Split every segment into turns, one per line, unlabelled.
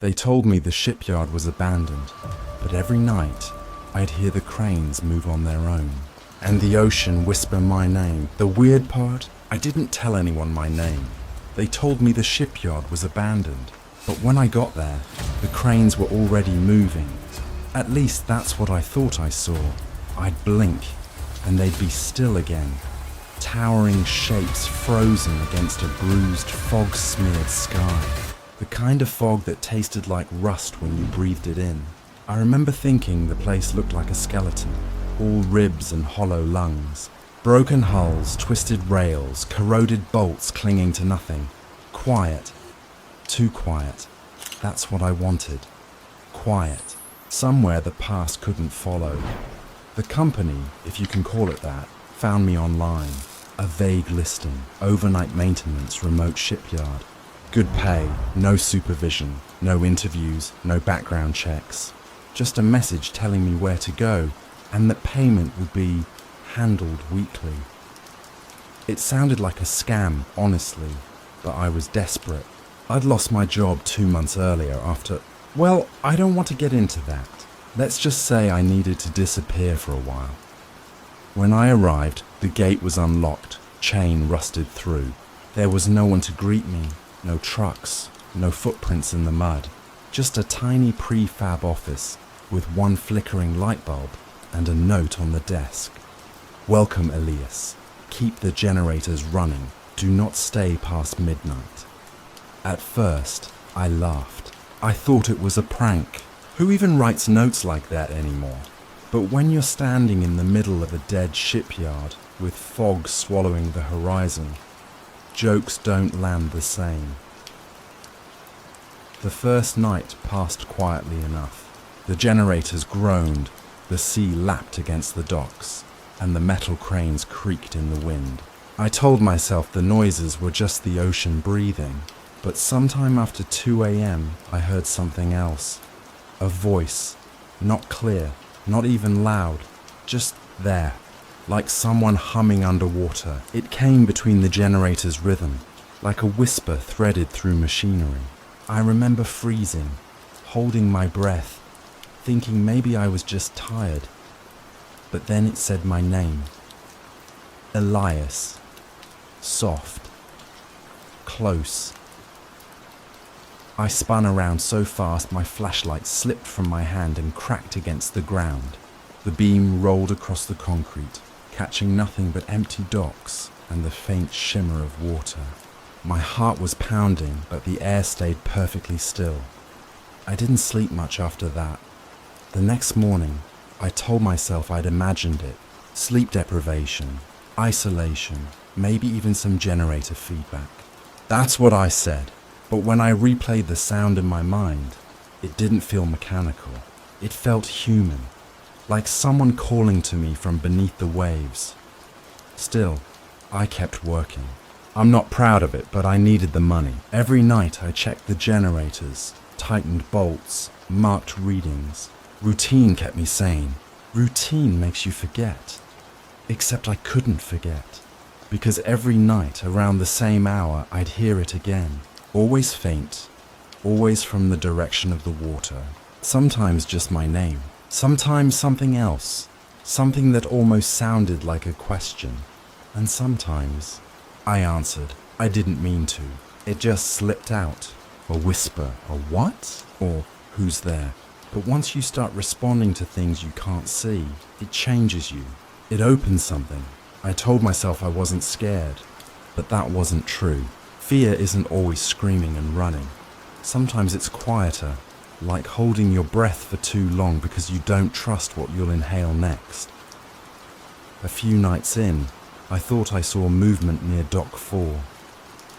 They told me the shipyard was abandoned, but every night I'd hear the cranes move on their own, and the ocean whisper my name. The weird part, I didn't tell anyone my name. They told me the shipyard was abandoned, but when I got there, the cranes were already moving. At least that's what I thought I saw. I'd blink, and they'd be still again. Towering shapes frozen against a bruised, fog-smeared sky. The kind of fog that tasted like rust when you breathed it in. I remember thinking the place looked like a skeleton, all ribs and hollow lungs. Broken hulls, twisted rails, corroded bolts clinging to nothing. Quiet. Too quiet. That's what I wanted. Quiet. Somewhere the past couldn't follow. The company, if you can call it that, found me online. A vague listing. Overnight maintenance, remote shipyard. Good pay, no supervision, no interviews, no background checks. Just a message telling me where to go, and that payment would be handled weekly. It sounded like a scam, honestly, but I was desperate. I'd lost my job 2 months earlier after... Well, I don't want to get into that. Let's just say I needed to disappear for a while. When I arrived, the gate was unlocked, chain rusted through. There was no one to greet me. No trucks, no footprints in the mud, just a tiny prefab office with one flickering light bulb and a note on the desk. Welcome, Elias. Keep the generators running. Do not stay past midnight. At first, I laughed. I thought it was a prank. Who even writes notes like that anymore? But when you're standing in the middle of a dead shipyard with fog swallowing the horizon, jokes don't land the same. The first night passed quietly enough. The generators groaned, the sea lapped against the docks, and the metal cranes creaked in the wind. I told myself the noises were just the ocean breathing, but sometime after 2 a.m. I heard something else. A voice, not clear, not even loud, just there. Like someone humming underwater. It came between the generator's rhythm, like a whisper threaded through machinery. I remember freezing, holding my breath, thinking maybe I was just tired. But then it said my name. Elias. Soft. Close. I spun around so fast my flashlight slipped from my hand and cracked against the ground. The beam rolled across the concrete, catching nothing but empty docks and the faint shimmer of water. My heart was pounding, but the air stayed perfectly still. I didn't sleep much after that. The next morning, I told myself I'd imagined it. Sleep deprivation, isolation, maybe even some generator feedback. That's what I said, but when I replayed the sound in my mind, it didn't feel mechanical. It felt human. Like someone calling to me from beneath the waves. Still, I kept working. I'm not proud of it, but I needed the money. Every night I checked the generators, tightened bolts, marked readings. Routine kept me sane. Routine makes you forget. Except I couldn't forget, because every night around the same hour I'd hear it again. Always faint, always from the direction of the water. Sometimes just my name. Sometimes something else, something that almost sounded like a question. And sometimes I answered. I didn't mean to. It just slipped out. A whisper, a what? Or who's there? But once you start responding to things you can't see, it changes you. It opens something. I told myself I wasn't scared, but that wasn't true. Fear isn't always screaming and running. Sometimes it's quieter. Like holding your breath for too long because you don't trust what you'll inhale next. A few nights in, I thought I saw movement near Dock 4.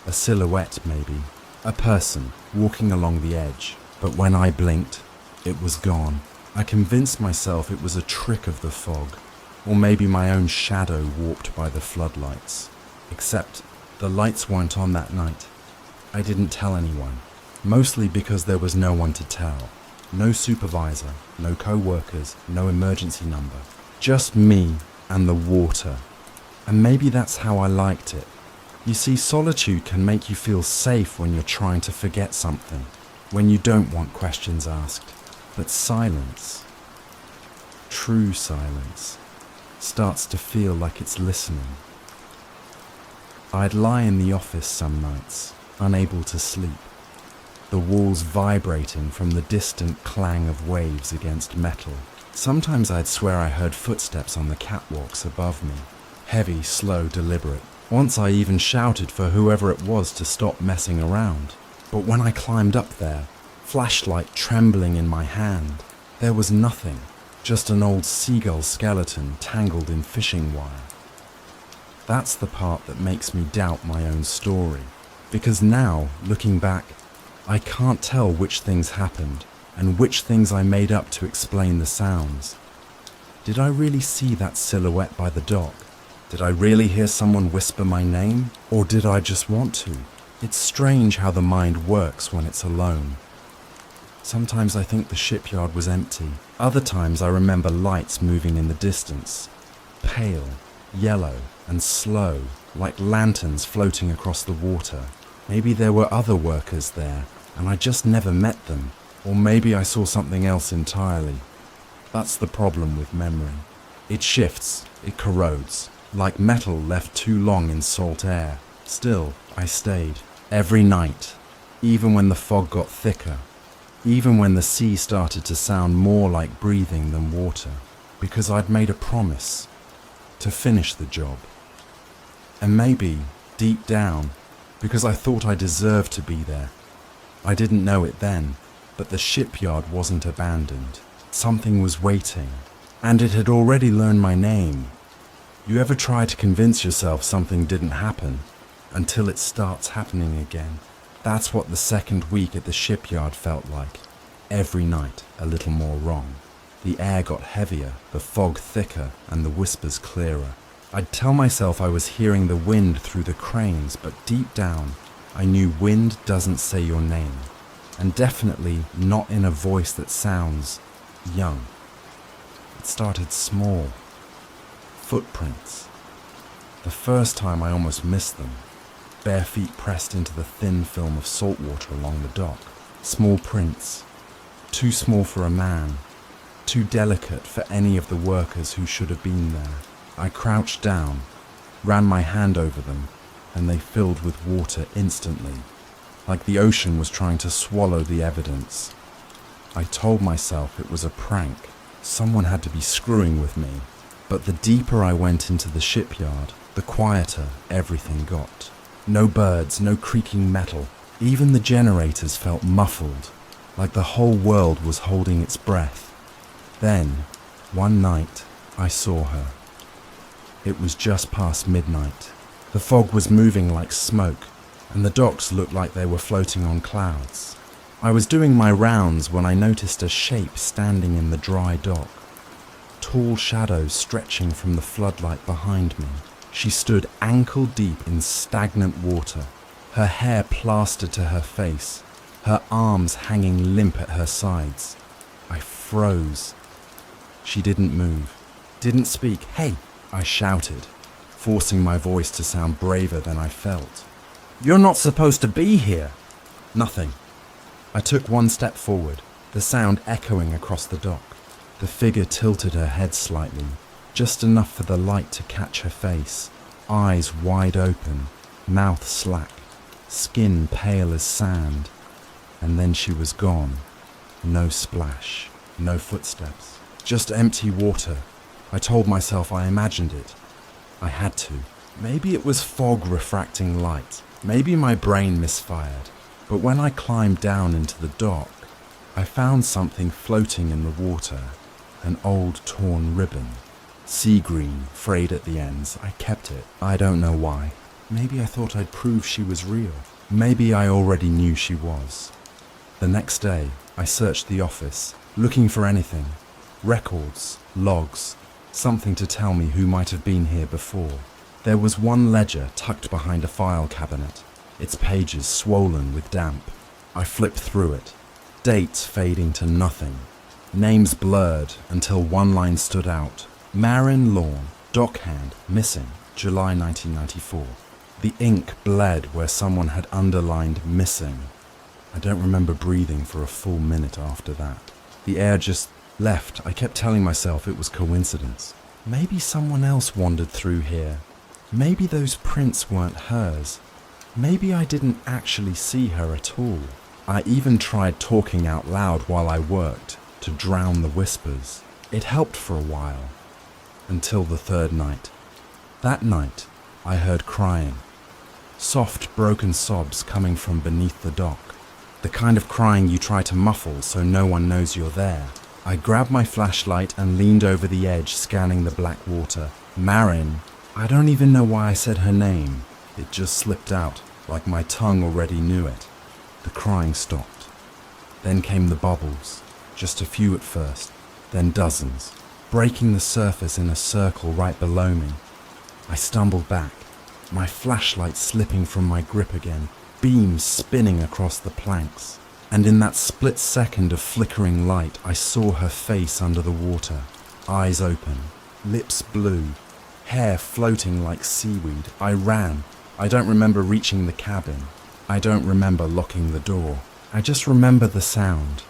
A silhouette, maybe. A person walking along the edge. But when I blinked, it was gone. I convinced myself it was a trick of the fog, or maybe my own shadow warped by the floodlights. Except the lights weren't on that night. I didn't tell anyone. Mostly because there was no one to tell. No supervisor, no co-workers, no emergency number. Just me and the water. And maybe that's how I liked it. You see, solitude can make you feel safe when you're trying to forget something. when you don't want questions asked, but silence, true silence, starts to feel like it's listening. I'd lie in the office some nights, unable to sleep, the walls vibrating from the distant clang of waves against metal. Sometimes I'd swear I heard footsteps on the catwalks above me, heavy, slow, deliberate. Once I even shouted for whoever it was to stop messing around. But when I climbed up there, flashlight trembling in my hand, there was nothing, just an old seagull skeleton tangled in fishing wire. That's the part that makes me doubt my own story, because now, looking back, I can't tell which things happened and which things I made up to explain the sounds. Did I really see that silhouette by the dock? Did I really hear someone whisper my name? Or did I just want to? It's strange how the mind works when it's alone. Sometimes I think the shipyard was empty. Other times I remember lights moving in the distance, pale, yellow, and slow, like lanterns floating across the water. Maybe there were other workers there, and I just never met them. Or maybe I saw something else entirely. That's the problem with memory. It shifts, it corrodes, like metal left too long in salt air. Still, I stayed. Every night, even when the fog got thicker, even when the sea started to sound more like breathing than water, because I'd made a promise to finish the job. And maybe, deep down, because I thought I deserved to be there. I didn't know it then, but the shipyard wasn't abandoned. Something was waiting, and it had already learned my name. You ever try to convince yourself something didn't happen until it starts happening again? That's what the second week at the shipyard felt like. Every night, a little more wrong. The air got heavier, the fog thicker, and the whispers clearer. I'd tell myself I was hearing the wind through the cranes, but deep down, I knew wind doesn't say your name, and definitely not in a voice that sounds young. It started small. Footprints. The first time I almost missed them. Bare feet pressed into the thin film of salt water along the dock. Small prints. Too small for a man. Too delicate for any of the workers who should have been there. I crouched down, ran my hand over them, and they filled with water instantly, like the ocean was trying to swallow the evidence. I told myself it was a prank. Someone had to be screwing with me. But the deeper I went into the shipyard, the quieter everything got. No birds, no creaking metal. Even the generators felt muffled, like the whole world was holding its breath. Then, one night, I saw her. It was just past midnight. The fog was moving like smoke, and the docks looked like they were floating on clouds. I was doing my rounds when I noticed a shape standing in the dry dock. Tall shadows stretching from the floodlight behind me. She stood ankle deep in stagnant water, her hair plastered to her face, her arms hanging limp at her sides. I froze. She didn't move, didn't speak. "Hey!" I shouted, forcing my voice to sound braver than I felt. "You're not supposed to be here!" Nothing. I took one step forward, the sound echoing across the dock. The figure tilted her head slightly, just enough for the light to catch her face. Eyes wide open, mouth slack, skin pale as sand. And then she was gone. No splash, no footsteps, just empty water. I told myself I imagined it. I had to. Maybe it was fog refracting light. Maybe my brain misfired. But when I climbed down into the dock, I found something floating in the water. An old torn ribbon. Sea green, frayed at the ends. I kept it. I don't know why. Maybe I thought I'd prove she was real. Maybe I already knew she was. The next day, I searched the office, looking for anything. Records, logs, something to tell me who might have been here before. There was one ledger tucked behind a file cabinet, its pages swollen with damp. I flipped through it, dates fading to nothing. Names blurred until one line stood out. Marin Lawn, dockhand, missing, July 1994. The ink bled where someone had underlined missing. I don't remember breathing for a full minute after that. The air just left. I kept telling myself it was coincidence. Maybe someone else wandered through here. Maybe those prints weren't hers. Maybe I didn't actually see her at all. I even tried talking out loud while I worked to drown the whispers. It helped for a while, until the third night. That night, I heard crying. Soft, broken sobs coming from beneath the dock. The kind of crying you try to muffle so no one knows you're there. I grabbed my flashlight and leaned over the edge, scanning the black water. Marin. I don't even know why I said her name. It just slipped out, like my tongue already knew it. The crying stopped. Then came the bubbles. Just a few at first, then dozens, breaking the surface in a circle right below me. I stumbled back, my flashlight slipping from my grip again, beams spinning across the planks. And in that split second of flickering light, I saw her face under the water, eyes open, lips blue, hair floating like seaweed. I ran. I don't remember reaching the cabin. I don't remember locking the door. I just remember the sound,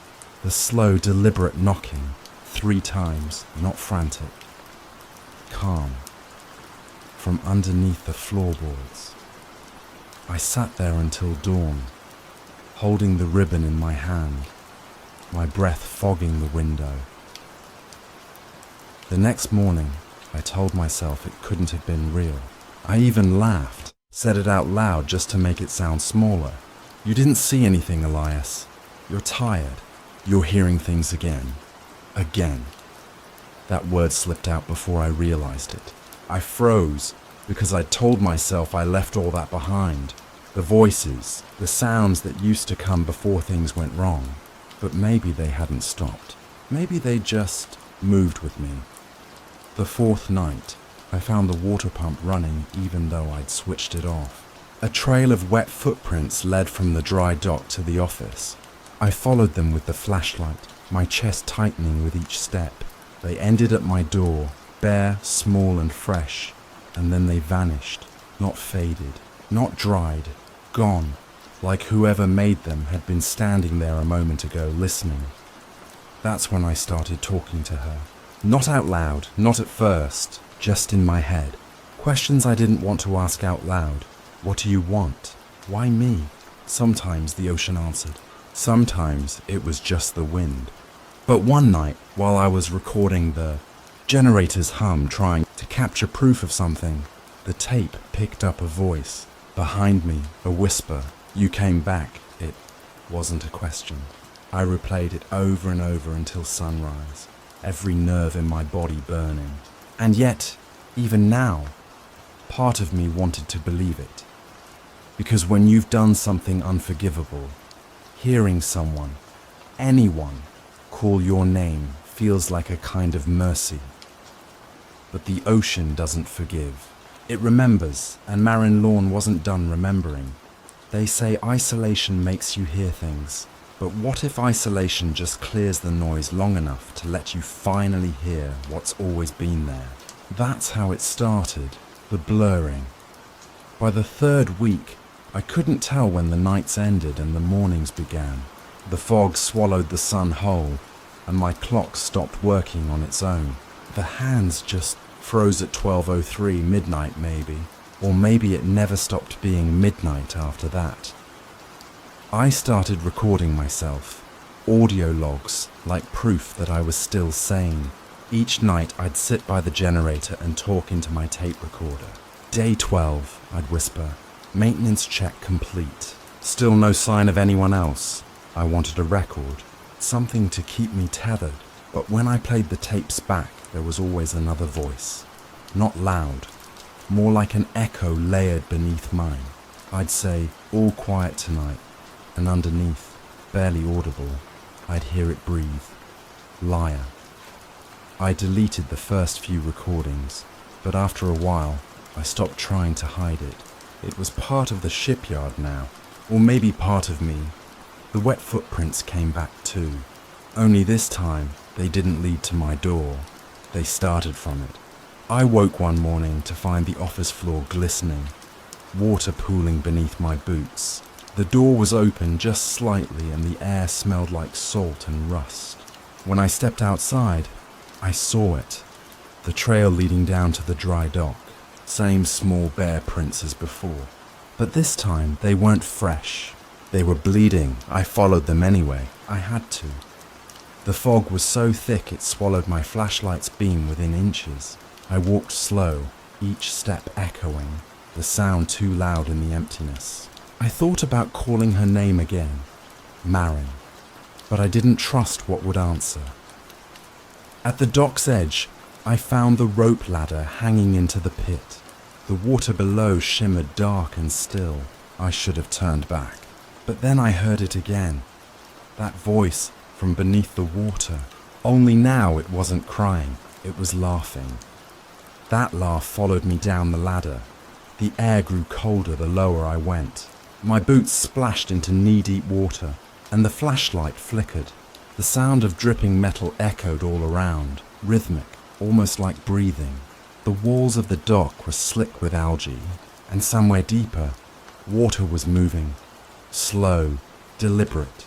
the slow, deliberate knocking, 3 times, not frantic. Calm. From underneath the floorboards. I sat there until dawn, holding the ribbon in my hand, my breath fogging the window. The next morning, I told myself it couldn't have been real. I even laughed, said it out loud just to make it sound smaller. You didn't see anything, Elias. You're tired. You're hearing things again. Again. That word slipped out before I realized it. I froze because I'd told myself I left all that behind. The voices, the sounds that used to come before things went wrong. But maybe they hadn't stopped. Maybe they just moved with me. The 4th night, I found the water pump running even though I'd switched it off. A trail of wet footprints led from the dry dock to the office. I followed them with the flashlight, my chest tightening with each step. They ended at my door, bare, small and fresh, and then they vanished, not faded, not dried, gone, like whoever made them had been standing there a moment ago listening. That's when I started talking to her. Not out loud, not at first, just in my head. Questions I didn't want to ask out loud. What do you want? Why me? Sometimes the ocean answered. Sometimes it was just the wind. But one night, while I was recording the generator's hum trying to capture proof of something, the tape picked up a voice. Behind me, a whisper. You came back. It wasn't a question. I replayed it over and over until sunrise, every nerve in my body burning. And yet, even now, part of me wanted to believe it. Because when you've done something unforgivable, hearing someone, anyone, call your name feels like a kind of mercy. But the ocean doesn't forgive. It remembers, and Marin Lawn wasn't done remembering. They say isolation makes you hear things, but what if isolation just clears the noise long enough to let you finally hear what's always been there? That's how it started, the blurring. By the 3rd week, I couldn't tell when the nights ended and the mornings began. The fog swallowed the sun whole, and my clock stopped working on its own. The hands just froze at 12:03 midnight maybe, or maybe it never stopped being midnight after that. I started recording myself, audio logs like proof that I was still sane. Each night I'd sit by the generator and talk into my tape recorder. Day 12, I'd whisper, maintenance check complete. Still no sign of anyone else. I wanted a record, something to keep me tethered. But when I played the tapes back, there was always another voice. Not loud, more like an echo layered beneath mine. I'd say, all quiet tonight, and underneath, barely audible, I'd hear it breathe. Liar. I deleted the first few recordings, but after a while, I stopped trying to hide it. It was part of the shipyard now, or maybe part of me. The wet footprints came back too. Only this time, they didn't lead to my door. They started from it. I woke one morning to find the office floor glistening, water pooling beneath my boots. The door was open just slightly and the air smelled like salt and rust. When I stepped outside, I saw it. The trail leading down to the dry dock. Same small bear prints as before. But this time, they weren't fresh. They were bleeding. I followed them anyway. I had to. The fog was so thick it swallowed my flashlight's beam within inches. I walked slow, each step echoing, the sound too loud in the emptiness. I thought about calling her name again, Marin, but I didn't trust what would answer. At the dock's edge, I found the rope ladder hanging into the pit. The water below shimmered dark and still. I should have turned back. But then I heard it again. That voice from beneath the water. Only now it wasn't crying, it was laughing. That laugh followed me down the ladder. The air grew colder the lower I went. My boots splashed into knee-deep water, and the flashlight flickered. The sound of dripping metal echoed all around, rhythmic, almost like breathing. The walls of the dock were slick with algae, and somewhere deeper, water was moving. Slow, deliberate,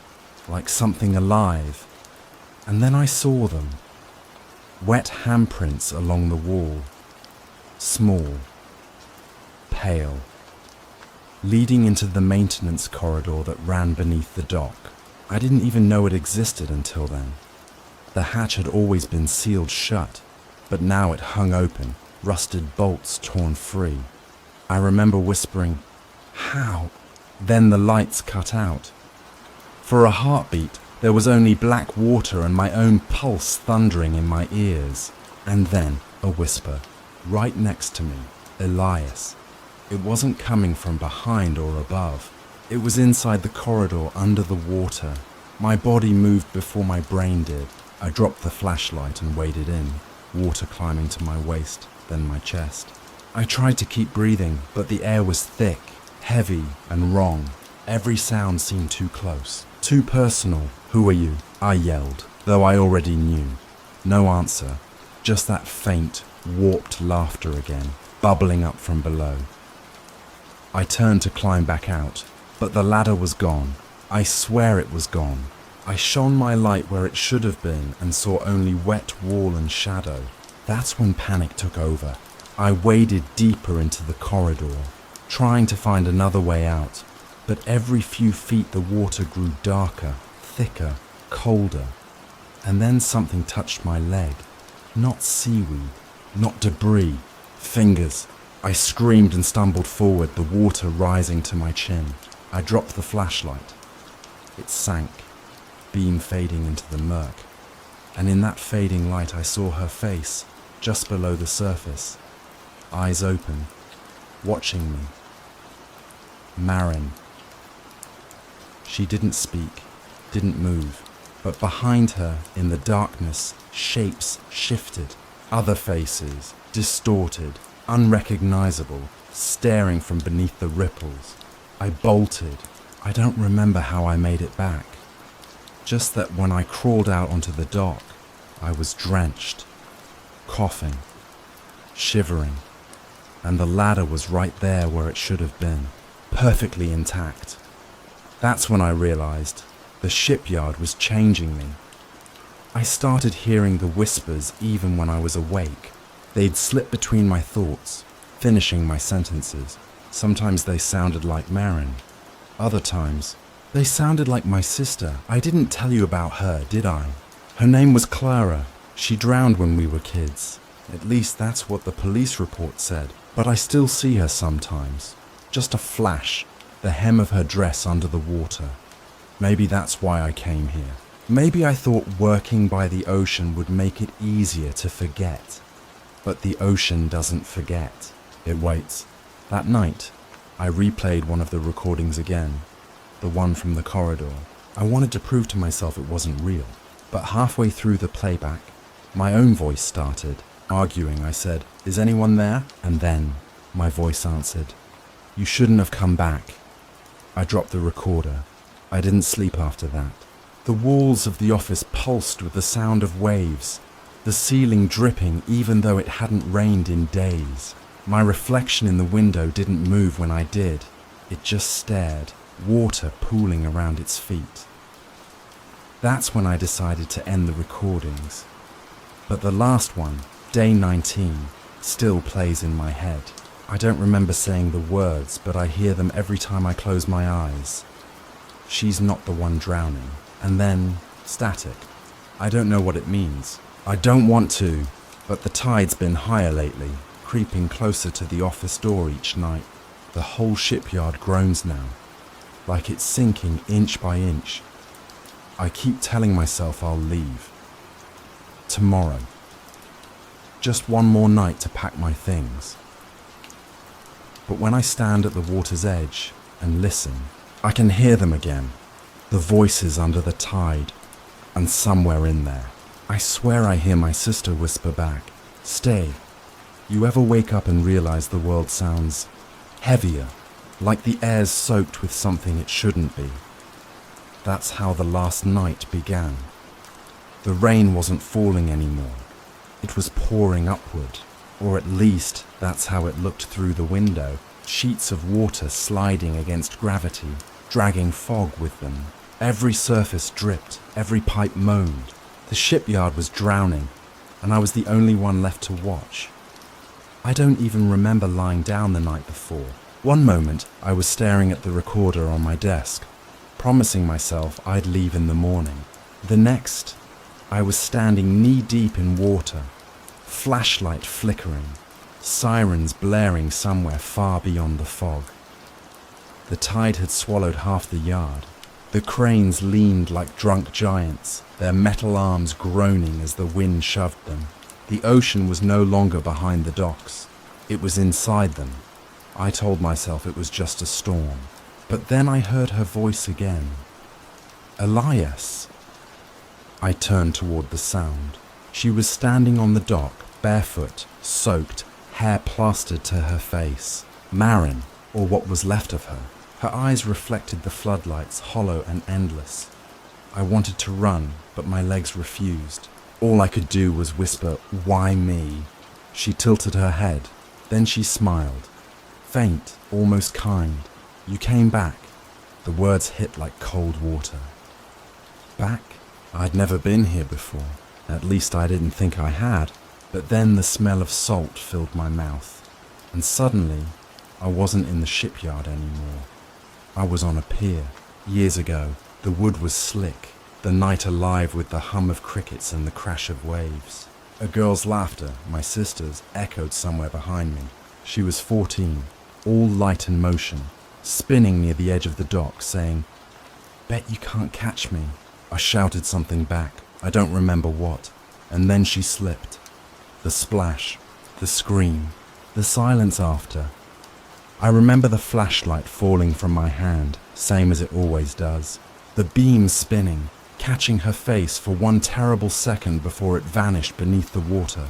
like something alive. And then I saw them. Wet handprints along the wall. Small, pale, leading into the maintenance corridor that ran beneath the dock. I didn't even know it existed until then. The hatch had always been sealed shut, but now it hung open, rusted bolts torn free. I remember whispering, "How?" Then the lights cut out. For a heartbeat, there was only black water and my own pulse thundering in my ears. And then a whisper, right next to me, Elias. It wasn't coming from behind or above. It was inside the corridor under the water. My body moved before my brain did. I dropped the flashlight and waded in, water climbing to my waist, then my chest. I tried to keep breathing, but the air was thick, heavy, and wrong. Every sound seemed too close, too personal. "Who are you?" I yelled, though I already knew. No answer, just that faint, warped laughter again, bubbling up from below. I turned to climb back out, but the ladder was gone. I swear it was gone. I shone my light where it should have been and saw only wet wall and shadow. That's when panic took over. I waded deeper into the corridor, trying to find another way out, but every few feet the water grew darker, thicker, colder. And then something touched my leg. Not seaweed, not debris, fingers. I screamed and stumbled forward, the water rising to my chin. I dropped the flashlight. It sank, beam fading into the murk. And in that fading light I saw her face, just below the surface. Eyes open, watching me. Marin. She didn't speak, didn't move, but behind her, in the darkness, shapes shifted. Other faces, distorted, unrecognizable, staring from beneath the ripples. I bolted. I don't remember how I made it back. Just that when I crawled out onto the dock, I was drenched, coughing, shivering, and the ladder was right there where it should have been, perfectly intact. That's when I realized the shipyard was changing me. I started hearing the whispers even when I was awake. They'd slip between my thoughts, finishing my sentences. Sometimes they sounded like Marin. Other times, they sounded like my sister. I didn't tell you about her, did I? Her name was Clara. She drowned when we were kids. At least that's what the police report said. But I still see her sometimes. Just a flash, the hem of her dress under the water. Maybe that's why I came here. Maybe I thought working by the ocean would make it easier to forget. But the ocean doesn't forget. It waits. That night, I replayed one of the recordings again, the one from the corridor. I wanted to prove to myself it wasn't real. But halfway through the playback, my own voice started. Arguing, I said, "Is anyone there?" And then, my voice answered, "You shouldn't have come back." I dropped the recorder. I didn't sleep after that. The walls of the office pulsed with the sound of waves, the ceiling dripping even though it hadn't rained in days. My reflection in the window didn't move when I did. It just stared, water pooling around its feet. That's when I decided to end the recordings. But the last one, day 19, still plays in my head. I don't remember saying the words, but I hear them every time I close my eyes. She's not the one drowning. And then, static. I don't know what it means. I don't want to, but the tide's been higher lately, creeping closer to the office door each night. The whole shipyard groans now, like it's sinking inch by inch. I keep telling myself I'll leave. Tomorrow. Just one more night to pack my things. But when I stand at the water's edge and listen, I can hear them again. The voices under the tide, and somewhere in there, I swear I hear my sister whisper back, "Stay." You ever wake up and realize the world sounds heavier, like the air's soaked with something it shouldn't be? That's how the last night began. The rain wasn't falling anymore. It was pouring upward, or at least that's how it looked through the window. Sheets of water sliding against gravity, dragging fog with them. Every surface dripped, every pipe moaned. The shipyard was drowning, and I was the only one left to watch. I don't even remember lying down the night before. One moment, I was staring at the recorder on my desk, promising myself I'd leave in the morning. The next, I was standing knee-deep in water, flashlight flickering, sirens blaring somewhere far beyond the fog. The tide had swallowed half the yard. The cranes leaned like drunk giants, their metal arms groaning as the wind shoved them. The ocean was no longer behind the docks. It was inside them. I told myself it was just a storm. But then I heard her voice again. "Elias." I turned toward the sound. She was standing on the dock, barefoot, soaked, hair plastered to her face. Marin, or what was left of her. Her eyes reflected the floodlights, hollow and endless. I wanted to run, but my legs refused. All I could do was whisper, "Why me?" She tilted her head. Then she smiled. Faint, almost kind. "You came back." The words hit like cold water. Back? I'd never been here before. At least I didn't think I had. But then the smell of salt filled my mouth. And suddenly, I wasn't in the shipyard anymore. I was on a pier. Years ago, the wood was slick, the night alive with the hum of crickets and the crash of waves. A girl's laughter, my sister's, echoed somewhere behind me. She was 14, all light and motion, spinning near the edge of the dock, saying, "Bet you can't catch me." I shouted something back, I don't remember what, and then she slipped. The splash, the scream, the silence after. I remember the flashlight falling from my hand, same as it always does. The beam spinning, catching her face for one terrible second before it vanished beneath the water.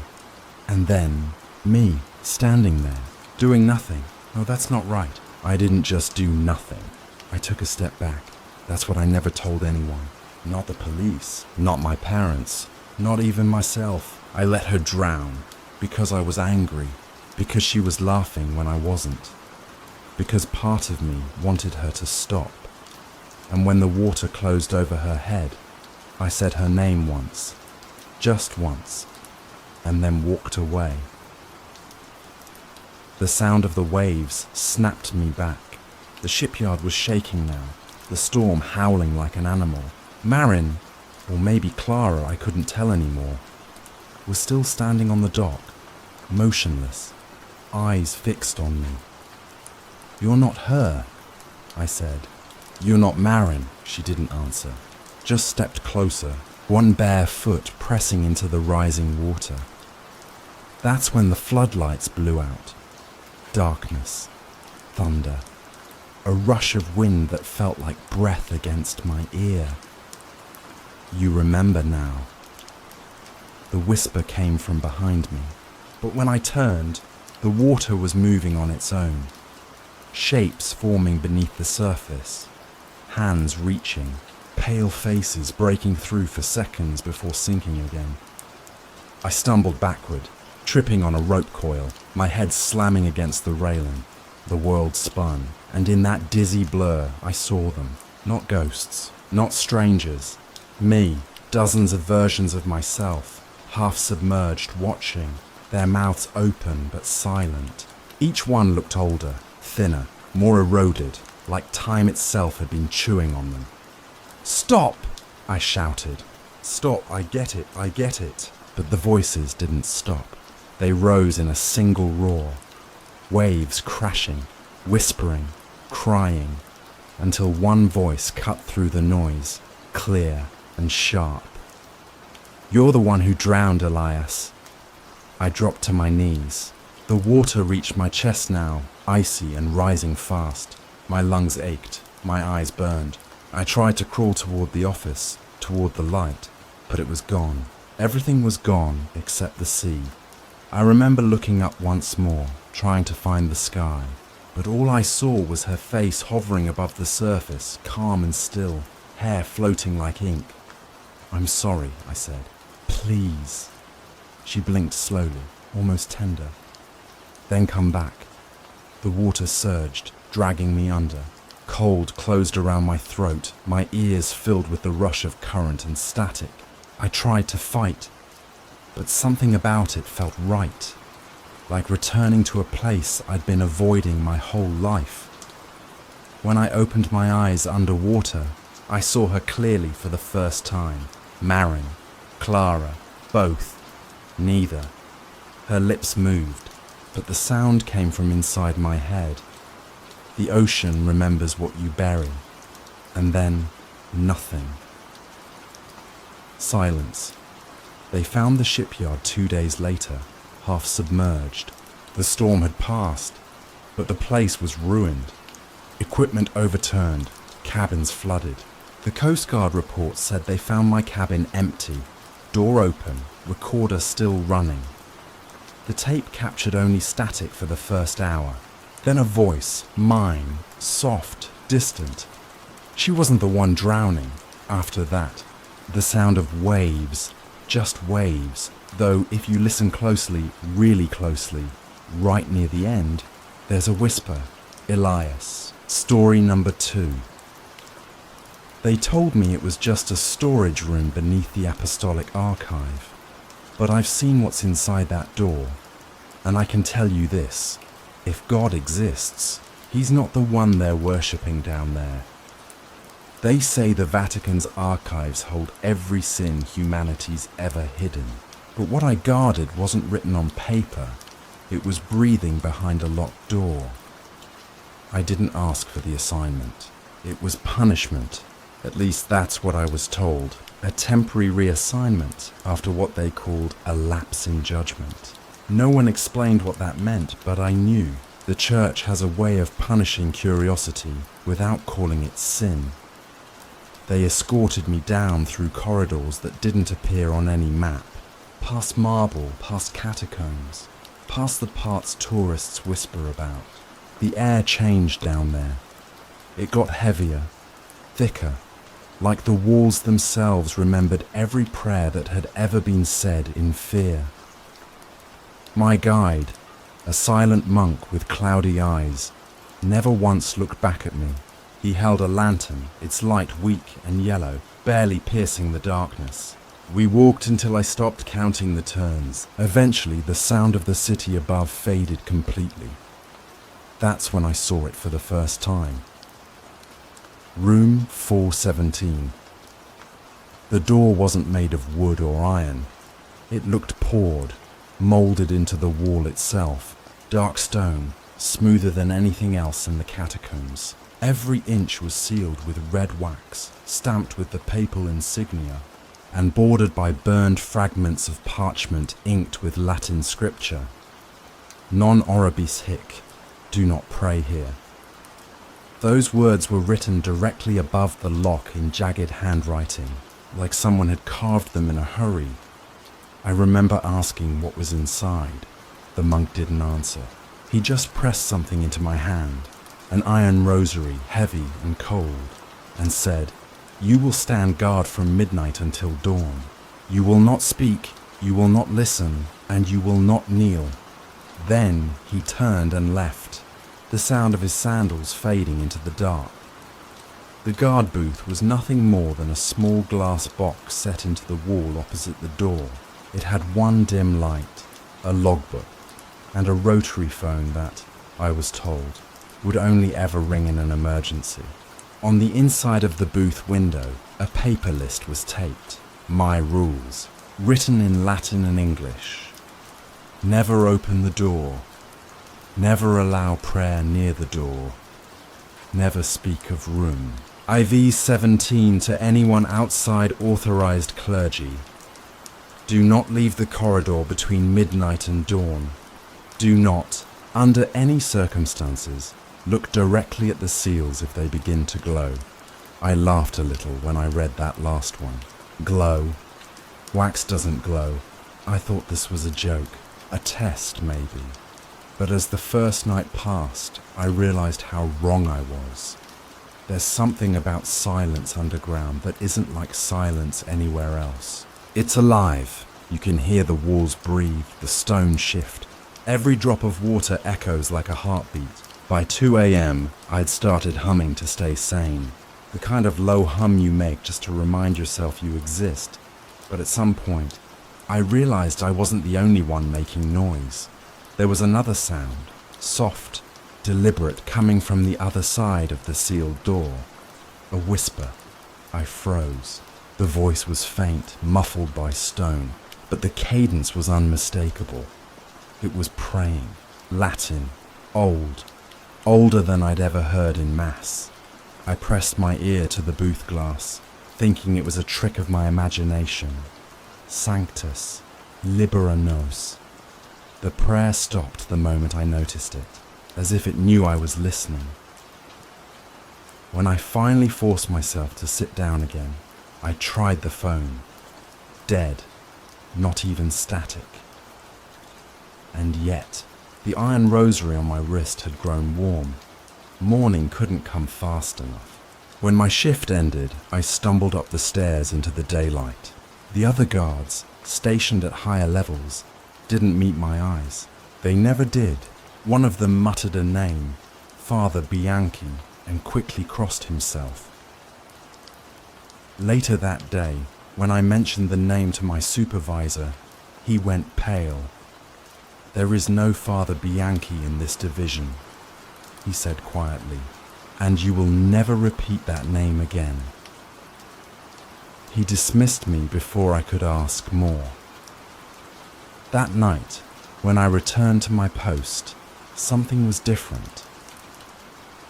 And then, me, standing there, doing nothing. No, that's not right. I didn't just do nothing. I took a step back. That's what I never told anyone. Not the police, not my parents, not even myself. I let her drown, because I was angry, because she was laughing when I wasn't, because part of me wanted her to stop. And when the water closed over her head, I said her name once, just once, and then walked away. The sound of the waves snapped me back. The shipyard was shaking now, the storm howling like an animal. Marin, or maybe Clara, I couldn't tell anymore, was still standing on the dock, motionless, eyes fixed on me. "You're not her," I said. "You're not Marin," she didn't answer, just stepped closer, one bare foot pressing into the rising water. That's when the floodlights blew out. Darkness, thunder, a rush of wind that felt like breath against my ear. "You remember now." The whisper came from behind me, but when I turned, the water was moving on its own. Shapes forming beneath the surface, hands reaching, pale faces breaking through for seconds before sinking again. I stumbled backward, tripping on a rope coil, my head slamming against the railing. The world spun, and in that dizzy blur I saw them. Not ghosts, not strangers. Me, dozens of versions of myself, half submerged, watching, their mouths open but silent. Each one looked older, thinner, more eroded, like time itself had been chewing on them. "Stop!" I shouted. "Stop, I get it, I get it." But the voices didn't stop. They rose in a single roar, waves crashing, whispering, crying, until one voice cut through the noise, clear and sharp. "You're the one who drowned, Elias." I dropped to my knees. The water reached my chest now, icy and rising fast. My lungs ached, my eyes burned. I tried to crawl toward the office, toward the light, but it was gone. Everything was gone except the sea. I remember looking up once more, trying to find the sky, but all I saw was her face hovering above the surface, calm and still, hair floating like ink. "I'm sorry," I said. "Please." She blinked slowly, almost tender. "Then come back." The water surged, dragging me under. Cold closed around my throat, my ears filled with the rush of current and static. I tried to fight, but something about it felt right, like returning to a place I'd been avoiding my whole life. When I opened my eyes underwater, I saw her clearly for the first time. Marin, Clara, both, neither. Her lips moved, but the sound came from inside my head. The ocean remembers what you bury, and then nothing. Silence. They found the shipyard 2 days later, half submerged. The storm had passed, but the place was ruined. Equipment overturned, cabins flooded. The Coast Guard report said they found my cabin empty, door open, recorder still running. The tape captured only static for the first hour. Then a voice, mine, soft, distant. She wasn't the one drowning. After that, the sound of waves, just waves, though if you listen closely, really closely, right near the end, there's a whisper. Elias, story number 2. They told me it was just a storage room beneath the Apostolic Archive, but I've seen what's inside that door, and I can tell you this. If God exists, he's not the one they're worshipping down there. They say the Vatican's archives hold every sin humanity's ever hidden. But what I guarded wasn't written on paper. It was breathing behind a locked door. I didn't ask for the assignment. It was punishment. At least that's what I was told. A temporary reassignment after what they called a lapse in judgment. No one explained what that meant, but I knew. The church has a way of punishing curiosity without calling it sin. They escorted me down through corridors that didn't appear on any map, past marble, past catacombs, past the parts tourists whisper about. The air changed down there. It got heavier, thicker, like the walls themselves remembered every prayer that had ever been said in fear. My guide, a silent monk with cloudy eyes, never once looked back at me. He held a lantern, its light weak and yellow, barely piercing the darkness. We walked until I stopped counting the turns. Eventually, the sound of the city above faded completely. That's when I saw it for the first time. Room 417. The door wasn't made of wood or iron. It looked poured, moulded into the wall itself. Dark stone, smoother than anything else in the catacombs. Every inch was sealed with red wax, stamped with the papal insignia, and bordered by burned fragments of parchment inked with Latin scripture. Non orabis hic, do not pray here. Those words were written directly above the lock in jagged handwriting, like someone had carved them in a hurry. I remember asking what was inside. The monk didn't answer. He just pressed something into my hand, an iron rosary, heavy and cold, and said, "You will stand guard from midnight until dawn. You will not speak, you will not listen, and you will not kneel." Then he turned and left. the sound of his sandals fading into the dark. The guard booth was nothing more than a small glass box set into the wall opposite the door. It had one dim light, a logbook, and a rotary phone that, I was told, would only ever ring in an emergency. On the inside of the booth window, a paper list was taped, my rules, written in Latin and English. Never open the door. Never allow prayer near the door. Never speak of room. IV 17 to anyone outside authorized clergy. Do not leave the corridor between midnight and dawn. Do not, under any circumstances, look directly at the seals if they begin to glow. I laughed a little when I read that last one. Glow. Wax doesn't glow. I thought this was a joke, a test maybe. But as the first night passed, I realized how wrong I was. There's something about silence underground that isn't like silence anywhere else. It's alive. You can hear the walls breathe, the stones shift. Every drop of water echoes like a heartbeat. By 2 a.m., I'd started humming to stay sane. The kind of low hum you make just to remind yourself you exist. But at some point, I realized I wasn't the only one making noise. There was another sound, soft, deliberate, coming from the other side of the sealed door. A whisper. I froze. The voice was faint, muffled by stone, but the cadence was unmistakable. It was praying, Latin, old, older than I'd ever heard in Mass. I pressed my ear to the booth glass, thinking it was a trick of my imagination. Sanctus, libera nos. The prayer stopped the moment I noticed it, as if it knew I was listening. When I finally forced myself to sit down again, I tried the phone. Dead, not even static. And yet, the iron rosary on my wrist had grown warm. Morning couldn't come fast enough. When my shift ended, I stumbled up the stairs into the daylight. The other guards, stationed at higher levels, didn't meet my eyes. They never did. One of them muttered a name, Father Bianchi, and quickly crossed himself. Later that day, when I mentioned the name to my supervisor, he went pale. There is no Father Bianchi in this division, he said quietly, and you will never repeat that name again. He dismissed me before I could ask more. That night, when I returned to my post, something was different.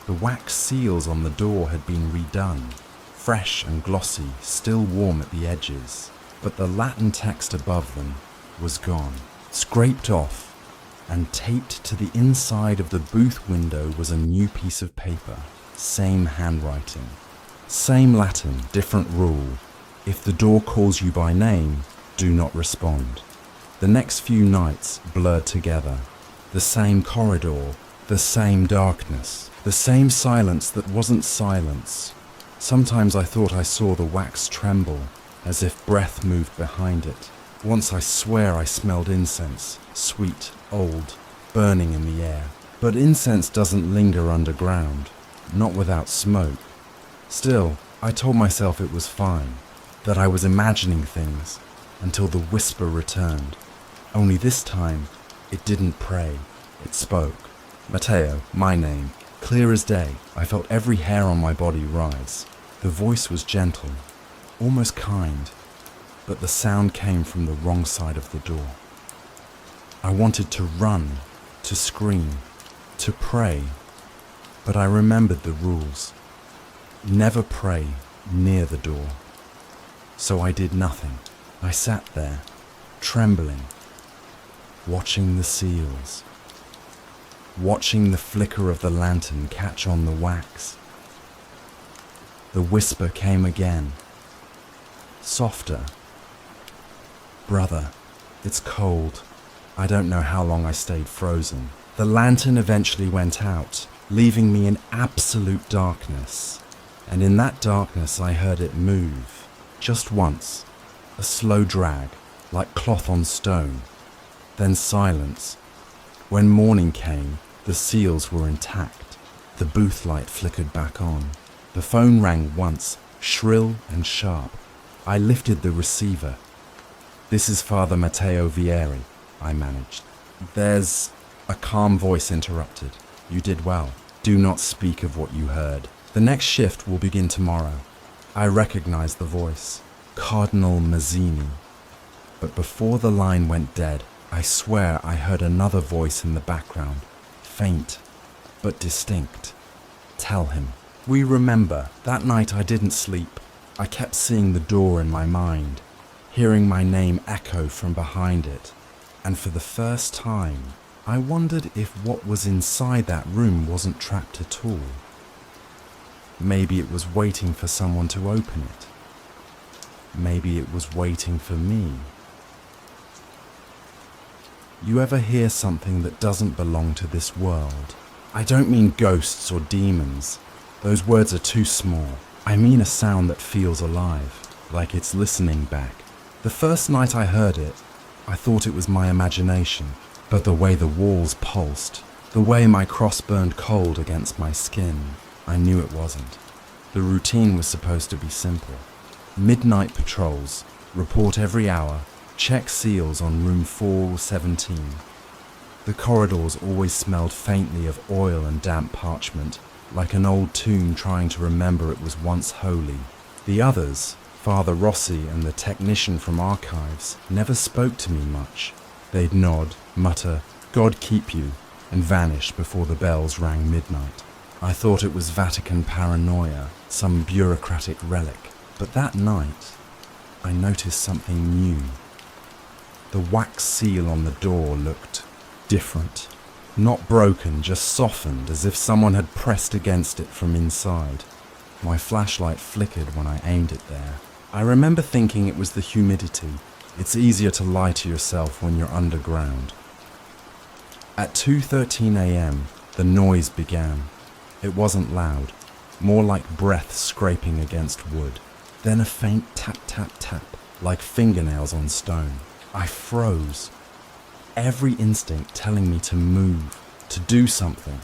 The wax seals on the door had been redone, fresh and glossy, still warm at the edges, but the Latin text above them was gone, scraped off, and taped to the inside of the booth window was a new piece of paper, same handwriting, same Latin, different rule. If the door calls you by name, do not respond. The next few nights blurred together. The same corridor, the same darkness, the same silence that wasn't silence. Sometimes I thought I saw the wax tremble, as if breath moved behind it. Once I swear I smelled incense, sweet, old, burning in the air. But incense doesn't linger underground, not without smoke. Still, I told myself it was fine, that I was imagining things, until the whisper returned. Only this time, it didn't pray, it spoke. Matteo, my name, clear as day. I felt every hair on my body rise. The voice was gentle, almost kind, but the sound came from the wrong side of the door. I wanted to run, to scream, to pray, but I remembered the rules. Never pray near the door. So I did nothing. I sat there, trembling, watching the seals, watching the flicker of the lantern catch on the wax. The whisper came again, softer. Brother, it's cold. I don't know how long I stayed frozen. The lantern eventually went out, leaving me in absolute darkness. And in that darkness I heard it move, just once, a slow drag, like cloth on stone. Then silence. When morning came, The seals were intact. The booth light flickered back on. The phone rang once, shrill and sharp. I lifted the receiver. "This is Father Matteo Vieri," I managed. "There's..." A calm voice interrupted. "You did well. Do not speak of what you heard. The next shift will begin tomorrow." I recognized the voice. Cardinal Mazzini. But before the line went dead, I swear I heard another voice in the background. Faint, but distinct. "Tell him." We remember, that night I didn't sleep. I kept seeing the door in my mind, hearing my name echo from behind it. And for the first time, I wondered if what was inside that room wasn't trapped at all. Maybe it was waiting for someone to open it. Maybe it was waiting for me. You ever hear something that doesn't belong to this world? I don't mean ghosts or demons. Those words are too small. I mean a sound that feels alive, like it's listening back. The first night I heard it, I thought it was my imagination. But the way the walls pulsed, the way my cross burned cold against my skin, I knew it wasn't. The routine was supposed to be simple. Midnight patrols, report every hour, check seals on room 417. The corridors always smelled faintly of oil and damp parchment, like an old tomb trying to remember it was once holy. The others, Father Rossi and the technician from archives, never spoke to me much. They'd nod, mutter, "God keep you," and vanish before the bells rang midnight. I thought it was Vatican paranoia, some bureaucratic relic. But that night, I noticed something new. The wax seal on the door looked different. Not broken, just softened, as if someone had pressed against it from inside. My flashlight flickered when I aimed it there. I remember thinking it was the humidity. It's easier to lie to yourself when you're underground. At 2:13 a.m., the noise began. It wasn't loud, more like breath scraping against wood. Then a faint tap, tap, tap, like fingernails on stone. I froze. Every instinct telling me to move, to do something.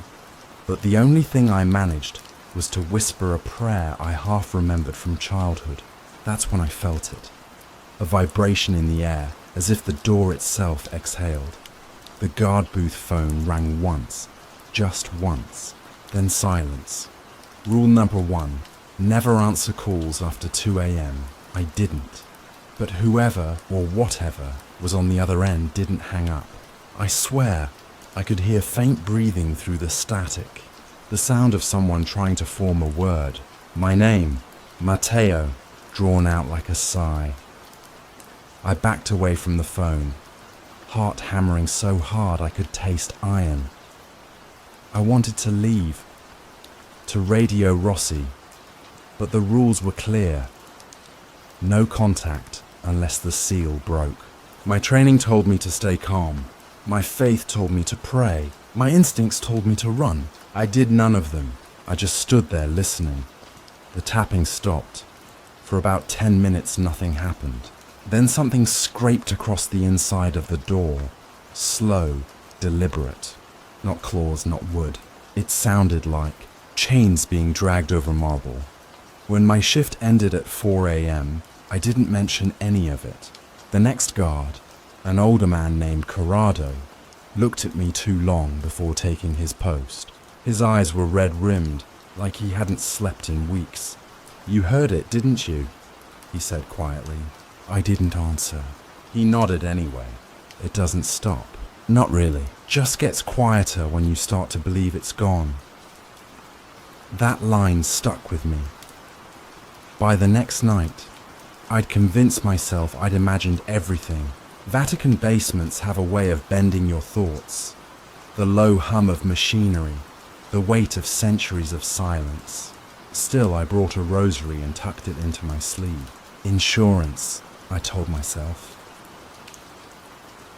But the only thing I managed was to whisper a prayer I half remembered from childhood. That's when I felt it. A vibration in the air, as if the door itself exhaled. The guard booth phone rang once, just once, then silence. Rule number 1, never answer calls after 2 a.m. I didn't. But whoever or whatever was on the other end didn't hang up. I swear I could hear faint breathing through the static, the sound of someone trying to form a word. My name, Matteo, drawn out like a sigh. I backed away from the phone, heart hammering so hard I could taste iron. I wanted to leave, to radio Rossi, but the rules were clear. No contact unless the seal broke. My training told me to stay calm. My faith told me to pray. My instincts told me to run. I did none of them. I just stood there listening. The tapping stopped. For about 10 minutes nothing happened. Then something scraped across the inside of the door. Slow, deliberate. Not claws, not wood. It sounded like chains being dragged over marble. When my shift ended at 4 a.m., I didn't mention any of it. The next guard, an older man named Corrado, looked at me too long before taking his post. His eyes were red-rimmed, like he hadn't slept in weeks. "You heard it, didn't you?" he said quietly. I didn't answer. He nodded anyway. "It doesn't stop." "Not really. Just gets quieter when you start to believe it's gone." That line stuck with me. By the next night, I'd convinced myself I'd imagined everything. Vatican basements have a way of bending your thoughts. The low hum of machinery, the weight of centuries of silence. Still, I brought a rosary and tucked it into my sleeve. Insurance, I told myself.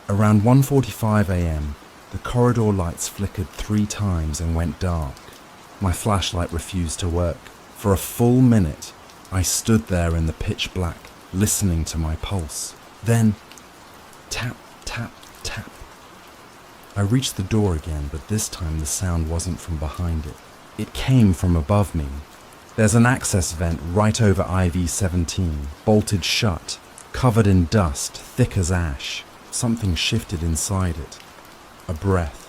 Around 1:45 a.m., the corridor lights flickered 3 times and went dark. My flashlight refused to work. For a full minute, I stood there in the pitch black, listening to my pulse. Then, tap, tap, tap. I reached the door again, but this time the sound wasn't from behind it. It came from above me. There's an access vent right over IV-17, bolted shut, covered in dust, thick as ash. Something shifted inside it. A breath,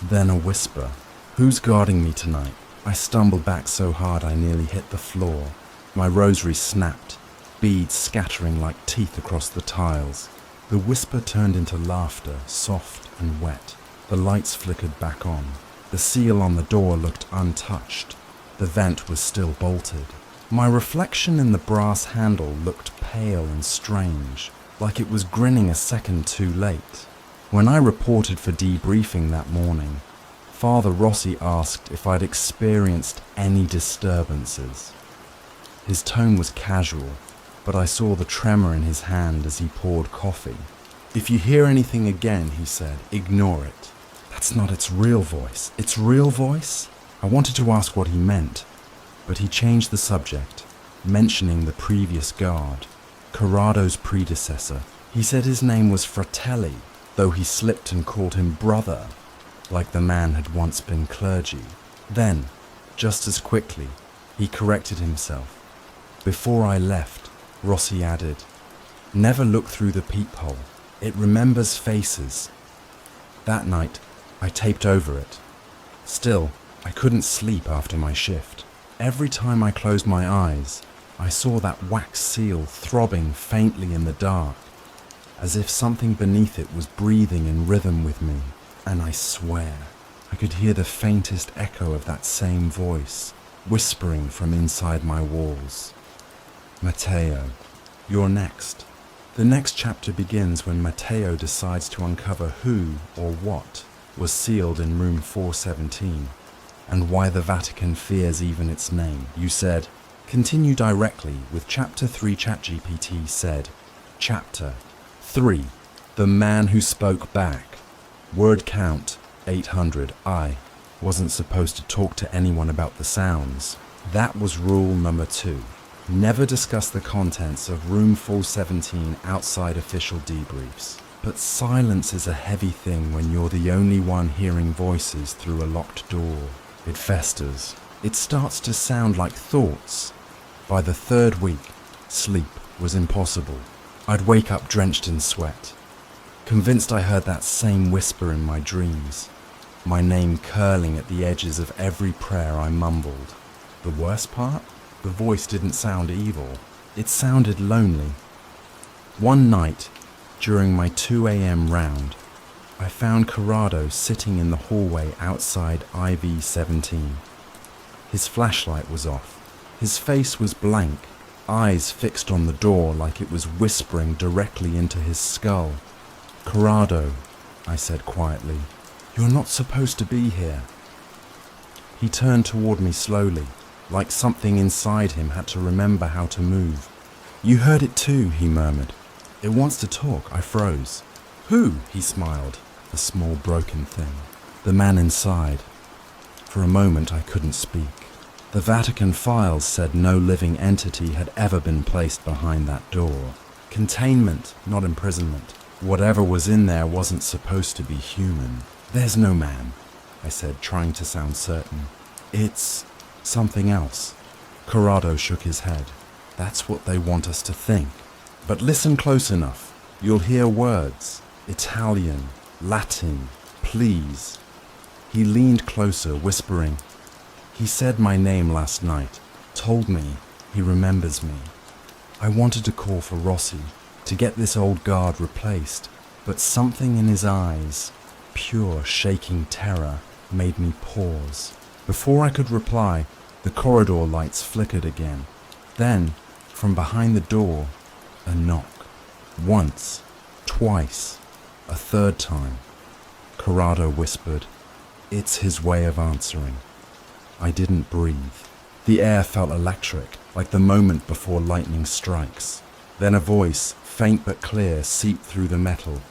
then a whisper. Who's guarding me tonight? I stumbled back so hard I nearly hit the floor. My rosary snapped, beads scattering like teeth across the tiles. The whisper turned into laughter, soft and wet. The lights flickered back on. The seal on the door looked untouched. The vent was still bolted. My reflection in the brass handle looked pale and strange, like it was grinning a second too late. When I reported for debriefing that morning, Father Rossi asked if I'd experienced any disturbances. His tone was casual, but I saw the tremor in his hand as he poured coffee. If you hear anything again, he said, ignore it. That's not its real voice. Its real voice? I wanted to ask what he meant, but he changed the subject, mentioning the previous guard, Corrado's predecessor. He said his name was Fratelli, though he slipped and called him brother, like the man had once been clergy. Then, just as quickly, he corrected himself. Before I left, Rossi added, never look through the peephole. It remembers faces. That night, I taped over it. Still, I couldn't sleep after my shift. Every time I closed my eyes, I saw that wax seal throbbing faintly in the dark, as if something beneath it was breathing in rhythm with me. And I swear, I could hear the faintest echo of that same voice, whispering from inside my walls. Matteo, you're next. The next chapter begins when Matteo decides to uncover who or what was sealed in room 417, and why the Vatican fears even its name. You said, continue directly with Chapter 3. ChatGPT said, Chapter 3, The Man Who Spoke Back. Word count, 800. I wasn't supposed to talk to anyone about the sounds. That was rule number 2. Never discuss the contents of room 417 outside official debriefs. But silence is a heavy thing when you're the only one hearing voices through a locked door. It festers. It starts to sound like thoughts. By the 3rd week, sleep was impossible. I'd wake up drenched in sweat, convinced I heard that same whisper in my dreams, my name curling at the edges of every prayer I mumbled. The worst part? The voice didn't sound evil. It sounded lonely. One night, during my 2 a.m. round, I found Corrado sitting in the hallway outside IV-17. His flashlight was off. His face was blank, eyes fixed on the door like it was whispering directly into his skull. Corrado, I said quietly, you're not supposed to be here. He turned toward me slowly, like something inside him had to remember how to move. You heard it too, he murmured. It wants to talk. I froze. Who? He smiled, a small broken thing. The man inside. For a moment I couldn't speak. The Vatican files said no living entity had ever been placed behind that door. Containment, not imprisonment. Whatever was in there wasn't supposed to be human. There's no man, I said, trying to sound certain. It's something else. Corrado shook his head. That's what they want us to think. But listen close enough. You'll hear words. Italian, Latin, please. He leaned closer, whispering. He said my name last night, told me he remembers me. I wanted to call for Rossi, to get this old guard replaced, but something in his eyes, pure shaking terror, made me pause. Before I could reply, the corridor lights flickered again. Then, from behind the door, a knock. Once, twice, a 3rd time. Corrado whispered. It's his way of answering. I didn't breathe. The air felt electric, like the moment before lightning strikes. Then a voice, faint but clear, seeped through the metal.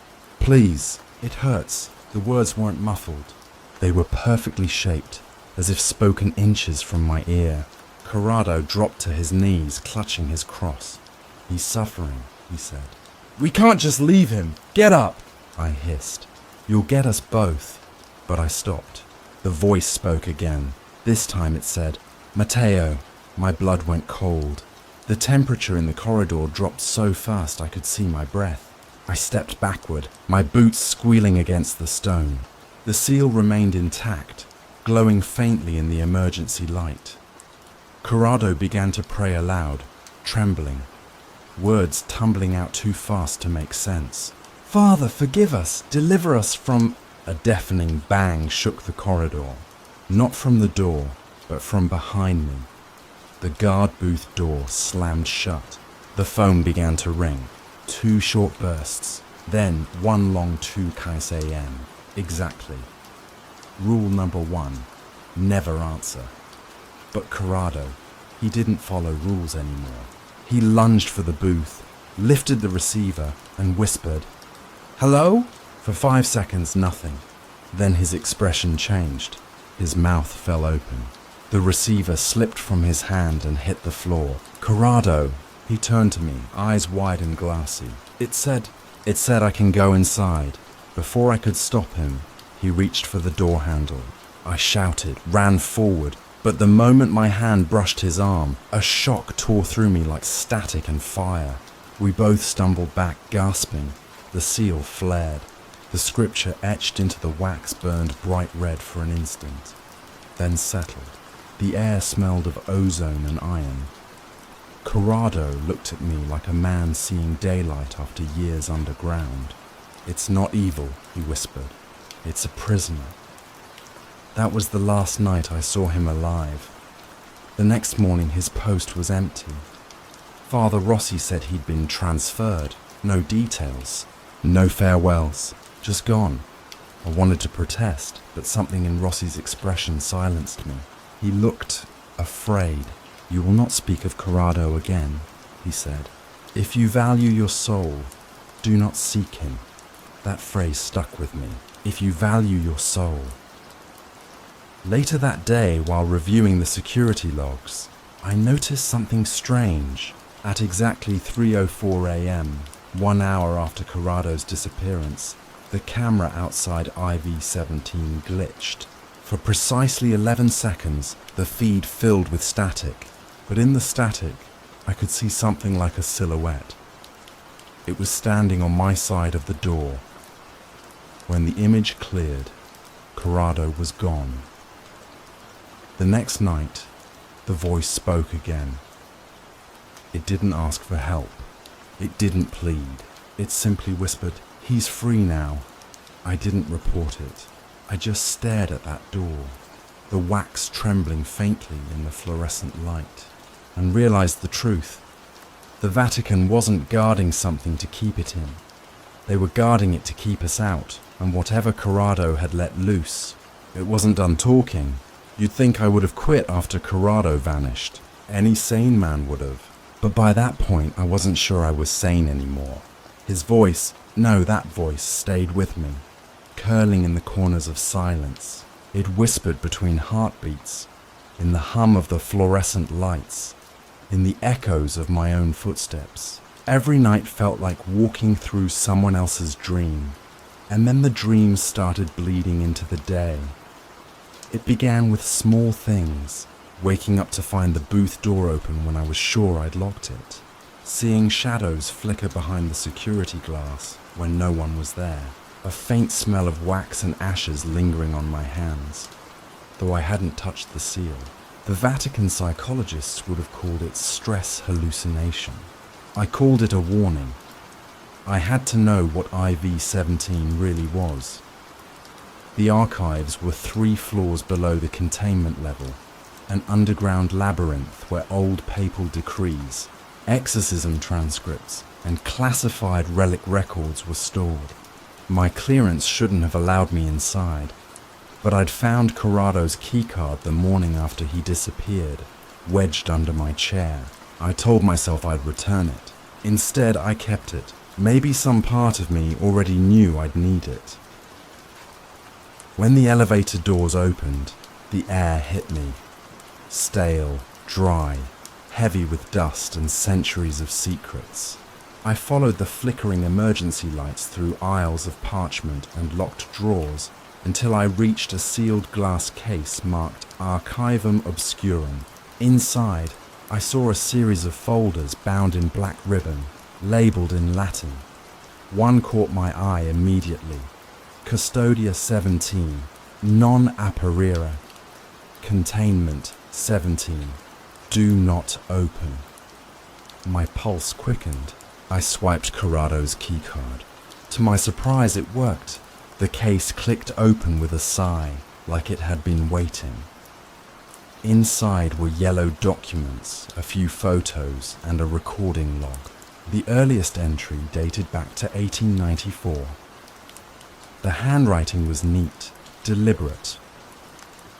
Please, it hurts. The words weren't muffled. They were perfectly shaped, as if spoken inches from my ear. Corrado dropped to his knees, clutching his cross. He's suffering, he said. We can't just leave him. Get up, I hissed. You'll get us both. But I stopped. The voice spoke again. This time it said, "Matteo." My blood went cold. The temperature in the corridor dropped so fast I could see my breath. I stepped backward, my boots squealing against the stone. The seal remained intact, glowing faintly in the emergency light. Corrado began to pray aloud, trembling, words tumbling out too fast to make sense. "Father, forgive us, deliver us from—" A deafening bang shook the corridor, not from the door, but from behind me. The guard booth door slammed shut. The phone began to ring. 2 short bursts, then one long 2 Kais AM. Exactly. Rule number 1, never answer. But Corrado, he didn't follow rules anymore. He lunged for the booth, lifted the receiver, and whispered, "Hello?" For 5 seconds, nothing. Then his expression changed. His mouth fell open. The receiver slipped from his hand and hit the floor. "Corrado!" He turned to me, eyes wide and glassy. It said I can go inside. Before I could stop him, he reached for the door handle. I shouted, ran forward, but the moment my hand brushed his arm, a shock tore through me like static and fire. We both stumbled back, gasping. The seal flared. The scripture etched into the wax burned bright red for an instant, then settled. The air smelled of ozone and iron. Corrado looked at me like a man seeing daylight after years underground. "It's not evil," he whispered. "It's a prisoner." That was the last night I saw him alive. The next morning his post was empty. Father Rossi said he'd been transferred. No details. No farewells. Just gone. I wanted to protest, but something in Rossi's expression silenced me. He looked afraid. "You will not speak of Corrado again," he said. "If you value your soul, do not seek him." That phrase stuck with me. If you value your soul. Later that day, while reviewing the security logs, I noticed something strange. At exactly 3:04 a.m., 1 hour after Corrado's disappearance, the camera outside IV-17 glitched. For precisely 11 seconds, the feed filled with static, but in the static, I could see something like a silhouette. It was standing on my side of the door. When the image cleared, Corrado was gone. The next night, the voice spoke again. It didn't ask for help. It didn't plead. It simply whispered, "He's free now." I didn't report it. I just stared at that door, the wax trembling faintly in the fluorescent light, and realized the truth. The Vatican wasn't guarding something to keep it in. They were guarding it to keep us out, and whatever Corrado had let loose, it wasn't done talking. You'd think I would have quit after Corrado vanished. Any sane man would have. But by that point, I wasn't sure I was sane anymore. His voice, that voice stayed with me, curling in the corners of silence. It whispered between heartbeats, in the hum of the fluorescent lights, in the echoes of my own footsteps. Every night felt like walking through someone else's dream, and then the dream started bleeding into the day. It began with small things, waking up to find the booth door open when I was sure I'd locked it, seeing shadows flicker behind the security glass when no one was there, a faint smell of wax and ashes lingering on my hands, though I hadn't touched the seal. The Vatican psychologists would have called it stress hallucination. I called it a warning. I had to know what IV-17 really was. The archives were 3 floors below the containment level, an underground labyrinth where old papal decrees, exorcism transcripts, and classified relic records were stored. My clearance shouldn't have allowed me inside, but I'd found Corrado's keycard the morning after he disappeared, wedged under my chair. I told myself I'd return it. Instead, I kept it. Maybe some part of me already knew I'd need it. When the elevator doors opened, the air hit me. Stale, dry, heavy with dust and centuries of secrets. I followed the flickering emergency lights through aisles of parchment and locked drawers, until I reached a sealed glass case marked Archivum Obscurum. Inside, I saw a series of folders bound in black ribbon, labelled in Latin. One caught my eye immediately. Custodia 17, non aperire. Containment 17, do not open. My pulse quickened. I swiped Corrado's keycard. To my surprise, it worked. The case clicked open with a sigh, like it had been waiting. Inside were yellow documents, a few photos, and a recording log. The earliest entry dated back to 1894. The handwriting was neat, deliberate.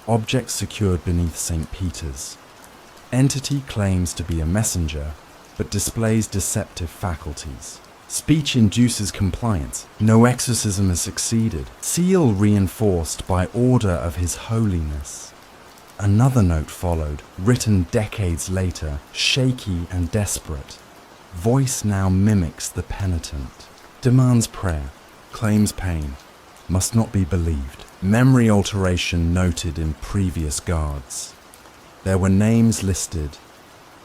Object secured beneath St. Peter's. Entity claims to be a messenger, but displays deceptive faculties. Speech induces compliance. No exorcism has succeeded. Seal reinforced by order of His Holiness. Another note followed, written decades later, shaky and desperate. Voice now mimics the penitent. Demands prayer. Claims pain. Must not be believed. Memory alteration noted in previous guards. There were names listed.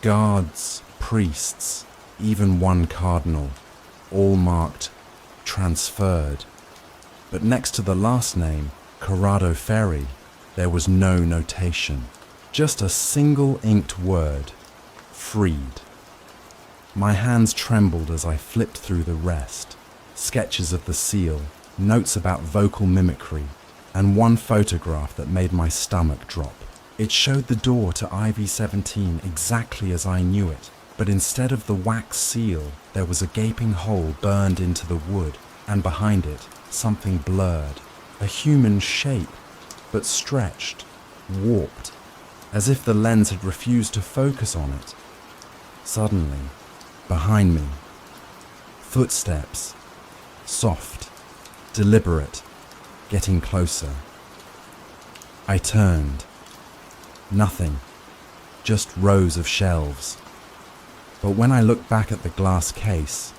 Guards, priests, even one cardinal. All marked transferred. But next to the last name, Corrado Ferry, there was no notation. Just a single inked word. Freed. My hands trembled as I flipped through the rest. Sketches of the seal, notes about vocal mimicry, and one photograph that made my stomach drop. It showed the door to IV-17 exactly as I knew it, but instead of the wax seal, there was a gaping hole burned into the wood, and behind it, something blurred. A human shape, but stretched, warped, as if the lens had refused to focus on it. Suddenly, behind me, footsteps, soft, deliberate, getting closer. I turned. Nothing, just rows of shelves. But when I looked back at the glass case,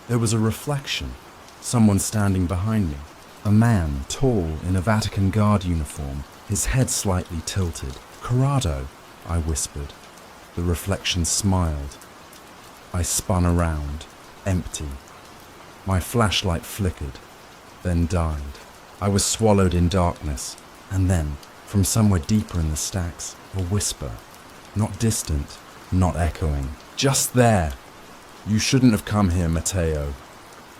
there was a reflection, someone standing behind me. A man, tall, in a Vatican Guard uniform, his head slightly tilted. "Corrado," I whispered. The reflection smiled. I spun around, empty. My flashlight flickered, then died. I was swallowed in darkness, and then, from somewhere deeper in the stacks, a whisper. Not distant, not echoing. "Just there! You shouldn't have come here, Matteo."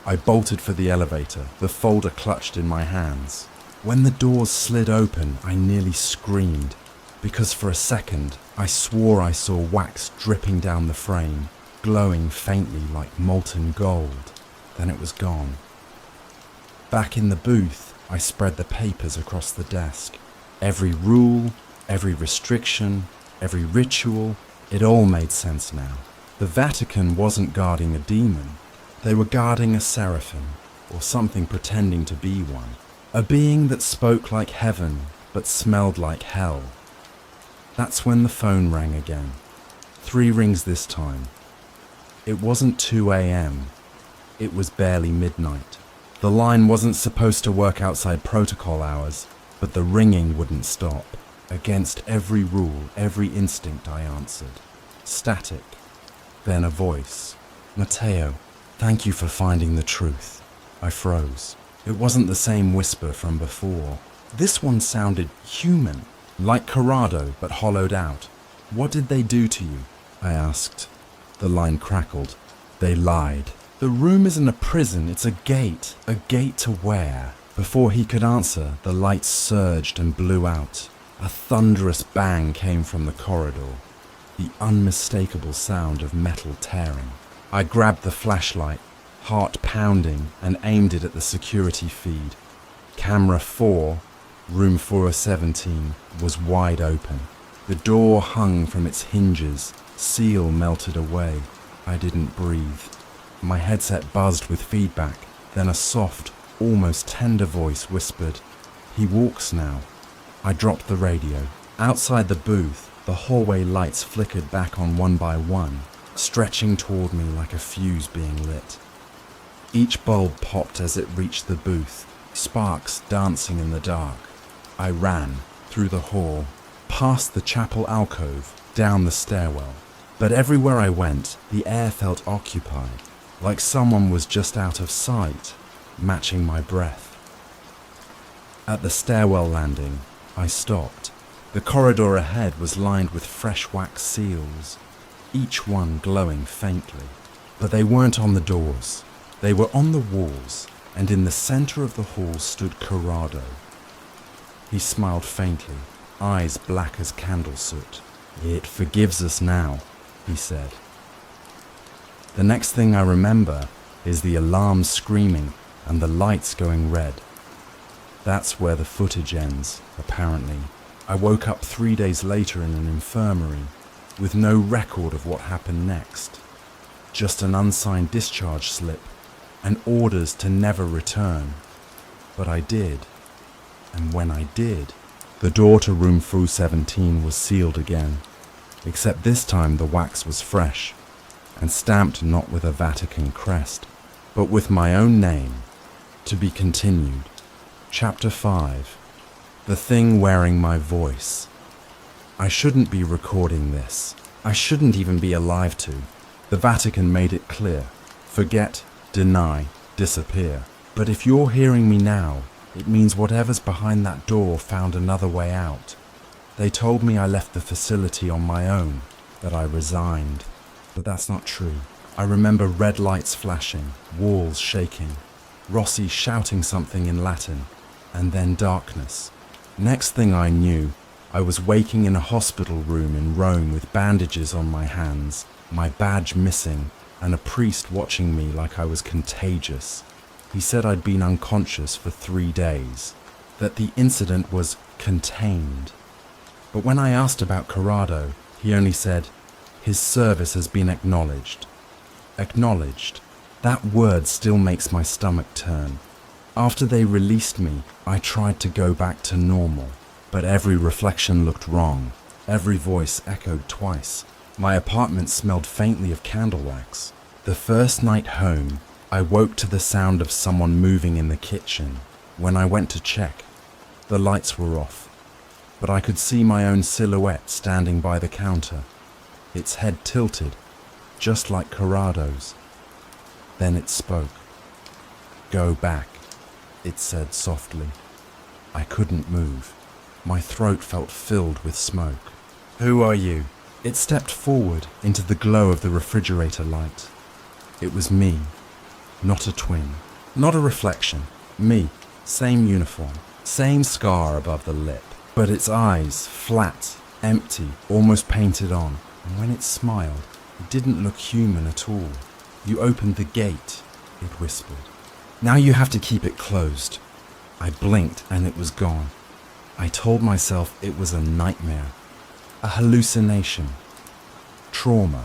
I bolted for the elevator, the folder clutched in my hands. When the doors slid open, I nearly screamed, because for a second, I swore I saw wax dripping down the frame, glowing faintly like molten gold. Then it was gone. Back in the booth, I spread the papers across the desk. Every rule, every restriction, every ritual, it all made sense now. The Vatican wasn't guarding a demon. They were guarding a seraphim, or something pretending to be one. A being that spoke like heaven, but smelled like hell. That's when the phone rang again. 3 rings this time. It wasn't 2 a.m. It was barely midnight. The line wasn't supposed to work outside protocol hours, but the ringing wouldn't stop. Against every rule, every instinct, I answered. Static. Then a voice. "Matteo, thank you for finding the truth." I froze. It wasn't the same whisper from before. This one sounded human, like Corrado, but hollowed out. "What did they do to you?" I asked. The line crackled. "They lied. The room isn't a prison, it's a gate. A gate to where?" Before he could answer, the lights surged and blew out. A thunderous bang came from the corridor, the unmistakable sound of metal tearing. I grabbed the flashlight, heart pounding, and aimed it at the security feed. Camera 4, room 417, was wide open. The door hung from its hinges, seal melted away. I didn't breathe. My headset buzzed with feedback, then a soft, almost tender voice whispered, "He walks now." I dropped the radio. Outside the booth, the hallway lights flickered back on one by one, stretching toward me like a fuse being lit. Each bulb popped as it reached the booth, sparks dancing in the dark. I ran through the hall, past the chapel alcove, down the stairwell. But everywhere I went, the air felt occupied, like someone was just out of sight, matching my breath. At the stairwell landing, I stopped. The corridor ahead was lined with fresh wax seals, each one glowing faintly. But they weren't on the doors. They were on the walls, and in the center of the hall stood Corrado. He smiled faintly, eyes black as candle soot. "It forgives us now," he said. The next thing I remember is the alarm screaming and the lights going red. That's where the footage ends, apparently. I woke up 3 days later in an infirmary with no record of what happened next. Just an unsigned discharge slip and orders to never return. But I did. And when I did, the door to room 417 was sealed again, except this time the wax was fresh and stamped not with a Vatican crest, but with my own name. To be continued. Chapter 5. The thing wearing my voice. I shouldn't be recording this. I shouldn't even be alive to. The Vatican made it clear. Forget, deny, disappear. But if you're hearing me now, it means whatever's behind that door found another way out. They told me I left the facility on my own, that I resigned. But that's not true. I remember red lights flashing, walls shaking, Rossi shouting something in Latin, and then darkness. Next thing I knew, I was waking in a hospital room in Rome with bandages on my hands, my badge missing, and a priest watching me like I was contagious. He said I'd been unconscious for 3 days, that the incident was contained. But when I asked about Corrado, he only said, "His service has been acknowledged." Acknowledged. That word still makes my stomach turn. After they released me, I tried to go back to normal, but every reflection looked wrong. Every voice echoed twice. My apartment smelled faintly of candle wax. The first night home, I woke to the sound of someone moving in the kitchen. When I went to check, the lights were off, but I could see my own silhouette standing by the counter, its head tilted, just like Corrado's. Then it spoke. "Go back," it said softly. I couldn't move. My throat felt filled with smoke. "Who are you?" It stepped forward into the glow of the refrigerator light. It was me, not a twin, not a reflection. Me, same uniform, same scar above the lip, but its eyes flat, empty, almost painted on. And when it smiled, it didn't look human at all. "You opened the gate," it whispered. "Now you have to keep it closed." I blinked and it was gone. I told myself it was a nightmare, a hallucination, trauma.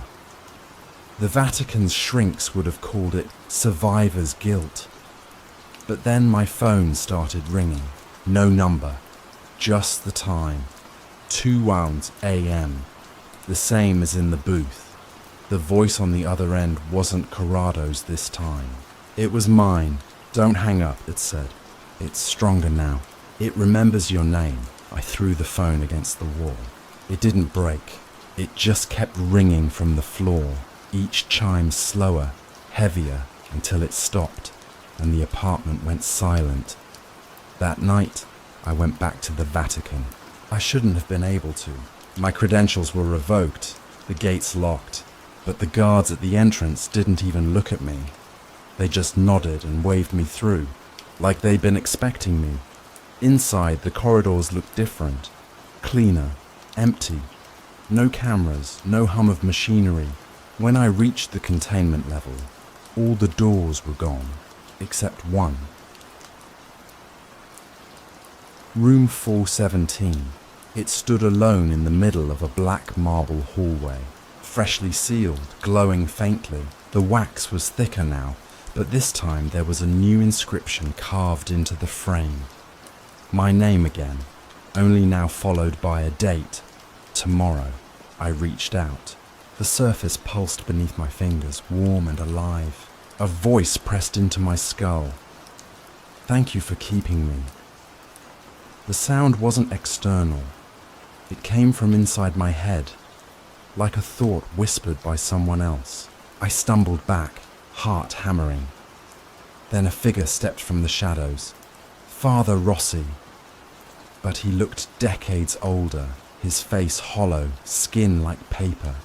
The Vatican's shrinks would have called it survivor's guilt. But then my phone started ringing. No number, just the time. 2 a.m., the same as in the booth. The voice on the other end wasn't Corrado's this time. It was mine. "Don't hang up," it said. "It's stronger now. It remembers your name." I threw the phone against the wall. It didn't break. It just kept ringing from the floor, each chime slower, heavier, until it stopped, and the apartment went silent. That night, I went back to the Vatican. I shouldn't have been able to. My credentials were revoked, the gates locked, but the guards at the entrance didn't even look at me. They just nodded and waved me through, like they'd been expecting me. Inside, the corridors looked different, cleaner, empty. No cameras, no hum of machinery. When I reached the containment level, all the doors were gone, except one. Room 417. It stood alone in the middle of a black marble hallway, freshly sealed, glowing faintly. The wax was thicker now, but this time there was a new inscription carved into the frame. My name again, only now followed by a date. Tomorrow. I reached out. The surface pulsed beneath my fingers, warm and alive. A voice pressed into my skull. Thank you for keeping me. The sound wasn't external. It came from inside my head, like a thought whispered by someone else. I stumbled back, heart hammering. Then a figure stepped from the shadows. Father Rossi. But he looked decades older, his face hollow, skin like paper.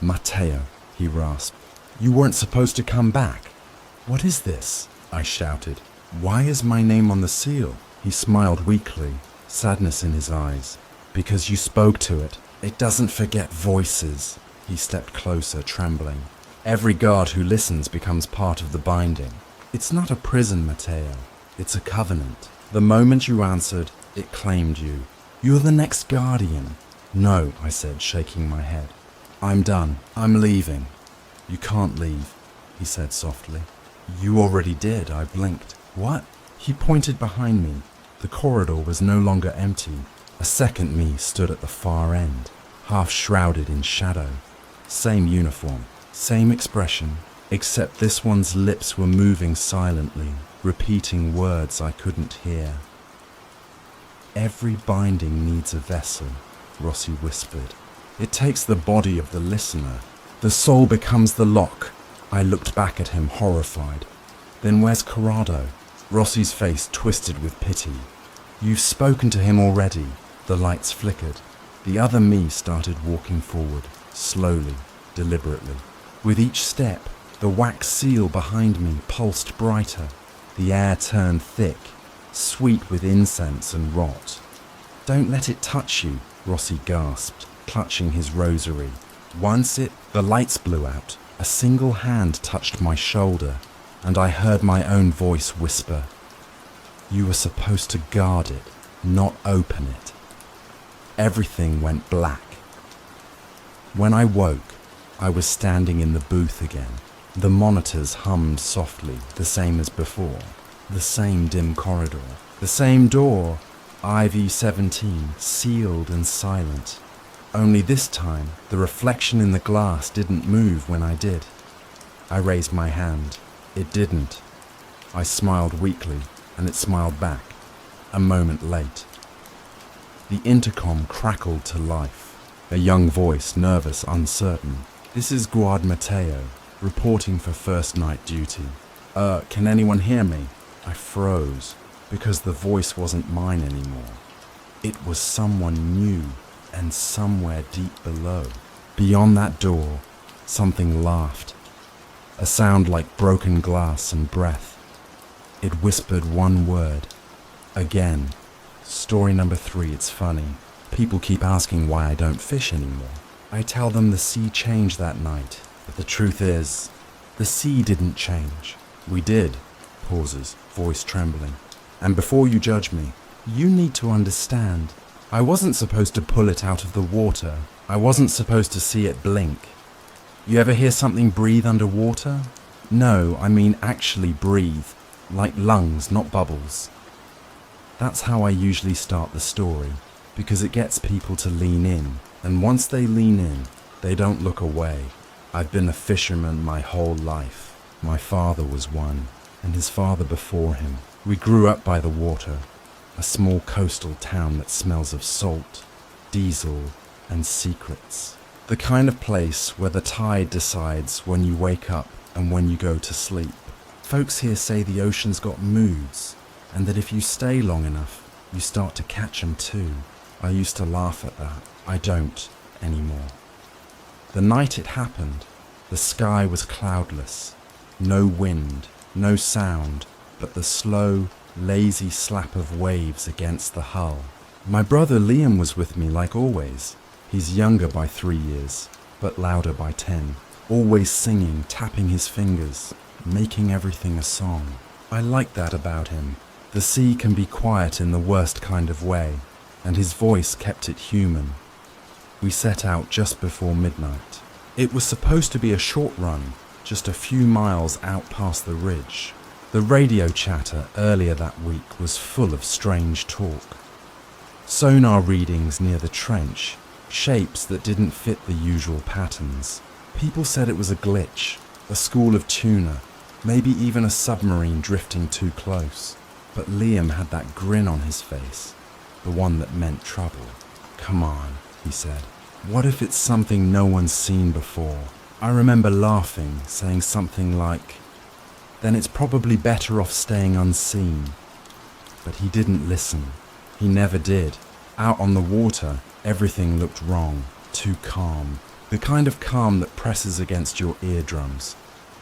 Matteo, he rasped. You weren't supposed to come back. What is this? I shouted. Why is my name on the seal? He smiled weakly, sadness in his eyes. Because you spoke to it. It doesn't forget voices. He stepped closer, trembling. Every guard who listens becomes part of the binding. It's not a prison, Matteo. It's a covenant. The moment you answered, it claimed you. You're the next guardian. No, I said, shaking my head. I'm done. I'm leaving. You can't leave, he said softly. You already did, I blinked. What? He pointed behind me. The corridor was no longer empty. A second me stood at the far end, half shrouded in shadow. Same uniform, same expression, except this one's lips were moving silently, repeating words I couldn't hear. Every binding needs a vessel, Rossi whispered. It takes the body of the listener. The soul becomes the lock. I looked back at him, horrified. Then where's Corrado? Rossi's face twisted with pity. You've spoken to him already. The lights flickered. The other me started walking forward, slowly, deliberately. With each step, the wax seal behind me pulsed brighter. The air turned thick, sweet with incense and rot. Don't let it touch you, Rossi gasped, clutching his rosary. The lights blew out. A single hand touched my shoulder, and I heard my own voice whisper, You were supposed to guard it, not open it. Everything went black. When I woke, I was standing in the booth again. The monitors hummed softly, the same as before. The same dim corridor. The same door, IV-17, sealed and silent. Only this time, the reflection in the glass didn't move when I did. I raised my hand. It didn't. I smiled weakly, and it smiled back. A moment late. The intercom crackled to life. A young voice, nervous, uncertain. This is Guard Matteo, reporting for first night duty. Can anyone hear me? I froze, because the voice wasn't mine anymore. It was someone new, and somewhere deep below. Beyond that door, something laughed. A sound like broken glass and breath. It whispered one word. Again. Story number 3, it's funny. People keep asking why I don't fish anymore. I tell them the sea changed that night, but the truth is, the sea didn't change. We did. Pauses, voice trembling. And before you judge me, you need to understand. I wasn't supposed to pull it out of the water. I wasn't supposed to see it blink. You ever hear something breathe underwater? No, I mean actually breathe. Like lungs, not bubbles. That's how I usually start the story, because it gets people to lean in, and once they lean in, they don't look away. I've been a fisherman my whole life. My father was one, and his father before him. We grew up by the water, a small coastal town that smells of salt, diesel, and secrets. The kind of place where the tide decides when you wake up and when you go to sleep. Folks here say the ocean's got moods, and that if you stay long enough, you start to catch 'em too. I used to laugh at that. I don't anymore. The night it happened, the sky was cloudless. No wind, no sound, but the slow, lazy slap of waves against the hull. My brother Liam was with me like always. He's younger by 3 years, but louder by 10. Always singing, tapping his fingers, making everything a song. I like that about him. The sea can be quiet in the worst kind of way, and his voice kept it human. We set out just before midnight. It was supposed to be a short run, just a few miles out past the ridge. The radio chatter earlier that week was full of strange talk. Sonar readings near the trench, shapes that didn't fit the usual patterns. People said it was a glitch, a school of tuna, maybe even a submarine drifting too close. But Liam had that grin on his face, the one that meant trouble. "Come on," he said. "What if it's something no one's seen before?" I remember laughing, saying something like, "Then it's probably better off staying unseen." But he didn't listen. He never did. Out on the water, everything looked wrong, too calm. The kind of calm that presses against your eardrums,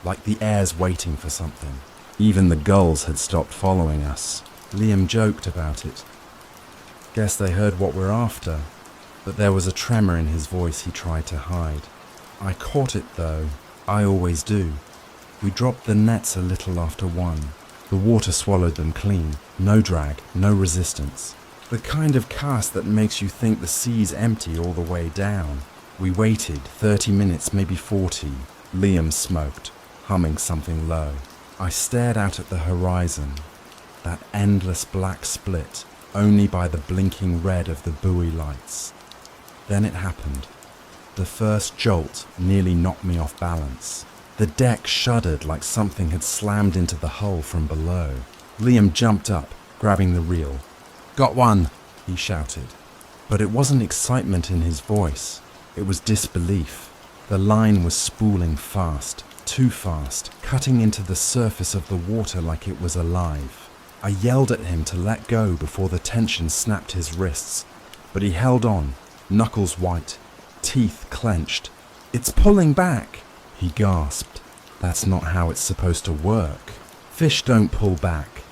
like the air's waiting for something. Even the gulls had stopped following us. Liam joked about it. Guess they heard what we're after. But there was a tremor in his voice he tried to hide. I caught it though. I always do. We dropped the nets a little after 1. The water swallowed them clean. No drag, no resistance. The kind of cast that makes you think the sea's empty all the way down. We waited 30 minutes, maybe 40. Liam smoked, humming something low. I stared out at the horizon, that endless black split, only by the blinking red of the buoy lights. Then it happened. The first jolt nearly knocked me off balance. The deck shuddered like something had slammed into the hull from below. Liam jumped up, grabbing the reel. "Got one," he shouted. But it wasn't excitement in his voice. It was disbelief. The line was spooling fast, too fast, cutting into the surface of the water like it was alive. I yelled at him to let go before the tension snapped his wrists, but he held on, knuckles white, teeth clenched. "It's pulling back," he gasped. "That's not how it's supposed to work. Fish don't pull back."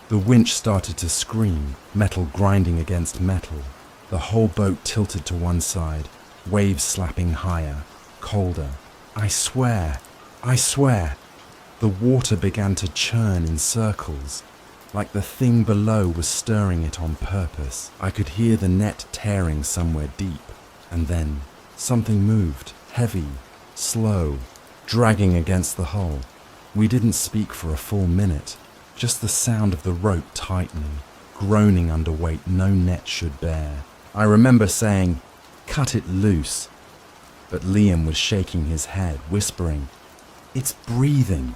The winch started to scream, metal grinding against metal. The whole boat tilted to one side, waves slapping higher, colder. I swear. The water began to churn in circles, like the thing below was stirring it on purpose. I could hear the net tearing somewhere deep, and then something moved, heavy, slow, dragging against the hull. We didn't speak for a full minute, just the sound of the rope tightening, groaning under weight no net should bear. I remember saying, "Cut it loose," but Liam was shaking his head, whispering, "It's breathing."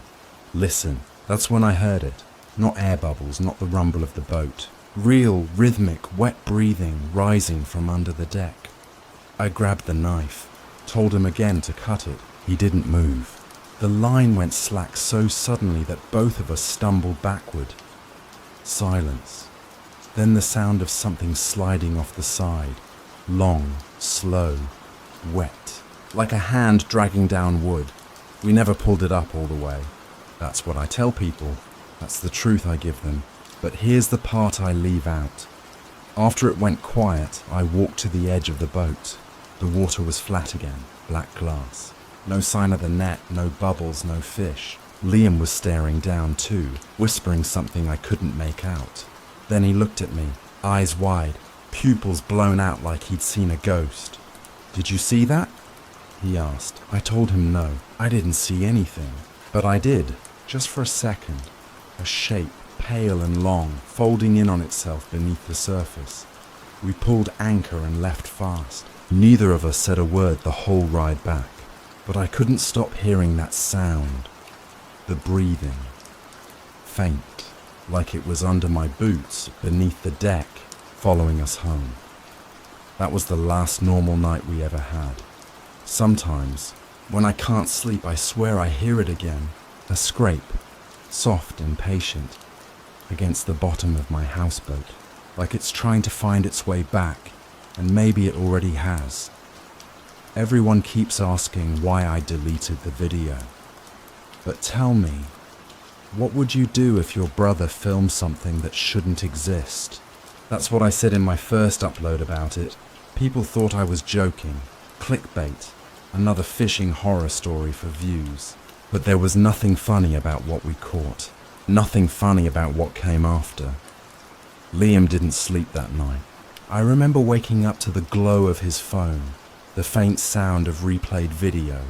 Listen, that's when I heard it. Not air bubbles, not the rumble of the boat. Real, rhythmic, wet breathing rising from under the deck. I grabbed the knife, told him again to cut it. He didn't move. The line went slack so suddenly that both of us stumbled backward. Silence. Then the sound of something sliding off the side. Long, slow, wet. Like a hand dragging down wood. We never pulled it up all the way. That's what I tell people. That's the truth I give them. But here's the part I leave out. After it went quiet, I walked to the edge of the boat. The water was flat again, black glass. No sign of the net, no bubbles, no fish. Liam was staring down too, whispering something I couldn't make out. Then he looked at me, eyes wide, pupils blown out like he'd seen a ghost. "Did you see that?" he asked. I told him no, I didn't see anything. But I did, just for a second. A shape, pale and long, folding in on itself beneath the surface. We pulled anchor and left fast. Neither of us said a word the whole ride back. But I couldn't stop hearing that sound. The breathing. Faint, like it was under my boots, beneath the deck, following us home. That was the last normal night we ever had. Sometimes, when I can't sleep, I swear I hear it again. A scrape, soft and patient, against the bottom of my houseboat, like it's trying to find its way back, and maybe it already has. Everyone keeps asking why I deleted the video. But tell me, what would you do if your brother filmed something that shouldn't exist? That's what I said in my first upload about it. People thought I was joking. Clickbait. Another fishing horror story for views. But there was nothing funny about what we caught. Nothing funny about what came after. Liam didn't sleep that night. I remember waking up to the glow of his phone, the faint sound of replayed video,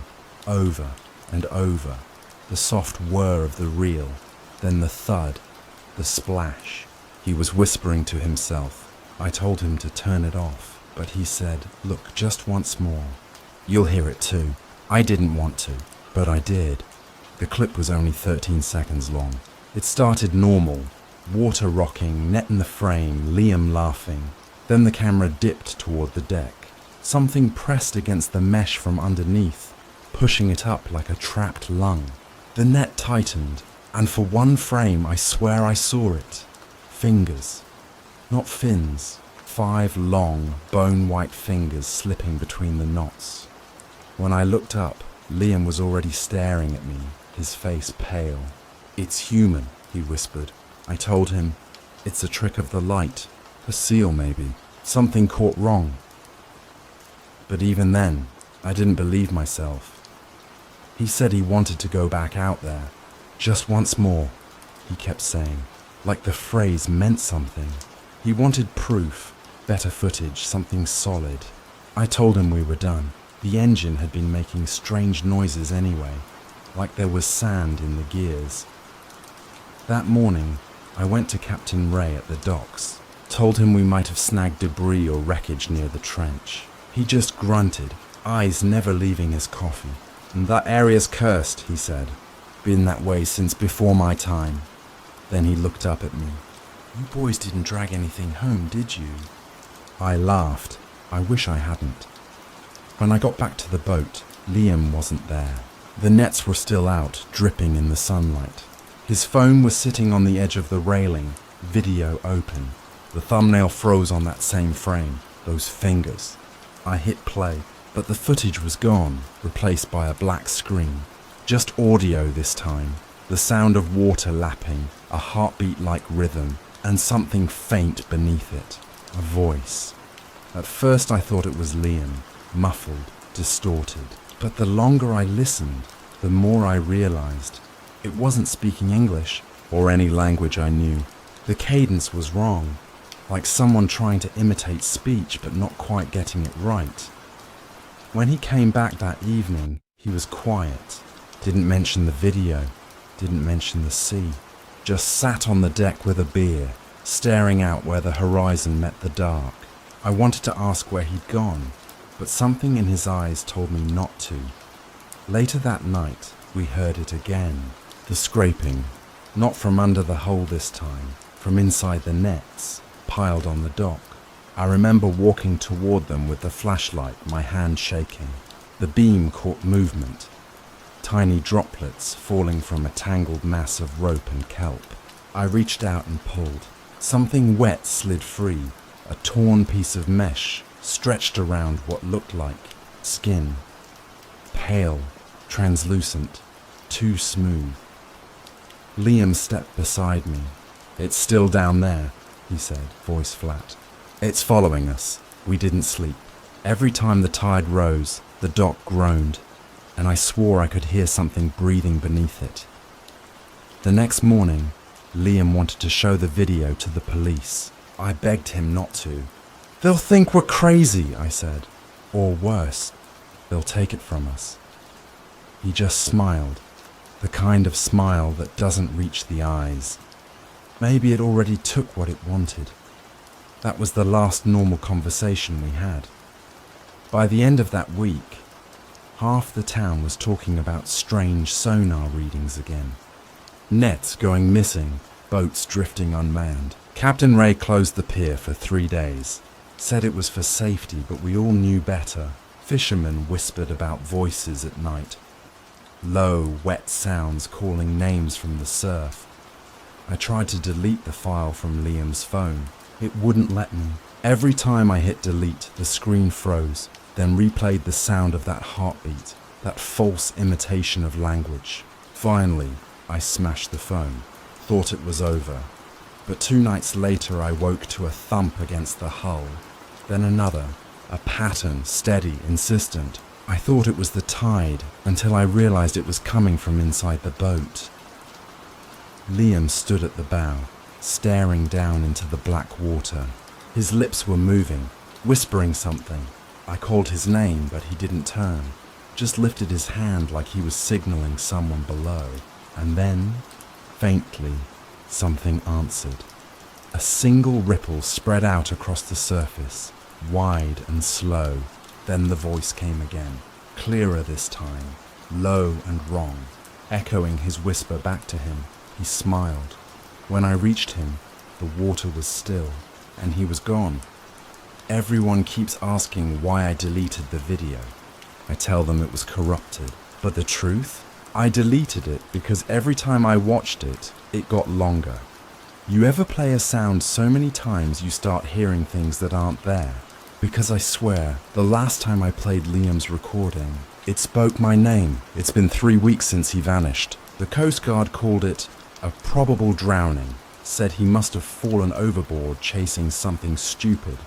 over and over, the soft whir of the reel, then the thud, the splash. He was whispering to himself. I told him to turn it off, but he said, "Look, just once more. You'll hear it too." I didn't want to, but I did. The clip was only 13 seconds long. It started normal, Water rocking, net in the frame, Liam laughing. Then the camera dipped toward the deck. Something pressed against the mesh from underneath, pushing it up like a trapped lung. The net tightened, and for one frame I swear I saw it. Fingers. Not fins. 5 long, bone-white fingers slipping between the knots. When I looked up, Liam was already staring at me, his face pale. "It's human," he whispered. I told him, "It's a trick of the light. A seal, maybe. Something caught wrong." But even then, I didn't believe myself. He said he wanted to go back out there. "Just once more," he kept saying, like the phrase meant something. He wanted proof, better footage, something solid. I told him we were done. The engine had been making strange noises anyway, like there was sand in the gears. That morning, I went to Captain Ray at the docks, told him we might have snagged debris or wreckage near the trench. He just grunted, eyes never leaving his coffee. "And that area's cursed," he said. "Been that way since before my time." Then he looked up at me. "You boys didn't drag anything home, did you?" I laughed. I wish I hadn't. When I got back to the boat, Liam wasn't there. The nets were still out, dripping in the sunlight. His phone was sitting on the edge of the railing, video open. The thumbnail froze on that same frame, those fingers. I hit play, but the footage was gone, replaced by a black screen. Just audio this time, the sound of water lapping, a heartbeat-like rhythm, and something faint beneath it, a voice. At first I thought it was Liam, muffled, distorted. But the longer I listened, the more I realized it wasn't speaking English or any language I knew. The cadence was wrong, like someone trying to imitate speech but not quite getting it right. When he came back that evening, he was quiet, didn't mention the video, didn't mention the sea, just sat on the deck with a beer, staring out where the horizon met the dark. I wanted to ask where he'd gone, but something in his eyes told me not to. Later that night, we heard it again. The scraping, not from under the hull this time, from inside the nets, piled on the dock. I remember walking toward them with the flashlight, my hand shaking. The beam caught movement, tiny droplets falling from a tangled mass of rope and kelp. I reached out and pulled. Something wet slid free, a torn piece of mesh stretched around what looked like skin. Pale, translucent, too smooth. Liam stepped beside me. "It's still down there," he said, voice flat. "It's following us." We didn't sleep. Every time the tide rose, the dock groaned, and I swore I could hear something breathing beneath it. The next morning, Liam wanted to show the video to the police. I begged him not to. "They'll think we're crazy," I said. "Or worse, they'll take it from us." He just smiled, the kind of smile that doesn't reach the eyes. Maybe it already took what it wanted. That was the last normal conversation we had. By the end of that week, half the town was talking about strange sonar readings again. Nets going missing, boats drifting unmanned. Captain Ray closed the pier for 3 days. Said it was for safety, but we all knew better. Fishermen whispered about voices at night. Low, wet sounds calling names from the surf. I tried to delete the file from Liam's phone. It wouldn't let me. Every time I hit delete, the screen froze, then replayed the sound of that heartbeat, that false imitation of language. Finally, I smashed the phone. Thought it was over. But 2 nights later I woke to a thump against the hull. Then another, a pattern, steady, insistent. I thought it was the tide, until I realized it was coming from inside the boat. Liam stood at the bow, staring down into the black water. His lips were moving, whispering something. I called his name, but he didn't turn, just lifted his hand like he was signaling someone below. And then, faintly, something answered. A single ripple spread out across the surface, wide and slow. Then the voice came again, clearer this time, low and wrong, echoing his whisper back to him. He smiled. When I reached him, the water was still, and he was gone. Everyone keeps asking why I deleted the video. I tell them it was corrupted. But the truth? I deleted it because every time I watched it, it got longer. You ever play a sound so many times you start hearing things that aren't there? Because I swear, the last time I played Liam's recording, it spoke my name. It's been 3 weeks since he vanished. The Coast Guard called it a probable drowning, said he must have fallen overboard chasing something stupid.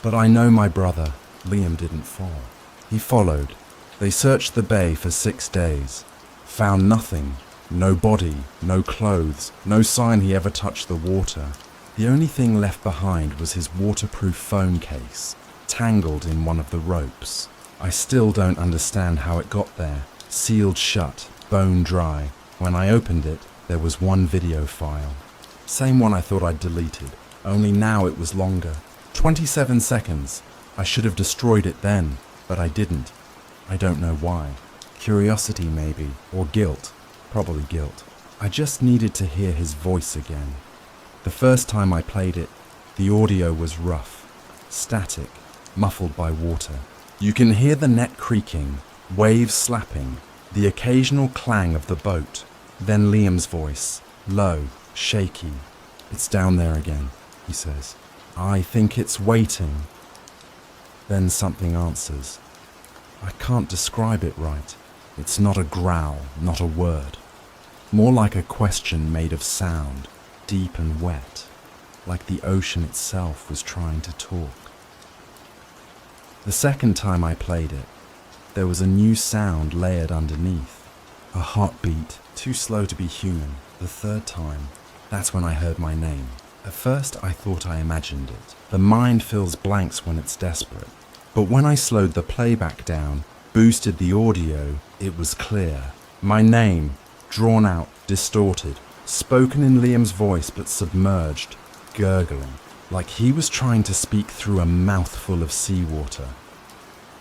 But I know my brother, Liam, didn't fall. He followed. They searched the bay for 6 days. Found nothing. No body, no clothes, no sign he ever touched the water. The only thing left behind was his waterproof phone case, tangled in one of the ropes. I still don't understand how it got there. Sealed shut, bone dry. When I opened it, there was one video file. Same one I thought I'd deleted, only now it was longer. 27 seconds. I should have destroyed it then, but I didn't. I don't know why. Curiosity maybe, or guilt. Probably guilt. I just needed to hear his voice again. The first time I played it, the audio was rough, static, muffled by water. You can hear the net creaking, waves slapping, the occasional clang of the boat. Then Liam's voice, low, shaky. It's down there again, he says. I think it's waiting. Then something answers. I can't describe it right. It's not a growl, not a word. More like a question made of sound, deep and wet, like the ocean itself was trying to talk. The second time I played it, there was a new sound layered underneath. A heartbeat, too slow to be human. The third time, that's when I heard my name. At first I thought I imagined it. The mind fills blanks when it's desperate. But when I slowed the playback down, boosted the audio, it was clear. My name, drawn out, distorted, spoken in Liam's voice but submerged, gurgling, like he was trying to speak through a mouthful of seawater.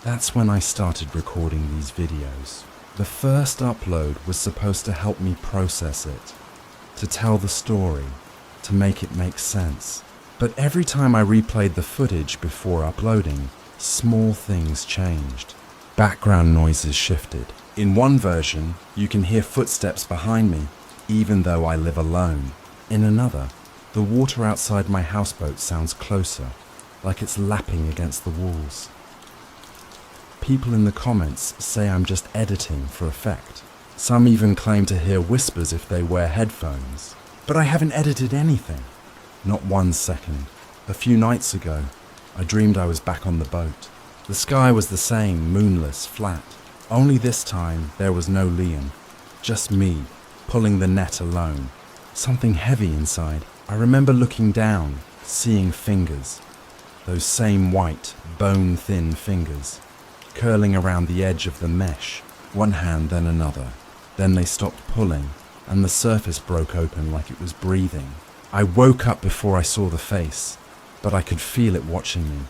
That's when I started recording these videos. The first upload was supposed to help me process it, to tell the story, to make it make sense. But every time I replayed the footage before uploading, small things changed. Background noises shifted. In one version, you can hear footsteps behind me, even though I live alone. In another, the water outside my houseboat sounds closer, like it's lapping against the walls. People in the comments say I'm just editing for effect. Some even claim to hear whispers if they wear headphones. But I haven't edited anything. Not 1 second. A few nights ago, I dreamed I was back on the boat. The sky was the same, moonless, flat. Only this time, there was no Liam. Just me, pulling the net alone. Something heavy inside. I remember looking down, seeing fingers. Those same white, bone-thin fingers, curling around the edge of the mesh, one hand then another. Then they stopped pulling, and the surface broke open like it was breathing. I woke up before I saw the face, but I could feel it watching me.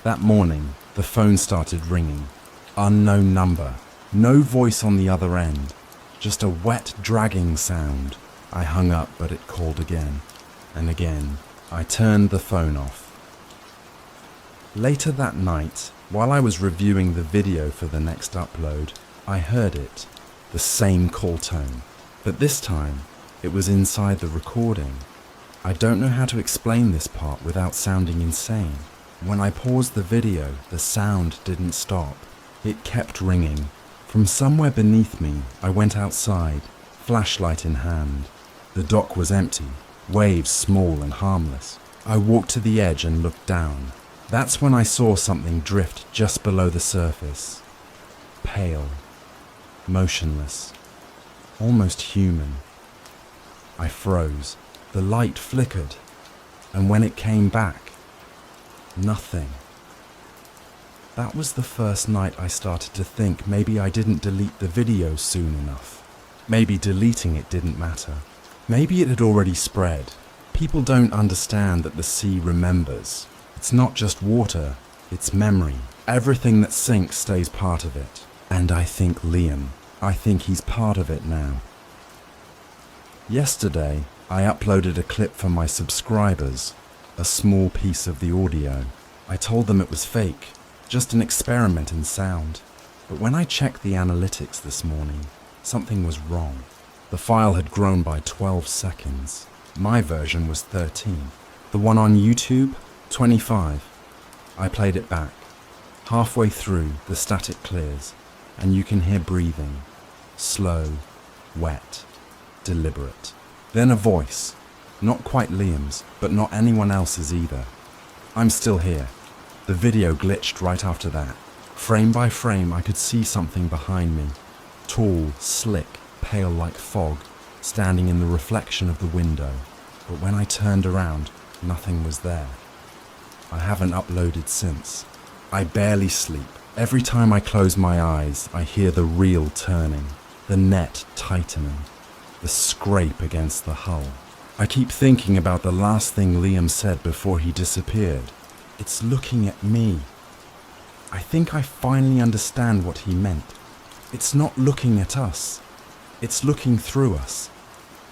That morning, the phone started ringing. Unknown number, no voice on the other end, just a wet, dragging sound. I hung up, but it called again, and again. I turned the phone off. Later that night, while I was reviewing the video for the next upload, I heard it, the same call tone, but this time, it was inside the recording. I don't know how to explain this part without sounding insane. When I paused the video, the sound didn't stop. It kept ringing. From somewhere beneath me, I went outside, flashlight in hand. The dock was empty, waves small and harmless. I walked to the edge and looked down. That's when I saw something drift just below the surface. Pale, motionless, almost human. I froze. The light flickered, and when it came back, nothing. That was the first night I started to think maybe I didn't delete the video soon enough. Maybe deleting it didn't matter. Maybe it had already spread. People don't understand that the sea remembers. It's not just water, it's memory. Everything that sinks stays part of it. And I think Liam, I think he's part of it now. Yesterday, I uploaded a clip for my subscribers, a small piece of the audio. I told them it was fake, just an experiment in sound. But when I checked the analytics this morning, something was wrong. The file had grown by 12 seconds. My version was 13. The one on YouTube, 25. I played it back. Halfway through, the static clears, and you can hear breathing. Slow, wet, deliberate. Then a voice. Not quite Liam's, but not anyone else's either. I'm still here. The video glitched right after that. Frame by frame, I could see something behind me. Tall, slick, pale like fog, standing in the reflection of the window. But when I turned around, nothing was there. I haven't uploaded since. I barely sleep. Every time I close my eyes, I hear the reel turning, the net tightening, the scrape against the hull. I keep thinking about the last thing Liam said before he disappeared. It's looking at me. I think I finally understand what he meant. It's not looking at us. It's looking through us.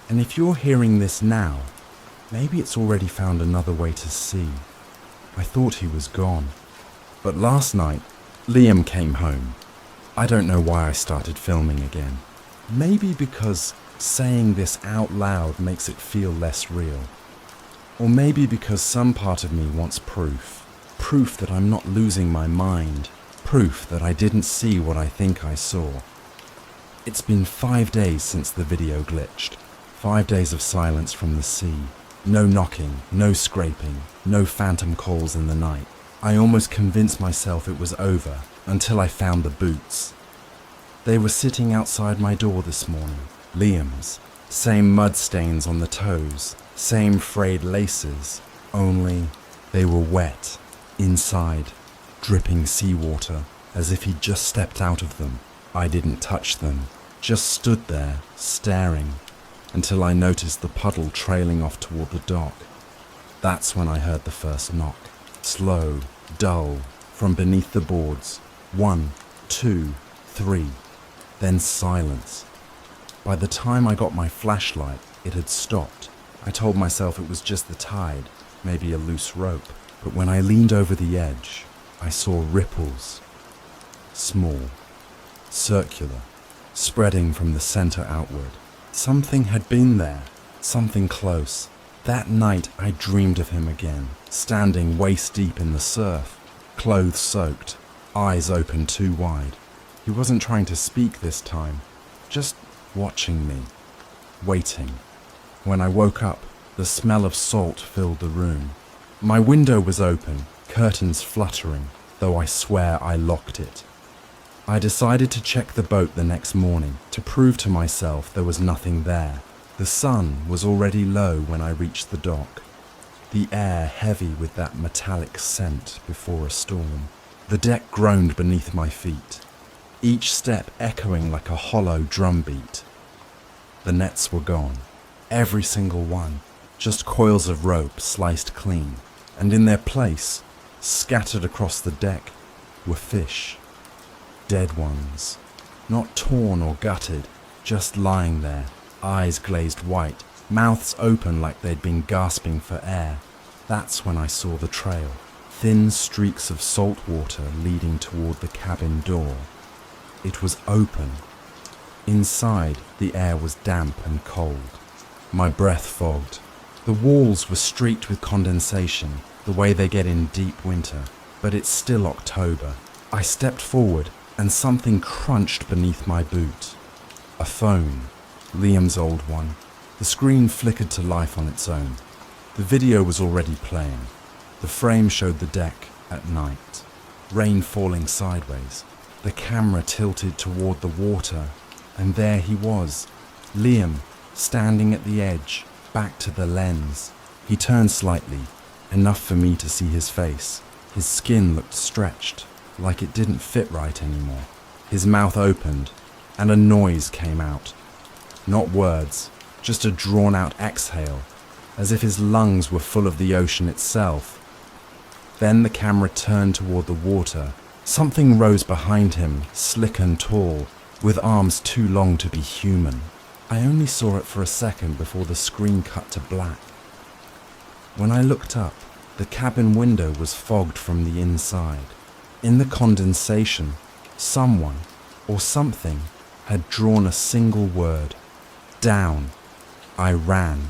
And if you're hearing this now, maybe it's already found another way to see. I thought he was gone. But last night, Liam came home. I don't know why I started filming again. Maybe because saying this out loud makes it feel less real. Or maybe because some part of me wants proof. Proof that I'm not losing my mind. Proof that I didn't see what I think I saw. It's been 5 days since the video glitched. 5 days of silence from the sea. No knocking, no scraping, no phantom calls in the night. I almost convinced myself it was over until I found the boots. They were sitting outside my door this morning. Liam's. Same mud stains on the toes, same frayed laces, only they were wet, inside, dripping seawater, as if he'd just stepped out of them. I didn't touch them, just stood there, staring, until I noticed the puddle trailing off toward the dock. That's when I heard the first knock. Slow, dull, from beneath the boards. 1, 2, 3. Then silence. By the time I got my flashlight, it had stopped. I told myself it was just the tide, maybe a loose rope. But when I leaned over the edge, I saw ripples. Small, circular, spreading from the center outward. Something had been there, something close. That night I dreamed of him again, standing waist deep in the surf, clothes soaked, eyes open too wide. He wasn't trying to speak this time, just watching me, waiting. When I woke up, the smell of salt filled the room. My window was open, curtains fluttering, though I swear I locked it. I decided to check the boat the next morning to prove to myself there was nothing there. The sun was already low when I reached the dock, the air heavy with that metallic scent before a storm. The deck groaned beneath my feet, each step echoing like a hollow drumbeat. The nets were gone, every single one, just coils of rope sliced clean, and in their place, scattered across the deck, were fish. Dead ones, not torn or gutted, just lying there, eyes glazed white, mouths open like they'd been gasping for air. That's when I saw the trail, thin streaks of salt water leading toward the cabin door. It was open. Inside, the air was damp and cold. My breath fogged. The walls were streaked with condensation, the way they get in deep winter, but it's still October. I stepped forward, and something crunched beneath my boot. A phone, Liam's old one. The screen flickered to life on its own. The video was already playing. The frame showed the deck at night, rain falling sideways. The camera tilted toward the water, and there he was, Liam, standing at the edge, back to the lens. He turned slightly, enough for me to see his face. His skin looked stretched, like it didn't fit right anymore. His mouth opened, and a noise came out. Not words, just a drawn-out exhale, as if his lungs were full of the ocean itself. Then the camera turned toward the water. Something rose behind him, slick and tall, with arms too long to be human. I only saw it for a second before the screen cut to black. When I looked up, the cabin window was fogged from the inside. In the condensation, someone or something had drawn a single word: down. I ran.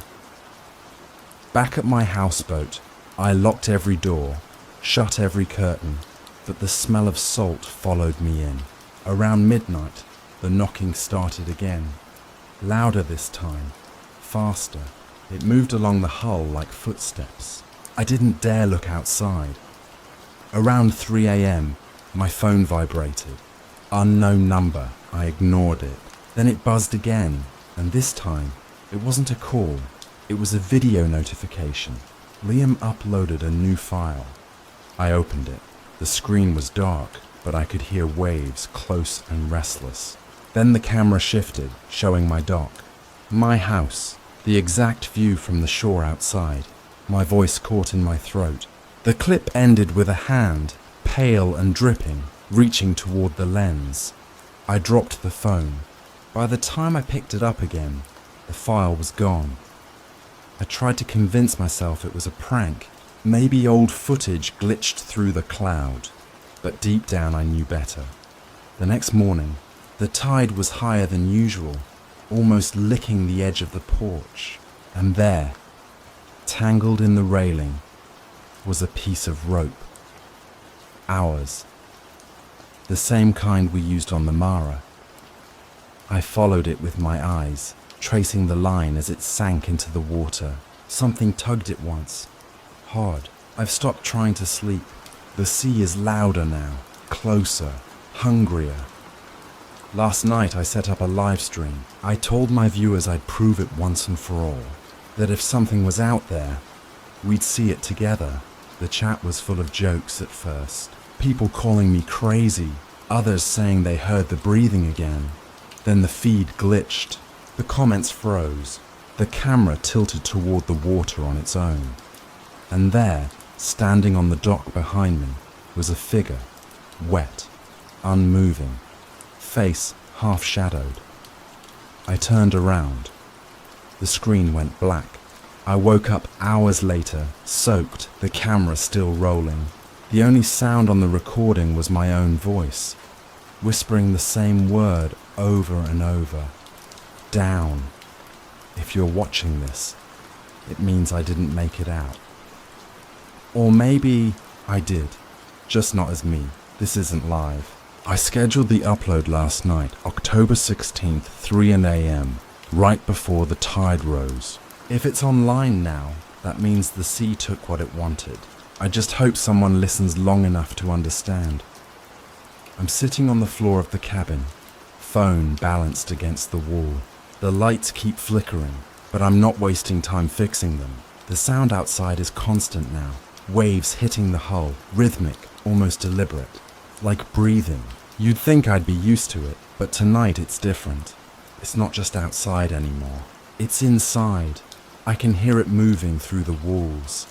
Back at my houseboat, I locked every door, shut every curtain, but the smell of salt followed me in. Around midnight, the knocking started again. Louder this time, faster. It moved along the hull like footsteps. I didn't dare look outside. Around 3 a.m, my phone vibrated. Unknown number. I ignored it. Then it buzzed again, and this time, it wasn't a call. It was a video notification. Liam uploaded a new file. I opened it. The screen was dark, but I could hear waves, close and restless. Then the camera shifted, showing my dock. My house. The exact view from the shore outside. My voice caught in my throat. The clip ended with a hand, pale and dripping, reaching toward the lens. I dropped the phone. By the time I picked it up again, the file was gone. I tried to convince myself it was a prank. Maybe old footage glitched through the cloud. But deep down I knew better. The next morning, the tide was higher than usual, almost licking the edge of the porch. And there, tangled in the railing, was a piece of rope. Ours. The same kind we used on the Mara. I followed it with my eyes, tracing the line as it sank into the water. Something tugged it once. Hard. I've stopped trying to sleep. The sea is louder now, closer, hungrier. Last night I set up a live stream. I told my viewers I'd prove it once and for all. That if something was out there, we'd see it together. The chat was full of jokes at first. People calling me crazy, others saying they heard the breathing again. Then the feed glitched. The comments froze. The camera tilted toward the water on its own. And there, standing on the dock behind me, was a figure, wet, unmoving, face half-shadowed. I turned around. The screen went black. I woke up hours later, soaked, the camera still rolling. The only sound on the recording was my own voice, whispering the same word over and over. Down. If you're watching this, it means I didn't make it out. Or maybe I did, just not as me. This isn't live. I scheduled the upload last night, October 16th, 3 a.m, right before the tide rose. If it's online now, that means the sea took what it wanted. I just hope someone listens long enough to understand. I'm sitting on the floor of the cabin, phone balanced against the wall. The lights keep flickering, but I'm not wasting time fixing them. The sound outside is constant now. Waves hitting the hull, rhythmic, almost deliberate, like breathing. You'd think I'd be used to it, but tonight it's different. It's not just outside anymore. It's inside. I can hear it moving through the walls.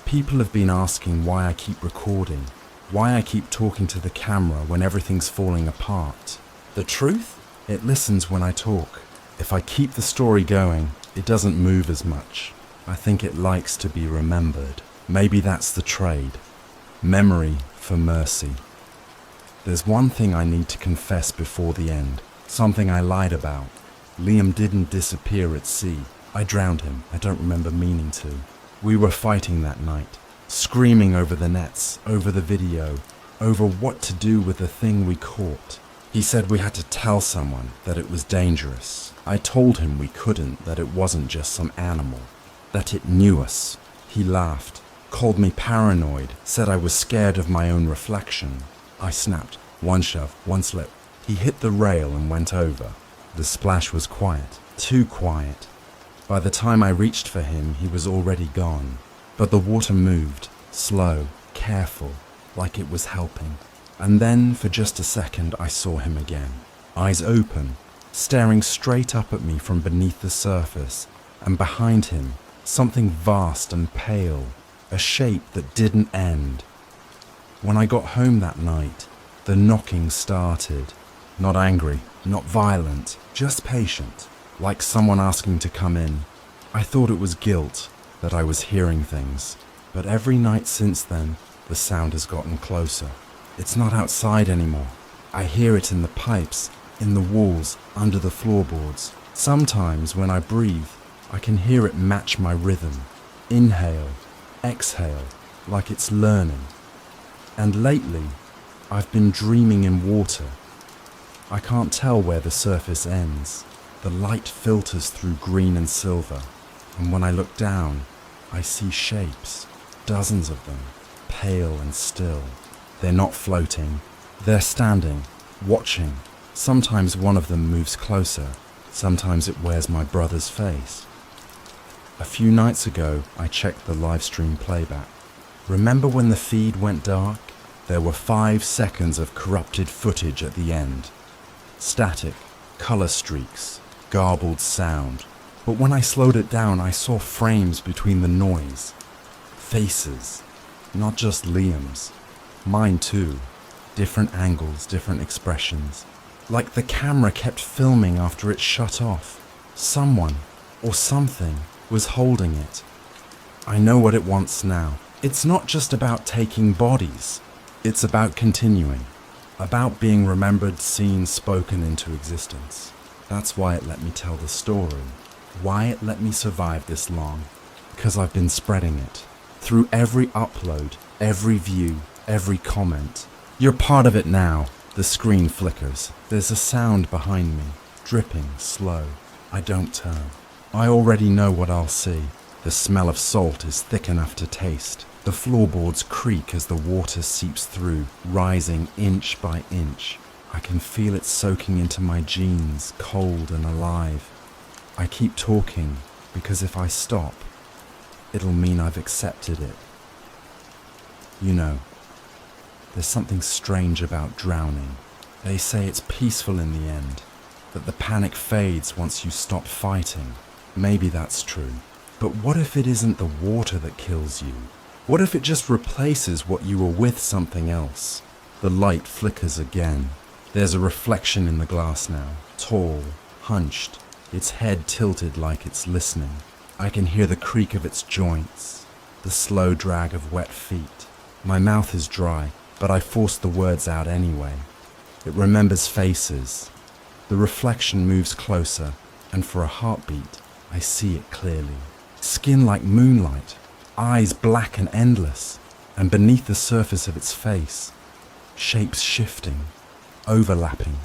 People have been asking why I keep recording, why I keep talking to the camera when everything's falling apart. The truth? It listens when I talk. If I keep the story going, it doesn't move as much. I think it likes to be remembered. Maybe that's the trade. Memory for mercy. There's one thing I need to confess before the end. Something I lied about. Liam didn't disappear at sea. I drowned him. I don't remember meaning to. We were fighting that night. Screaming over the nets, over the video, over what to do with the thing we caught. He said we had to tell someone that it was dangerous. I told him we couldn't, that it wasn't just some animal. That it knew us. He laughed. Called me paranoid, said I was scared of my own reflection. I snapped. One shove, one slip. He hit the rail and went over. The splash was quiet, too quiet. By the time I reached for him, he was already gone. But the water moved, slow, careful, like it was helping. And then, for just a second, I saw him again. Eyes open, staring straight up at me from beneath the surface, and behind him, something vast and pale. A shape that didn't end. When I got home that night, the knocking started. Not angry, not violent, just patient. like someone asking to come in. I thought it was guilt, that I was hearing things, but every night since then, the sound has gotten closer. It's not outside anymore. I hear it in the pipes, in the walls, under the floorboards. Sometimes when I breathe, I can hear it match my rhythm. Inhale, exhale, like it's learning. And lately, I've been dreaming in water. I can't tell where the surface ends. The light filters through green and silver, and when I look down, I see shapes, dozens of them, pale and still. They're not floating, they're standing, watching. Sometimes one of them moves closer, sometimes it wears my brother's face. A few nights ago, I checked the live stream playback. Remember when the feed went dark? There were 5 seconds of corrupted footage at the end. Static, color streaks, garbled sound. But when I slowed it down, I saw frames between the noise. Faces, not just Liam's. Mine too. Different angles, different expressions. Like the camera kept filming after it shut off. Someone, or something, was holding it. I know what it wants now. It's not just about taking bodies. It's about continuing. About being remembered, seen, spoken into existence. That's why it let me tell the story. Why it let me survive this long. Because I've been spreading it. Through every upload, every view, every comment. You're part of it now. The screen flickers. There's a sound behind me, dripping, slow. I don't turn. I already know what I'll see. The smell of salt is thick enough to taste. The floorboards creak as the water seeps through, rising inch by inch. I can feel it soaking into my jeans, cold and alive. I keep talking, because if I stop, it'll mean I've accepted it. You know, there's something strange about drowning. They say it's peaceful in the end, that the panic fades once you stop fighting. Maybe that's true. But what if it isn't the water that kills you? What if it just replaces what you were with something else? The light flickers again. There's a reflection in the glass now, tall, hunched, its head tilted like it's listening. I can hear the creak of its joints, the slow drag of wet feet. My mouth is dry, but I force the words out anyway. It remembers faces. The reflection moves closer, and for a heartbeat, I see it clearly. Skin like moonlight, eyes black and endless, and beneath the surface of its face, shapes shifting, overlapping,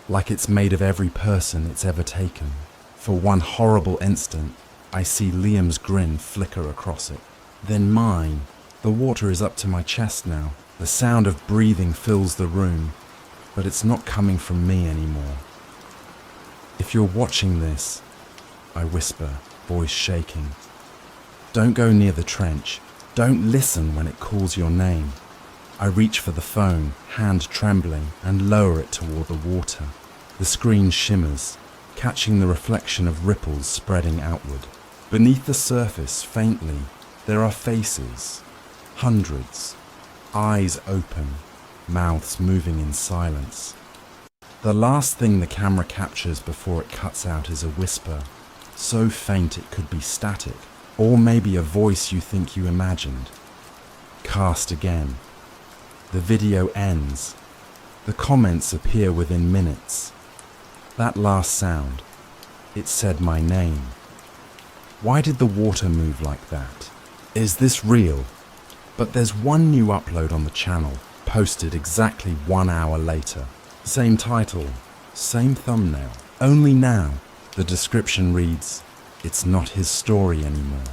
like it's made of every person it's ever taken. For one horrible instant, I see Liam's grin flicker across it. Then mine. The water is up to my chest now. The sound of breathing fills the room, but it's not coming from me anymore. If you're watching this, I whisper, voice shaking, don't go near the trench. Don't listen when it calls your name. I reach for the phone, hand trembling, and lower it toward the water. The screen shimmers, catching the reflection of ripples spreading outward. Beneath the surface, faintly, there are faces. Hundreds. Eyes open, mouths moving in silence. The last thing the camera captures before it cuts out is a whisper, so faint it could be static, or maybe a voice you think you imagined. Cast again. The video ends. The comments appear within minutes. That last sound, it said my name. Why did the water move like that? Is this real? But there's one new upload on the channel, posted exactly 1 hour later. Same title, same thumbnail. Only now, the description reads, "It's not his story anymore."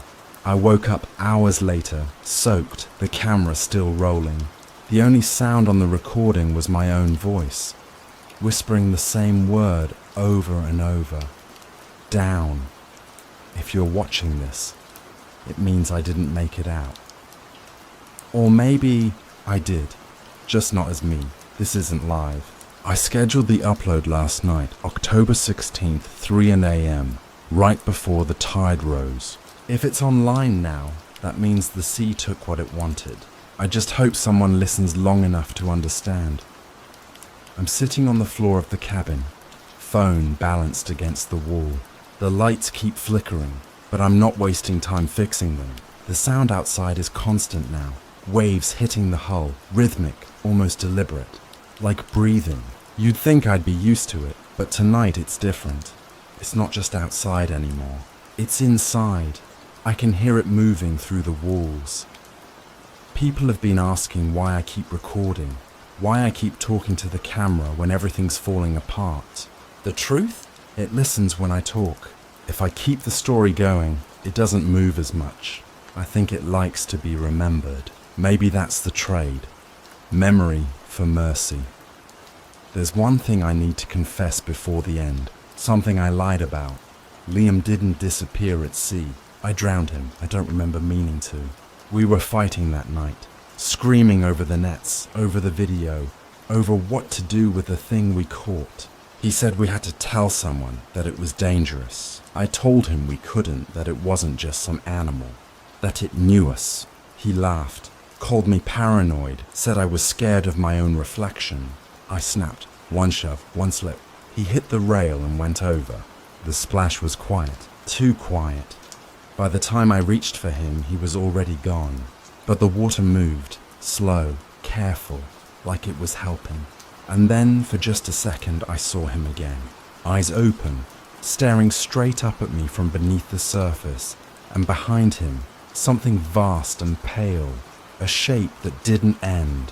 I woke up hours later, soaked, the camera still rolling. The only sound on the recording was my own voice, whispering the same word over and over. Down. If you're watching this, it means I didn't make it out. Or maybe I did, just not as me. This isn't live. I scheduled the upload last night, October 16th, 3 a.m, right before the tide rose. If it's online now, that means the sea took what it wanted. I just hope someone listens long enough to understand. I'm sitting on the floor of the cabin, phone balanced against the wall. The lights keep flickering, but I'm not wasting time fixing them. The sound outside is constant now. Waves hitting the hull, rhythmic, almost deliberate. Like breathing. You'd think I'd be used to it, but tonight it's different. It's not just outside anymore. It's inside. I can hear it moving through the walls. People have been asking why I keep recording, why I keep talking to the camera when everything's falling apart. The truth? It listens when I talk. If I keep the story going, it doesn't move as much. I think it likes to be remembered. Maybe that's the trade. Memory for mercy. There's one thing I need to confess before the end. Something I lied about. Liam didn't disappear at sea. I drowned him. I don't remember meaning to. We were fighting that night. Screaming over the nets, over the video, over what to do with the thing we caught. He said we had to tell someone that it was dangerous. I told him we couldn't, that it wasn't just some animal, that it knew us. He laughed, called me paranoid, said I was scared of my own reflection. I snapped. One shove, one slip. He hit the rail and went over. The splash was quiet, too quiet. By the time I reached for him, he was already gone. But the water moved, slow, careful, like it was helping. And then, for just a second, I saw him again. Eyes open, staring straight up at me from beneath the surface, and behind him, something vast and pale, a shape that didn't end.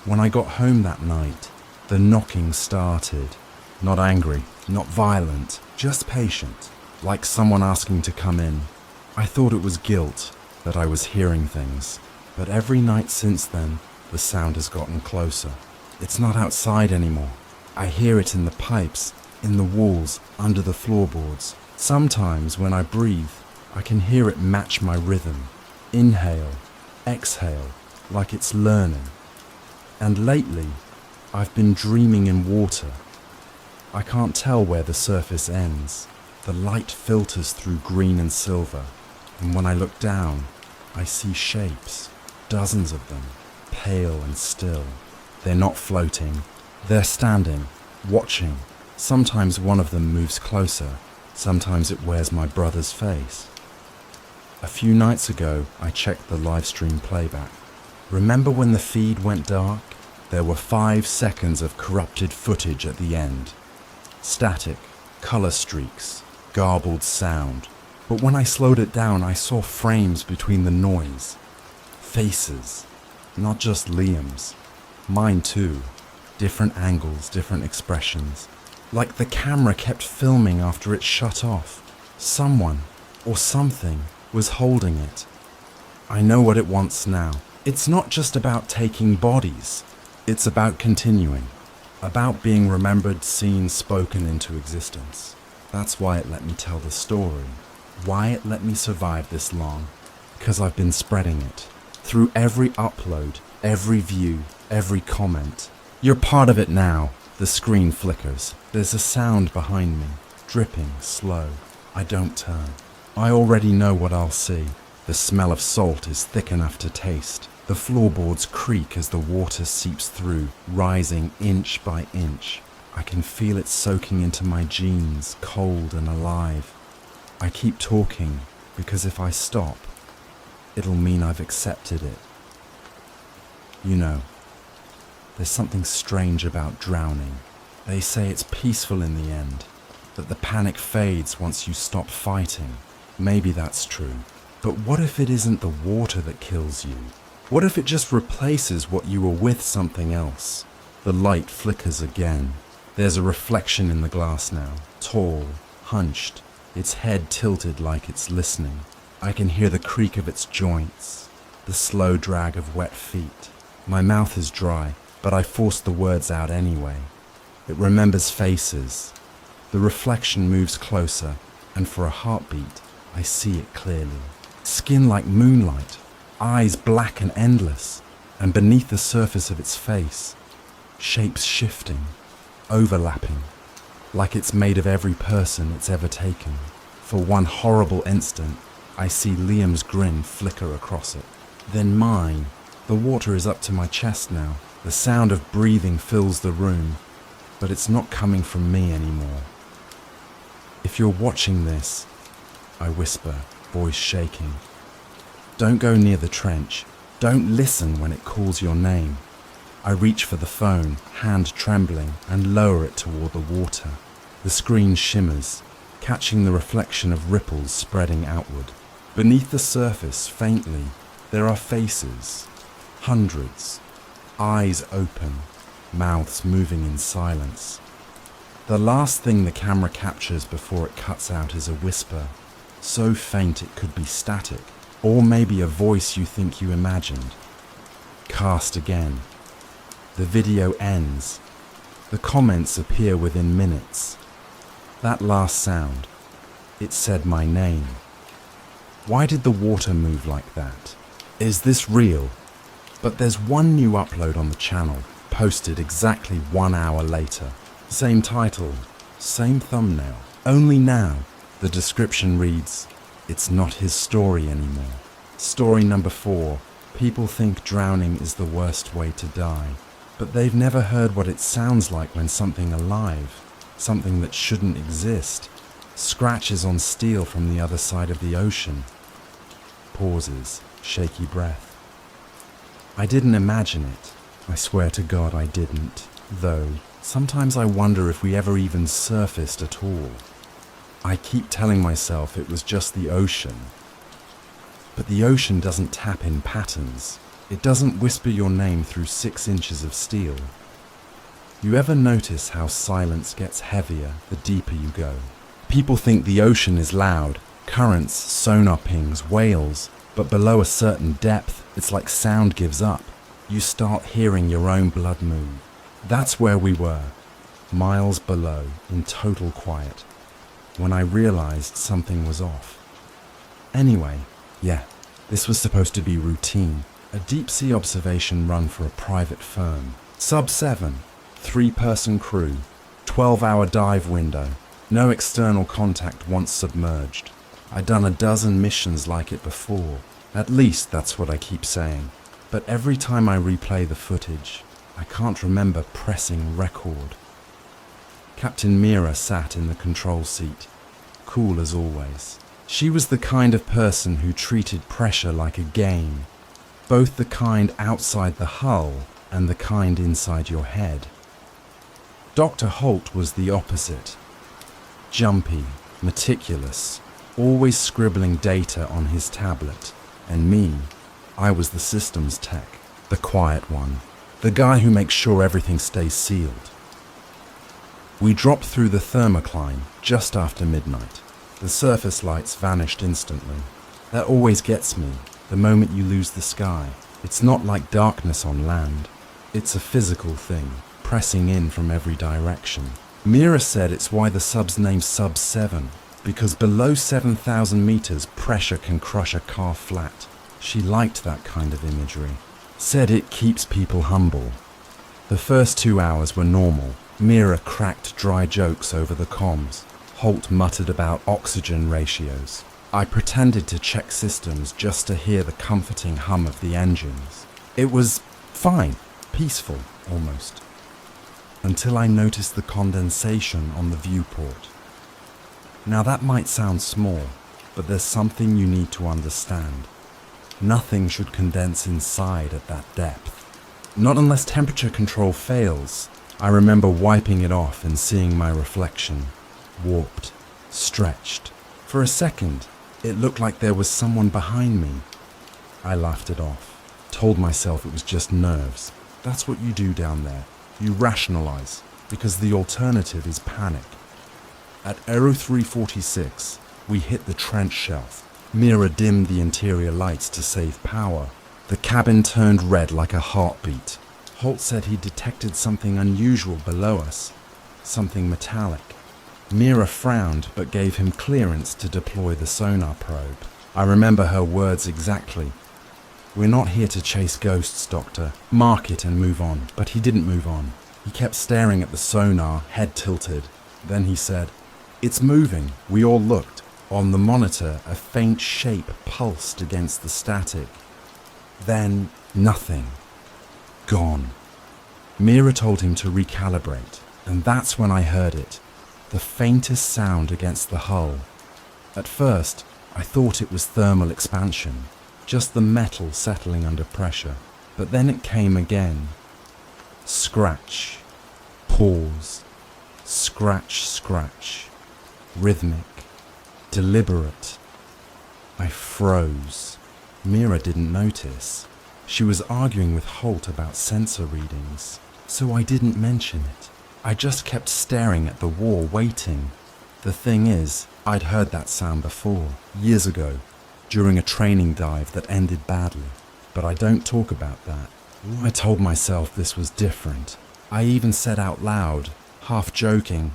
When I got home that night, the knocking started. Not angry, not violent, just patient, like someone asking to come in. I thought it was guilt, that I was hearing things, but every night since then, the sound has gotten closer. It's not outside anymore. I hear it in the pipes, in the walls, under the floorboards. Sometimes when I breathe, I can hear it match my rhythm. Inhale, exhale, like it's learning. And lately, I've been dreaming in water. I can't tell where the surface ends. The light filters through green and silver, and when I look down, I see shapes, dozens of them, pale and still. They're not floating. They're standing, watching. Sometimes one of them moves closer. Sometimes it wears my brother's face. A few nights ago, I checked the live stream playback. Remember when the feed went dark? There were 5 seconds of corrupted footage at the end. Static, color streaks, garbled sound. But when I slowed it down, I saw frames between the noise. Faces. Not just Liam's. Mine too. Different angles, different expressions. Like the camera kept filming after it shut off. Someone, or something, was holding it. I know what it wants now. It's not just about taking bodies. It's about continuing. About being remembered, seen, spoken into existence. That's why it let me tell the story. Why it let me survive this long. Because I've been spreading it. Through every upload, every view, every comment. You're part of it now. The screen flickers. There's a sound behind me. Dripping, slow. I don't turn. I already know what I'll see. The smell of salt is thick enough to taste. The floorboards creak as the water seeps through, rising inch by inch. I can feel it soaking into my jeans, cold and alive. I keep talking, because if I stop, it'll mean I've accepted it. You know, there's something strange about drowning. They say it's peaceful in the end, that the panic fades once you stop fighting. Maybe that's true. But what if it isn't the water that kills you? What if it just replaces what you were with something else? The light flickers again. There's a reflection in the glass now, tall, hunched, its head tilted like it's listening. I can hear the creak of its joints, the slow drag of wet feet. My mouth is dry, but I force the words out anyway. It remembers faces. The reflection moves closer, and for a heartbeat, I see it clearly. Skin like moonlight, eyes black and endless, and beneath the surface of its face, shapes shifting, overlapping, like it's made of every person it's ever taken. For one horrible instant, I see Liam's grin flicker across it. Then mine. The water is up to my chest now. The sound of breathing fills the room. but it's not coming from me anymore. If you're watching this, I whisper, voice shaking, don't go near the trench. Don't listen when it calls your name. I reach for the phone, hand trembling, and lower it toward the water. The screen shimmers, catching the reflection of ripples spreading outward. Beneath the surface, faintly, there are faces. Hundreds. Eyes open, mouths moving in silence. The last thing the camera captures before it cuts out is a whisper, so faint it could be static, or maybe a voice you think you imagined. Cast again. The video ends. The comments appear within minutes. That last sound, it said my name. Why did the water move like that? Is this real? But there's one new upload on the channel, posted exactly 1 hour later. Same title, same thumbnail. Only now, the description reads, it's not his story anymore. Story number 4, people think drowning is the worst way to die. But they've never heard what it sounds like when something alive, something that shouldn't exist, scratches on steel from the other side of the ocean. Pauses, shaky breath. I didn't imagine it. I swear to God I didn't. Though, sometimes I wonder if we ever even surfaced at all. I keep telling myself it was just the ocean. But the ocean doesn't tap in patterns. It doesn't whisper your name through 6 inches of steel. You ever notice how silence gets heavier the deeper you go? People think the ocean is loud, currents, sonar pings, whales, but below a certain depth, it's like sound gives up. You start hearing your own blood move. That's where we were, miles below, in total quiet, when I realized something was off. Anyway, yeah, this was supposed to be routine. A deep-sea observation run for a private firm. Sub 7, 3-person crew, 12-hour dive window, no external contact once submerged. I'd done a dozen missions like it before. At least that's what I keep saying. But every time I replay the footage, I can't remember pressing record. Captain Mira sat in the control seat, cool as always. She was the kind of person who treated pressure like a game, both the kind outside the hull and the kind inside your head. Dr. Holt was the opposite. Jumpy, meticulous, always scribbling data on his tablet. And me, I was the systems tech, the quiet one, the guy who makes sure everything stays sealed. We dropped through the thermocline just after midnight. The surface lights vanished instantly. That always gets me, the moment you lose the sky. It's not like darkness on land. It's a physical thing, pressing in from every direction. Mira said it's why the sub's name's Sub 7, because below 7,000 meters, pressure can crush a car flat. She liked that kind of imagery. Said it keeps people humble. The first 2 hours were normal. Mira cracked dry jokes over the comms. Holt muttered about oxygen ratios. I pretended to check systems just to hear the comforting hum of the engines. It was fine, peaceful almost, until I noticed the condensation on the viewport. Now that might sound small, but there's something you need to understand. Nothing should condense inside at that depth. Not unless temperature control fails. I remember wiping it off and seeing my reflection, warped, stretched. For a second, it looked like there was someone behind me. I laughed it off, told myself it was just nerves. That's what you do down there. You rationalize, because the alternative is panic. At Aero 346, we hit the trench shelf. Mira dimmed the interior lights to save power. The cabin turned red like a heartbeat. Holt said he detected something unusual below us, something metallic. Mira frowned but gave him clearance to deploy the sonar probe. I remember her words exactly. "We're not here to chase ghosts, Doctor. Mark it and move on." But he didn't move on. He kept staring at the sonar, head tilted. Then he said, "It's moving." We all looked. On the monitor, a faint shape pulsed against the static. Then, nothing. Gone. Mira told him to recalibrate. And that's when I heard it, the faintest sound against the hull. At first, I thought it was thermal expansion, just the metal settling under pressure. But then it came again. Scratch, pause, scratch, scratch, rhythmic, deliberate. I froze. Mira didn't notice. She was arguing with Holt about sensor readings, so I didn't mention it. I just kept staring at the wall, waiting. The thing is, I'd heard that sound before, years ago, during a training dive that ended badly. But I don't talk about that. I told myself this was different. I even said out loud, half joking,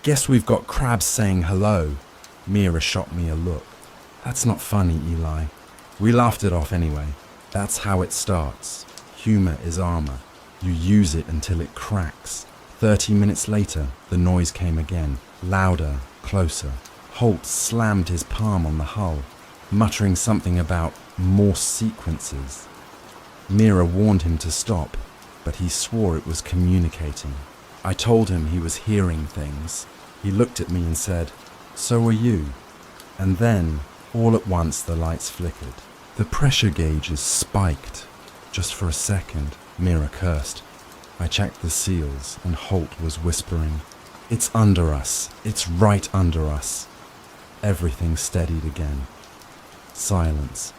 "Guess we've got crabs saying hello." Mira shot me a look. "That's not funny, Eli." We laughed it off anyway. That's how it starts. Humor is armor. You use it until it cracks. 30 minutes later, the noise came again, louder, closer. Holt slammed his palm on the hull, muttering something about Morse sequences. Mira warned him to stop, but he swore it was communicating. I told him he was hearing things. He looked at me and said, "So are you." And then, all at once, the lights flickered. The pressure gauges spiked. Just for a second, Mira cursed. I checked the seals, and Holt was whispering, "It's under us. It's right under us." Everything steadied again. Silence.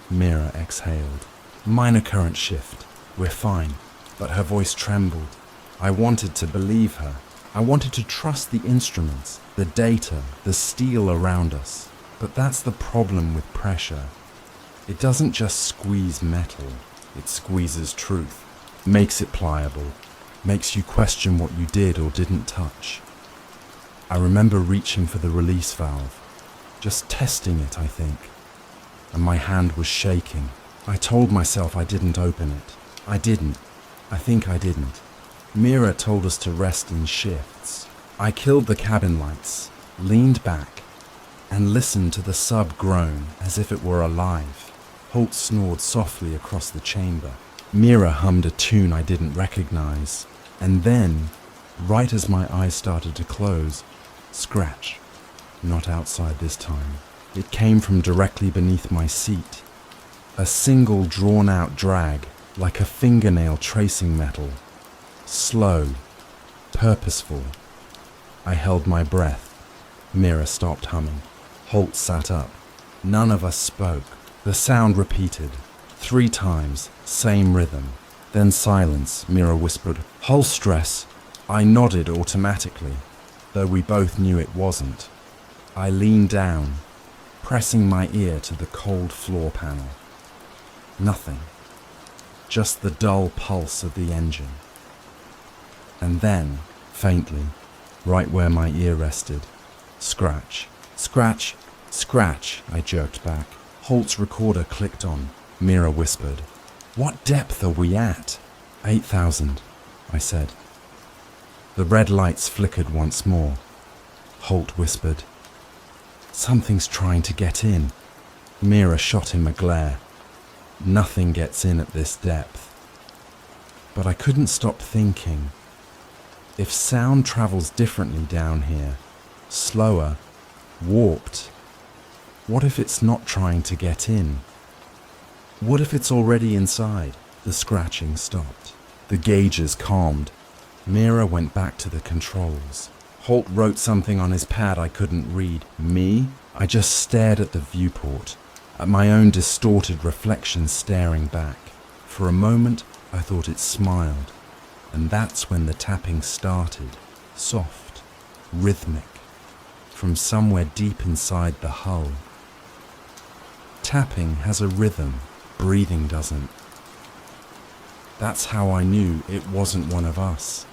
Mira exhaled. "Minor current shift. We're fine." But her voice trembled. I wanted to believe her. I wanted to trust the instruments, the data, the steel around us. But that's the problem with pressure. It doesn't just squeeze metal. It squeezes truth, makes it pliable, makes you question what you did or didn't touch. I remember reaching for the release valve, just testing it, I think. And my hand was shaking. I told myself I didn't open it. I didn't. I think I didn't. Mira told us to rest in shifts. I killed the cabin lights, leaned back, and listened to the sub groan as if it were alive. Holt snored softly across the chamber. Mira hummed a tune I didn't recognize. And then, right as my eyes started to close, scratch. Not outside this time. It came from directly beneath my seat. A single drawn-out drag, like a fingernail tracing metal. Slow, purposeful. I held my breath. Mira stopped humming. Holt sat up. None of us spoke. The sound repeated. 3 times, same rhythm. Then silence. Mira whispered, "Hull stress." I nodded automatically, though we both knew it wasn't. I leaned down, pressing my ear to the cold floor panel. Nothing. Just the dull pulse of the engine. And then, faintly, right where my ear rested, scratch. "Scratch, scratch," I jerked back. Holt's recorder clicked on. Mira whispered, "What depth are we at?" 8,000, I said. The red lights flickered once more. Holt whispered, "Something's trying to get in." Mira shot him a glare. Nothing gets in at this depth. But I couldn't stop thinking. If sound travels differently down here, slower, warped, what if it's not trying to get in? What if it's already inside? The scratching stopped. The gauges calmed. Mira went back to the controls. Holt wrote something on his pad I couldn't read. Me? I just stared at the viewport, at my own distorted reflection staring back. For a moment, I thought it smiled. And that's when the tapping started. Soft, rhythmic, from somewhere deep inside the hull. Tapping has a rhythm, breathing doesn't. That's how I knew it wasn't one of us.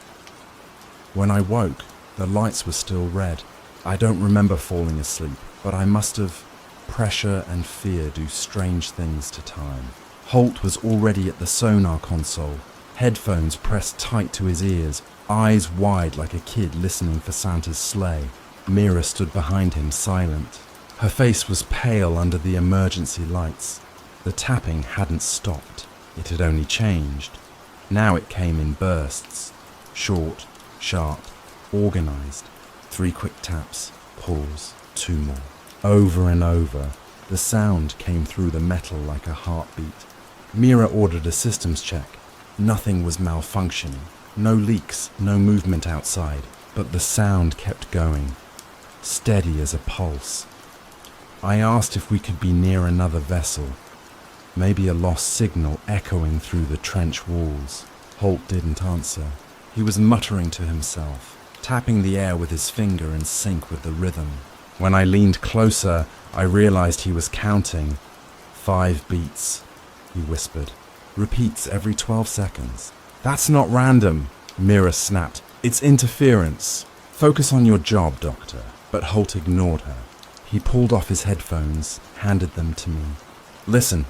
When I woke, the lights were still red. I don't remember falling asleep, but I must have. Pressure and fear do strange things to time. Holt was already at the sonar console, headphones pressed tight to his ears, eyes wide like a kid listening for Santa's sleigh. Mira stood behind him, silent. Her face was pale under the emergency lights. The tapping hadn't stopped. It had only changed. Now it came in bursts. Short, sharp, organized. 3 quick taps, pause, 2 more. Over and over, the sound came through the metal like a heartbeat. Mira ordered a systems check. Nothing was malfunctioning. No leaks, no movement outside, but the sound kept going, steady as a pulse. I asked if we could be near another vessel, maybe a lost signal echoing through the trench walls. Holt didn't answer. He was muttering to himself, tapping the air with his finger in sync with the rhythm. When I leaned closer, I realized he was counting. 5 beats, he whispered. Repeats every 12 seconds. That's not random, Mira snapped. It's interference. Focus on your job, Doctor. But Holt ignored her. He pulled off his headphones, handed them to me. Listen,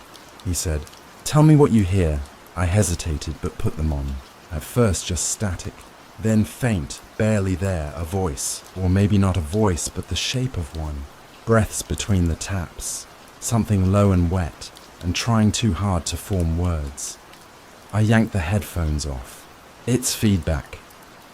he said. Tell me what you hear. I hesitated but put them on. At first just static, then faint, barely there, a voice. Or maybe not a voice, but the shape of one. Breaths between the taps. Something low and wet, and trying too hard to form words. I yanked the headphones off. It's feedback.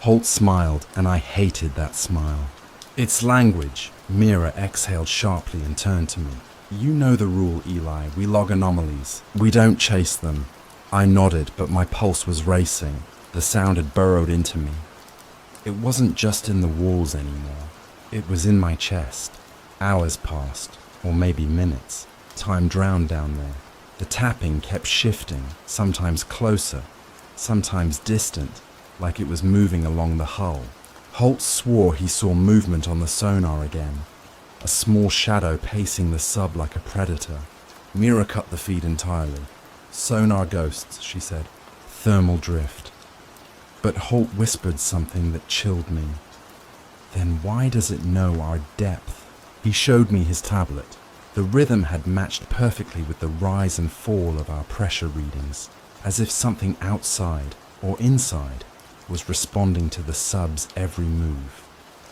Holt smiled, and I hated that smile. It's language. Mira exhaled sharply and turned to me. You know the rule, Eli. We log anomalies. We don't chase them. I nodded, but my pulse was racing. The sound had burrowed into me. It wasn't just in the walls anymore. It was in my chest. Hours passed, or maybe minutes. Time drowned down there. The tapping kept shifting, sometimes closer, sometimes distant, like it was moving along the hull. Holt swore he saw movement on the sonar again, a small shadow pacing the sub like a predator. Mira cut the feed entirely. Sonar ghosts, she said. Thermal drift. But Holt whispered something that chilled me. Then why does it know our depth? He showed me his tablet. The rhythm had matched perfectly with the rise and fall of our pressure readings, as if something outside or inside was responding to the sub's every move.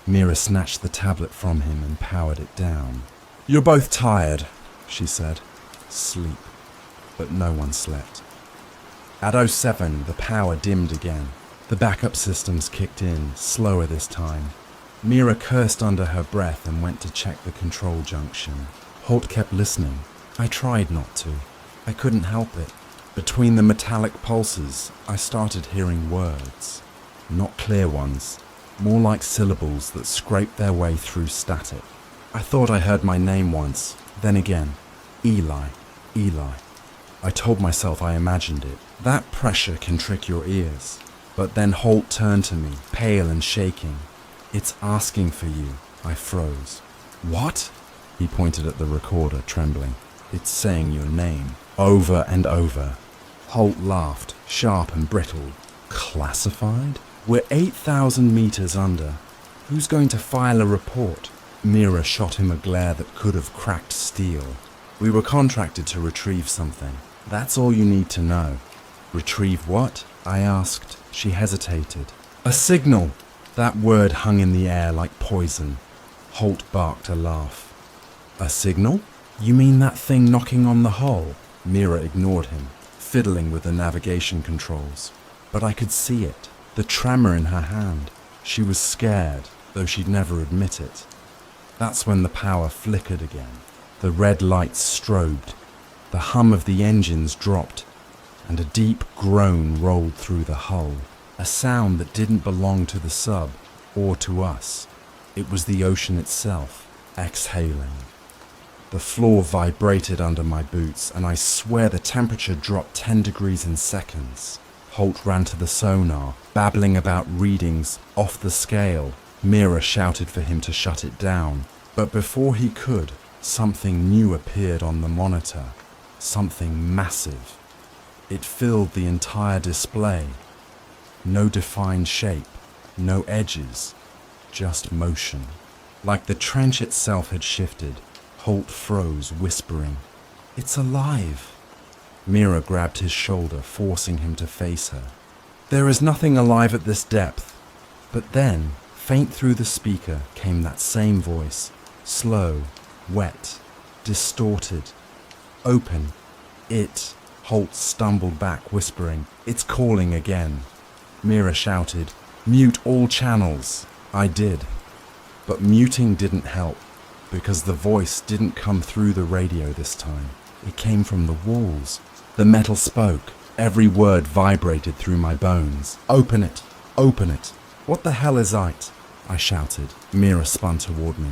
Mira snatched the tablet from him and powered it down. You're both tired, she said. Sleep. But no one slept. At 07, the power dimmed again. The backup systems kicked in, slower this time. Mira cursed under her breath and went to check the control junction. Holt kept listening. I tried not to. I couldn't help it. Between the metallic pulses, I started hearing words. Not clear ones, more like syllables that scraped their way through static. I thought I heard my name once, then again. Eli, Eli. I told myself I imagined it. That pressure can trick your ears. But then Holt turned to me, pale and shaking. It's asking for you. I froze. What? He pointed at the recorder, trembling. It's saying your name, over and over. Holt laughed, sharp and brittle. Classified? We're 8,000 meters under. Who's going to file a report? Mira shot him a glare that could have cracked steel. We were contracted to retrieve something. That's all you need to know. Retrieve what? I asked. She hesitated. A signal. That word hung in the air like poison. Holt barked a laugh. A signal? You mean that thing knocking on the hull? Mira ignored him, fiddling with the navigation controls. But I could see it, the tremor in her hand. She was scared, though she'd never admit it. That's when the power flickered again. The red lights strobed. The hum of the engines dropped, and a deep groan rolled through the hull. A sound that didn't belong to the sub, or to us. It was the ocean itself, exhaling. The floor vibrated under my boots, and I swear the temperature dropped 10 degrees in seconds. Holt ran to the sonar, babbling about readings off the scale. Mira shouted for him to shut it down. But before he could, something new appeared on the monitor. Something massive. It filled the entire display. No defined shape, no edges, just motion. Like the trench itself had shifted, Holt froze, whispering, "It's alive." Mira grabbed his shoulder, forcing him to face her. There is nothing alive at this depth. But then, faint through the speaker, came that same voice, slow, wet, distorted, open. It. Holt stumbled back, whispering, "It's calling again." Mira shouted, Mute all channels. I did. But muting didn't help, because the voice didn't come through the radio this time. It came from the walls. The metal spoke. Every word vibrated through my bones. Open it! Open it! What the hell is it? I shouted. Mira spun toward me.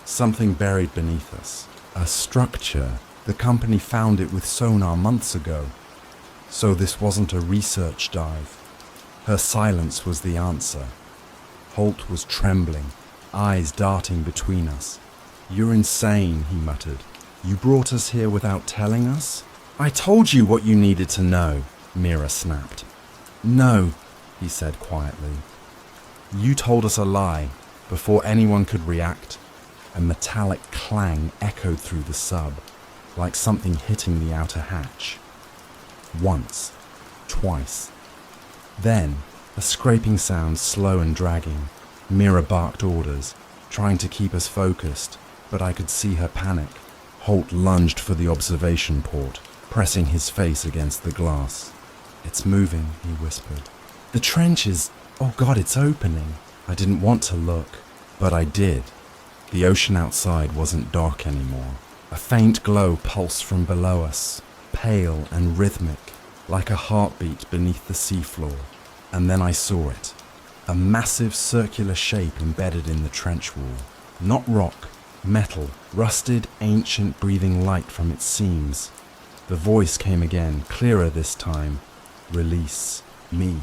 Something buried beneath us. A structure. The company found it with sonar months ago. So this wasn't a research dive. Her silence was the answer. Holt was trembling, eyes darting between us. "You're insane," he muttered. "You brought us here without telling us?" "I told you what you needed to know," Mira snapped. "No," he said quietly. "You told us a lie before anyone could react." A metallic clang echoed through the sub, like something hitting the outer hatch. Once, twice. Then, a scraping sound, slow and dragging. Mira barked orders, trying to keep us focused, but I could see her panic. Holt lunged for the observation port, pressing his face against the glass. "It's moving," he whispered. "The trench is... oh God, it's opening." I didn't want to look, but I did. The ocean outside wasn't dark anymore. A faint glow pulsed from below us, pale and rhythmic, like a heartbeat beneath the seafloor. And then I saw it. A massive circular shape embedded in the trench wall. Not rock, metal, rusted, ancient, breathing light from its seams. The voice came again, clearer this time. "Release me."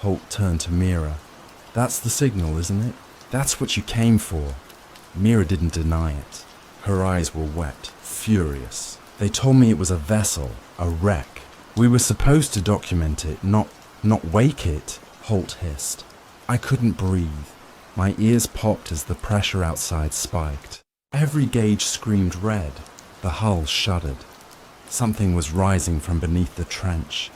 Holt turned to Mira. "That's the signal, isn't it? That's what you came for." Mira didn't deny it. Her eyes were wet, furious. "They told me it was a vessel, a wreck. We were supposed to document it, not wake it," Holt hissed. I couldn't breathe. My ears popped as the pressure outside spiked. Every gauge screamed red. The hull shuddered. Something was rising from beneath the trench.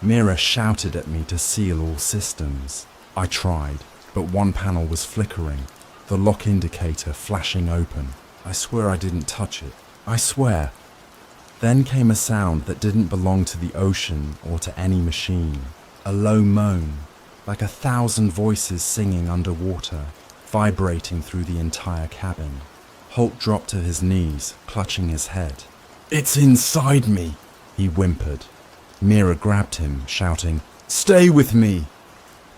Mira shouted at me to seal all systems. I tried, but one panel was flickering, the lock indicator flashing open. I swear I didn't touch it. I swear. Then came a sound that didn't belong to the ocean or to any machine. A low moan, like 1,000 voices singing underwater, vibrating through the entire cabin. Holt dropped to his knees, clutching his head. "It's inside me," he whimpered. Mira grabbed him, shouting, "Stay with me!"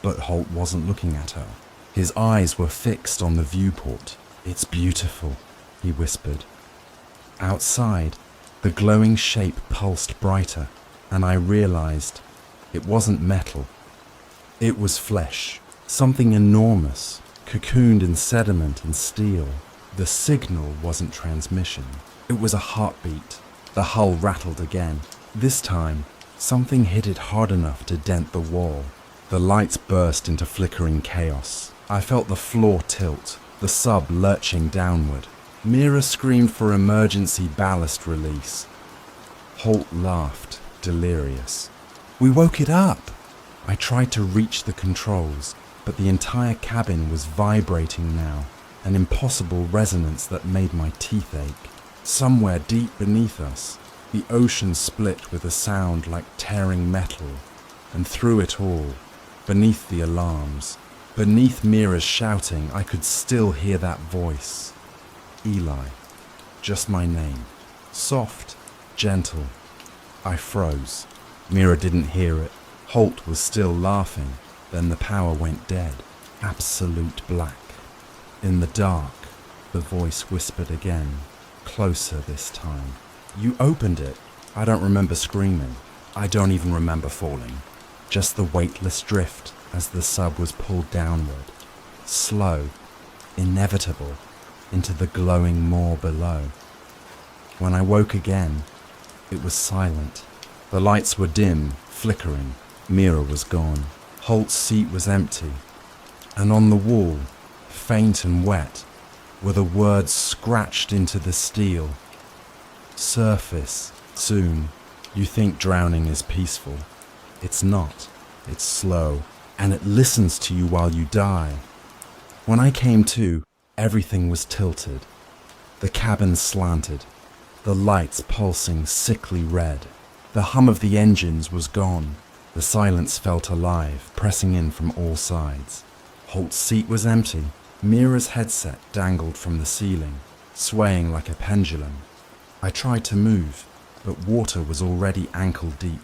But Holt wasn't looking at her. His eyes were fixed on the viewport. "It's beautiful," he whispered. Outside, the glowing shape pulsed brighter, and I realized it wasn't metal. It was flesh, something enormous, cocooned in sediment and steel. The signal wasn't transmission. It was a heartbeat. The hull rattled again. This time, something hit it hard enough to dent the wall. The lights burst into flickering chaos. I felt the floor tilt, the sub lurching downward. Mira screamed for emergency ballast release. Holt laughed, delirious. "We woke it up!" I tried to reach the controls, but the entire cabin was vibrating now, an impossible resonance that made my teeth ache. Somewhere deep beneath us, the ocean split with a sound like tearing metal, and through it all, beneath the alarms, beneath Mira's shouting, I could still hear that voice. Eli. Just my name. Soft, gentle. I froze. Mira didn't hear it. Holt was still laughing. Then the power went dead. Absolute black. In the dark, the voice whispered again, closer this time. "You opened it." I don't remember screaming. I don't even remember falling. Just the weightless drift as the sub was pulled downward. Slow, inevitable, into the glowing moor below. When I woke again, it was silent. The lights were dim, flickering. Mira was gone. Holt's seat was empty. And on the wall, faint and wet, were the words scratched into the steel. "Surface, soon. You think drowning is peaceful. It's not. It's slow, and it listens to you while you die." When I came to, everything was tilted. The cabin slanted, the lights pulsing sickly red. The hum of the engines was gone. The silence felt alive, pressing in from all sides. Holt's seat was empty. Mira's headset dangled from the ceiling, swaying like a pendulum. I tried to move, but water was already ankle deep,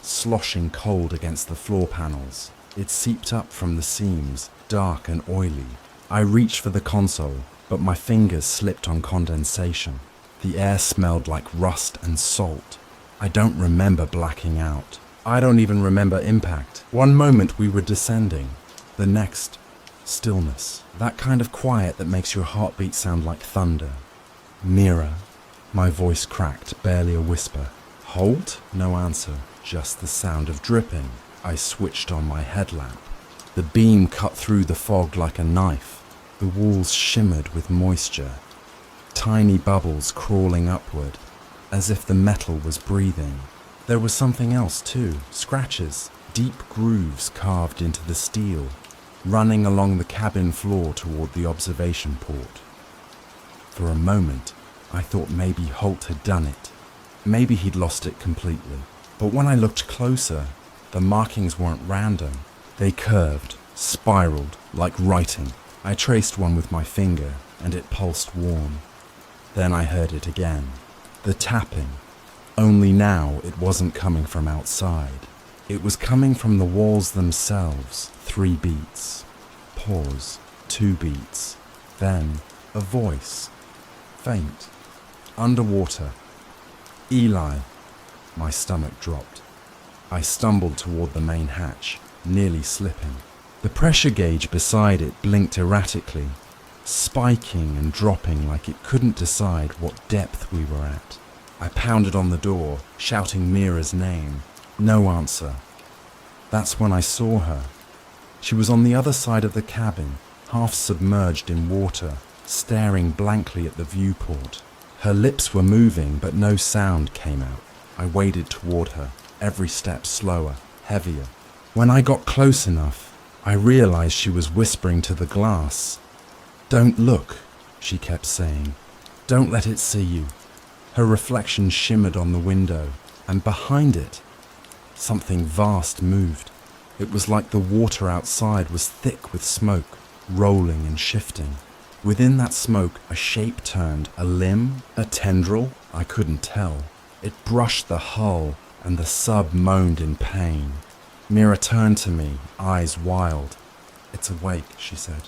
sloshing cold against the floor panels. It seeped up from the seams, dark and oily. I reached for the console, but my fingers slipped on condensation. The air smelled like rust and salt. I don't remember blacking out. I don't even remember impact. One moment we were descending, the next, stillness. That kind of quiet that makes your heartbeat sound like thunder. Mira. My voice cracked, barely a whisper. Holt? No answer, just the sound of dripping. I switched on my headlamp. The beam cut through the fog like a knife. The walls shimmered with moisture. Tiny bubbles crawling upward, as if the metal was breathing. There was something else too, scratches, deep grooves carved into the steel, running along the cabin floor toward the observation port. For a moment, I thought maybe Holt had done it. Maybe he'd lost it completely. But when I looked closer, the markings weren't random. They curved, spiraled, like writing. I traced one with my finger, and it pulsed warm. Then I heard it again. The tapping. Only now it wasn't coming from outside. It was coming from the walls themselves. 3 beats. Pause. 2 beats. Then a voice. Faint. Underwater. Eli. My stomach dropped. I stumbled toward the main hatch, nearly slipping. The pressure gauge beside it blinked erratically, spiking and dropping like it couldn't decide what depth we were at. I pounded on the door, shouting Mira's name. No answer. That's when I saw her. She was on the other side of the cabin, half submerged in water, staring blankly at the viewport. Her lips were moving, but no sound came out. I waded toward her, every step slower, heavier. When I got close enough, I realized she was whispering to the glass. "Don't look," she kept saying. "Don't let it see you." Her reflection shimmered on the window, and behind it, something vast moved. It was like the water outside was thick with smoke, rolling and shifting. Within that smoke, a shape turned, a limb, a tendril, I couldn't tell. It brushed the hull, and the sub moaned in pain. Mira turned to me, eyes wild. "It's awake," she said.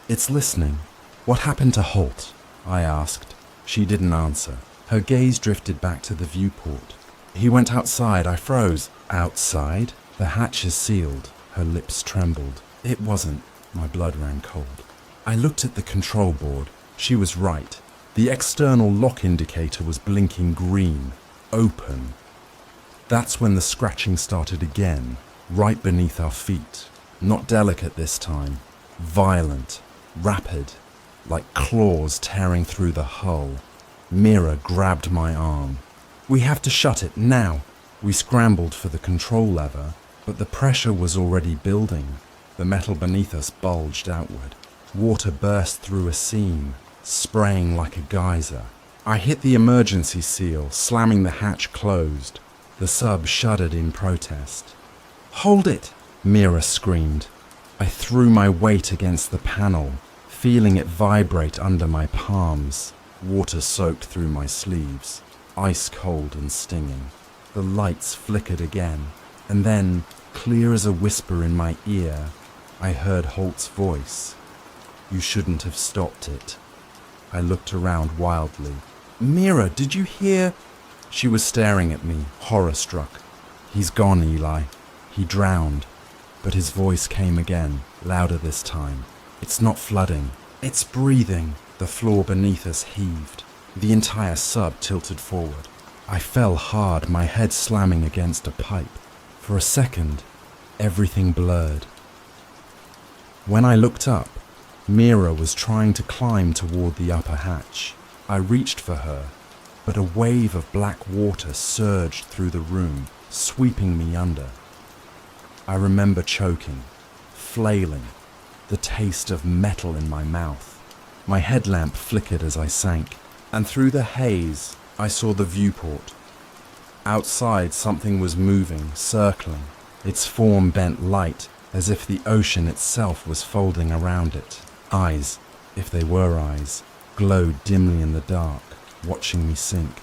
"It's listening." "What happened to Holt?" I asked. She didn't answer. Her gaze drifted back to the viewport. "He went outside. I froze." "Outside?" "The hatch is sealed." Her lips trembled. "It wasn't." My blood ran cold. I looked at the control board. She was right. The external lock indicator was blinking green. Open. That's when the scratching started again, right beneath our feet. Not delicate this time. Violent. Rapid. Like claws tearing through the hull. Mira grabbed my arm. "We have to shut it, now!" We scrambled for the control lever, but the pressure was already building. The metal beneath us bulged outward. Water burst through a seam, spraying like a geyser. I hit the emergency seal, slamming the hatch closed. The sub shuddered in protest. "Hold it!" Mira screamed. I threw my weight against the panel, feeling it vibrate under my palms. Water soaked through my sleeves, ice cold and stinging. The lights flickered again, and then, clear as a whisper in my ear, I heard Holt's voice. "You shouldn't have stopped it." I looked around wildly. "Mira, did you hear?" She was staring at me, horror-struck. "He's gone, Eli. He drowned." But his voice came again, louder this time. "It's not flooding. It's breathing." The floor beneath us heaved. The entire sub tilted forward. I fell hard, my head slamming against a pipe. For a second, everything blurred. When I looked up, Mira was trying to climb toward the upper hatch. I reached for her, but a wave of black water surged through the room, sweeping me under. I remember choking, flailing, the taste of metal in my mouth. My headlamp flickered as I sank, and through the haze, I saw the viewport. Outside, something was moving, circling. its form bent light as if the ocean itself was folding around it. Eyes, if they were eyes, glowed dimly in the dark, watching me sink.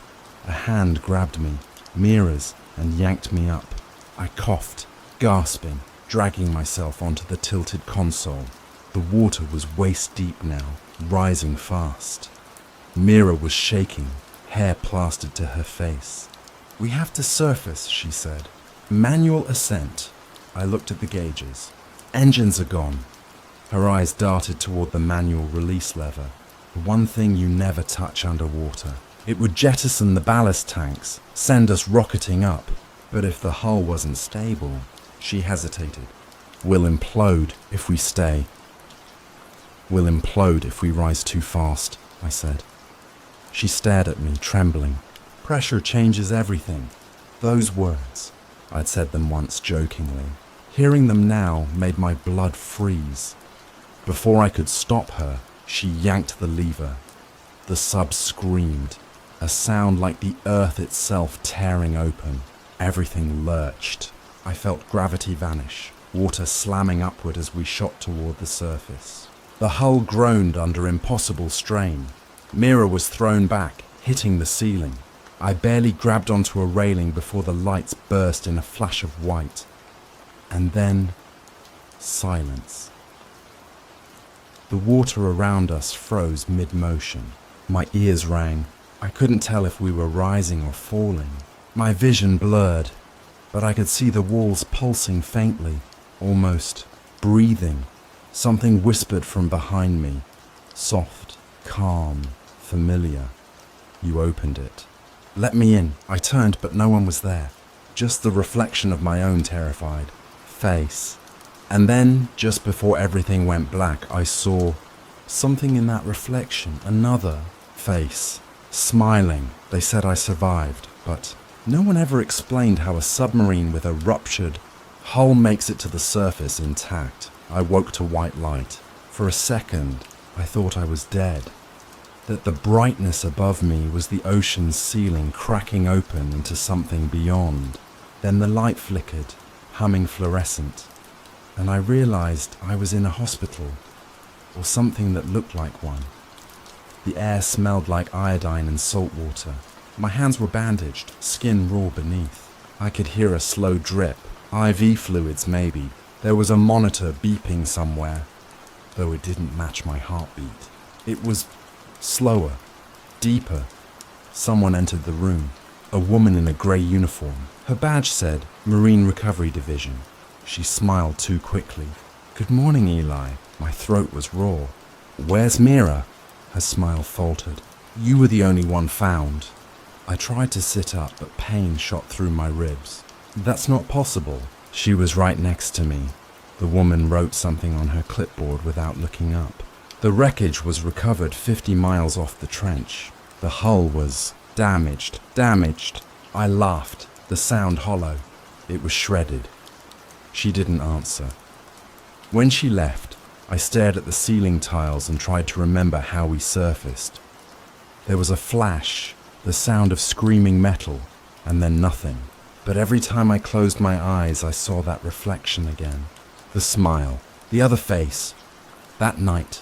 A hand grabbed me, mirrors, and yanked me up. I coughed, gasping, dragging myself onto the tilted console. The water was waist deep now, rising fast. Mira was shaking, hair plastered to her face. "We have to surface," she said. "Manual ascent." I looked at the gauges. "Engines are gone." Her eyes darted toward the manual release lever, the one thing you never touch underwater. It would jettison the ballast tanks, send us rocketing up. But if the hull wasn't stable, she hesitated. "We'll implode if we stay." "We'll implode if we rise too fast," I said. She stared at me, trembling. "Pressure changes everything." Those words, I'd said them once jokingly. Hearing them now made my blood freeze. Before I could stop her, she yanked the lever. The sub screamed, a sound like the earth itself tearing open. Everything lurched. I felt gravity vanish, water slamming upward as we shot toward the surface. The hull groaned under impossible strain. Mira was thrown back, hitting the ceiling. I barely grabbed onto a railing before the lights burst in a flash of white. And then, silence. The water around us froze mid-motion. My ears rang. I couldn't tell if we were rising or falling. My vision blurred, but I could see the walls pulsing faintly, almost breathing. Something whispered from behind me, soft, calm, familiar. You opened it. "Let me in." I turned, but no one was there. Just the reflection of my own terrified face. And then, just before everything went black, I saw something in that reflection, another face, smiling. They said I survived, but no one ever explained how a submarine with a ruptured hull makes it to the surface intact. I woke to white light. For a second, I thought I was dead. That the brightness above me was the ocean's ceiling cracking open into something beyond. Then the light flickered, humming fluorescent, and I realized I was in a hospital, or something that looked like one. The air smelled like iodine and salt water. My hands were bandaged, skin raw beneath. I could hear a slow drip, IV fluids maybe. There was a monitor beeping somewhere, though it didn't match my heartbeat. It was slower, deeper. Someone entered the room, a woman in a grey uniform. Her badge said Marine Recovery Division. She smiled too quickly. "Good morning, Eli." My throat was raw. "Where's Mira?" Her smile faltered. "You were the only one found." I tried to sit up, but pain shot through my ribs. "That's not possible." She was right next to me. The woman wrote something on her clipboard without looking up. The wreckage was recovered 50 miles off the trench. The hull was damaged. I laughed, the sound hollow. It was shredded. She didn't answer. When she left, I stared at the ceiling tiles and tried to remember how we surfaced. There was a flash, the sound of screaming metal, and then nothing. But every time I closed my eyes, I saw that reflection again. The smile, the other face. That night,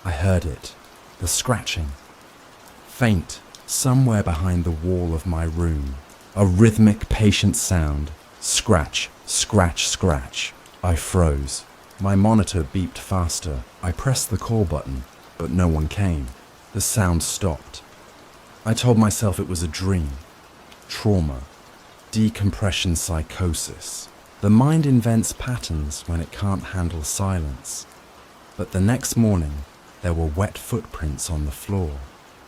I heard it, the scratching. Faint, somewhere behind the wall of my room. A rhythmic, patient sound. Scratch, scratch, scratch. I froze. My monitor beeped faster. I pressed the call button, but no one came. The sound stopped. I told myself it was a dream. Trauma. Decompression psychosis. The mind invents patterns when it can't handle silence. But the next morning, there were wet footprints on the floor,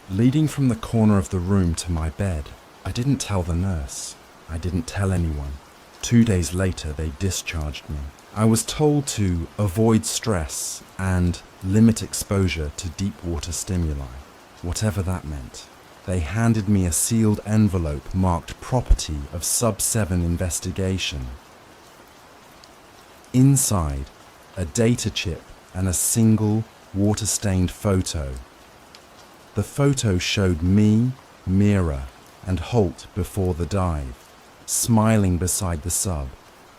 leading from the corner of the room to my bed. I didn't tell the nurse. I didn't tell anyone. 2 days later, they discharged me. I was told to avoid stress and limit exposure to deep water stimuli, whatever that meant. They handed me a sealed envelope marked property of Sub-7 investigation. Inside, a data chip and a single water-stained photo. The photo showed me, Mira, and Holt before the dive, smiling beside the sub.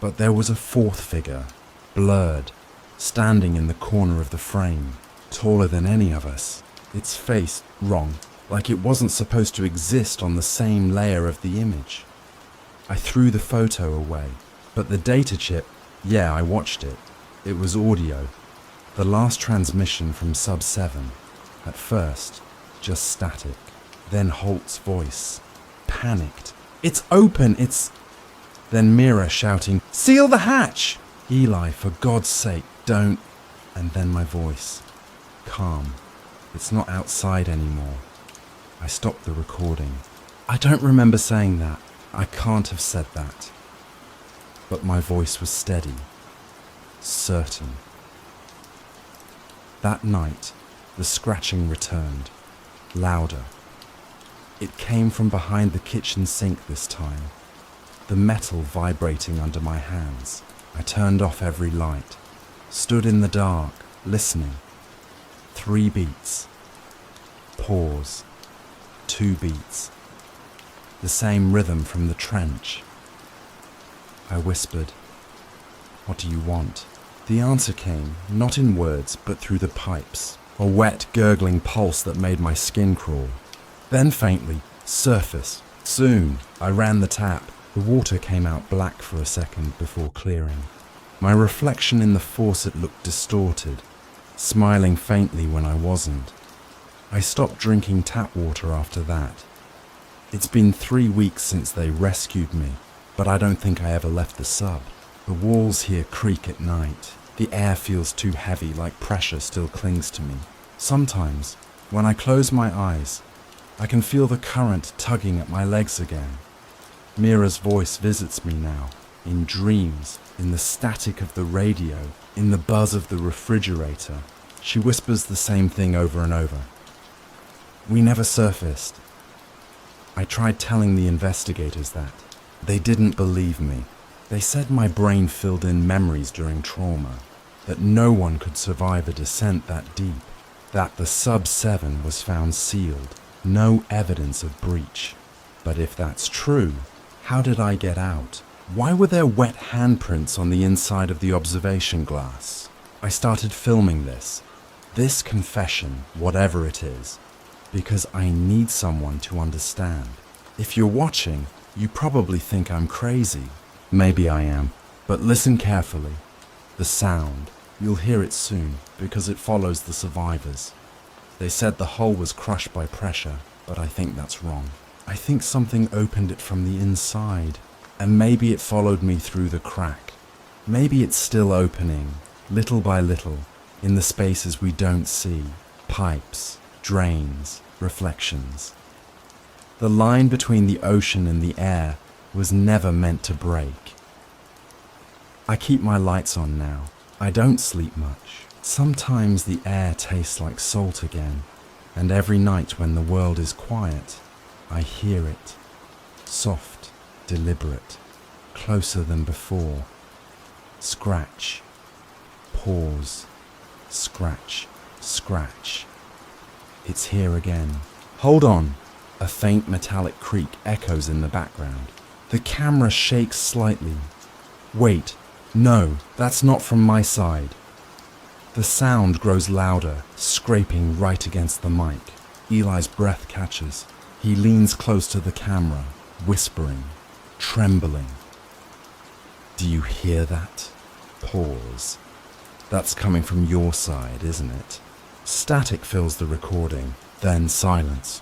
But there was a fourth figure, blurred, standing in the corner of the frame, taller than any of us. Its face wrong, like it wasn't supposed to exist on the same layer of the image. I threw the photo away, but the data chip, yeah, I watched it. It was audio. The last transmission from Sub 7. At first, just static. Then Holt's voice, panicked. "It's open, it's..." Then Mira shouting, "Seal the hatch!" "Eli, for God's sake, don't..." And then my voice, calm. "It's not outside anymore." I stopped the recording. I don't remember saying that. I can't have said that. But my voice was steady, certain. That night, the scratching returned, louder. It came from behind the kitchen sink this time, the metal vibrating under my hands. I turned off every light, stood in the dark, listening. 3 beats. Pause. 2 beats. The same rhythm from the trench. I whispered, "What do you want?" The answer came, not in words, but through the pipes, a wet, gurgling pulse that made my skin crawl. Then faintly, surface. Soon, I ran the tap. The water came out black for a second before clearing. My reflection in the faucet looked distorted, smiling faintly when I wasn't. I stopped drinking tap water after that. It's been 3 weeks since they rescued me, but I don't think I ever left the sub. The walls here creak at night. The air feels too heavy, like pressure still clings to me. Sometimes, when I close my eyes, I can feel the current tugging at my legs again. Mira's voice visits me now, in dreams, in the static of the radio, in the buzz of the refrigerator. She whispers the same thing over and over. "We never surfaced." I tried telling the investigators that. They didn't believe me. They said my brain filled in memories during trauma, that no one could survive a descent that deep, that the Sub 7 was found sealed, no evidence of breach. But if that's true, how did I get out? Why were there wet handprints on the inside of the observation glass? I started filming this confession, whatever it is, because I need someone to understand. If you're watching, you probably think I'm crazy. Maybe I am, but listen carefully. The sound, you'll hear it soon, because it follows the survivors. They said the hull was crushed by pressure, but I think that's wrong. I think something opened it from the inside, and maybe it followed me through the crack. Maybe it's still opening, little by little, in the spaces we don't see, pipes, drains, reflections. The line between the ocean and the air was never meant to break. I keep my lights on now. I don't sleep much. Sometimes the air tastes like salt again, and every night when the world is quiet, I hear it. Soft, deliberate, closer than before. Scratch, pause, scratch, scratch. It's here again. Hold on. A faint metallic creak echoes in the background. The camera shakes slightly. Wait, no, that's not from my side. The sound grows louder, scraping right against the mic. Eli's breath catches. He leans close to the camera, whispering, trembling. "Do you hear that?" Pause. "That's coming from your side, isn't it?" Static fills the recording, then silence.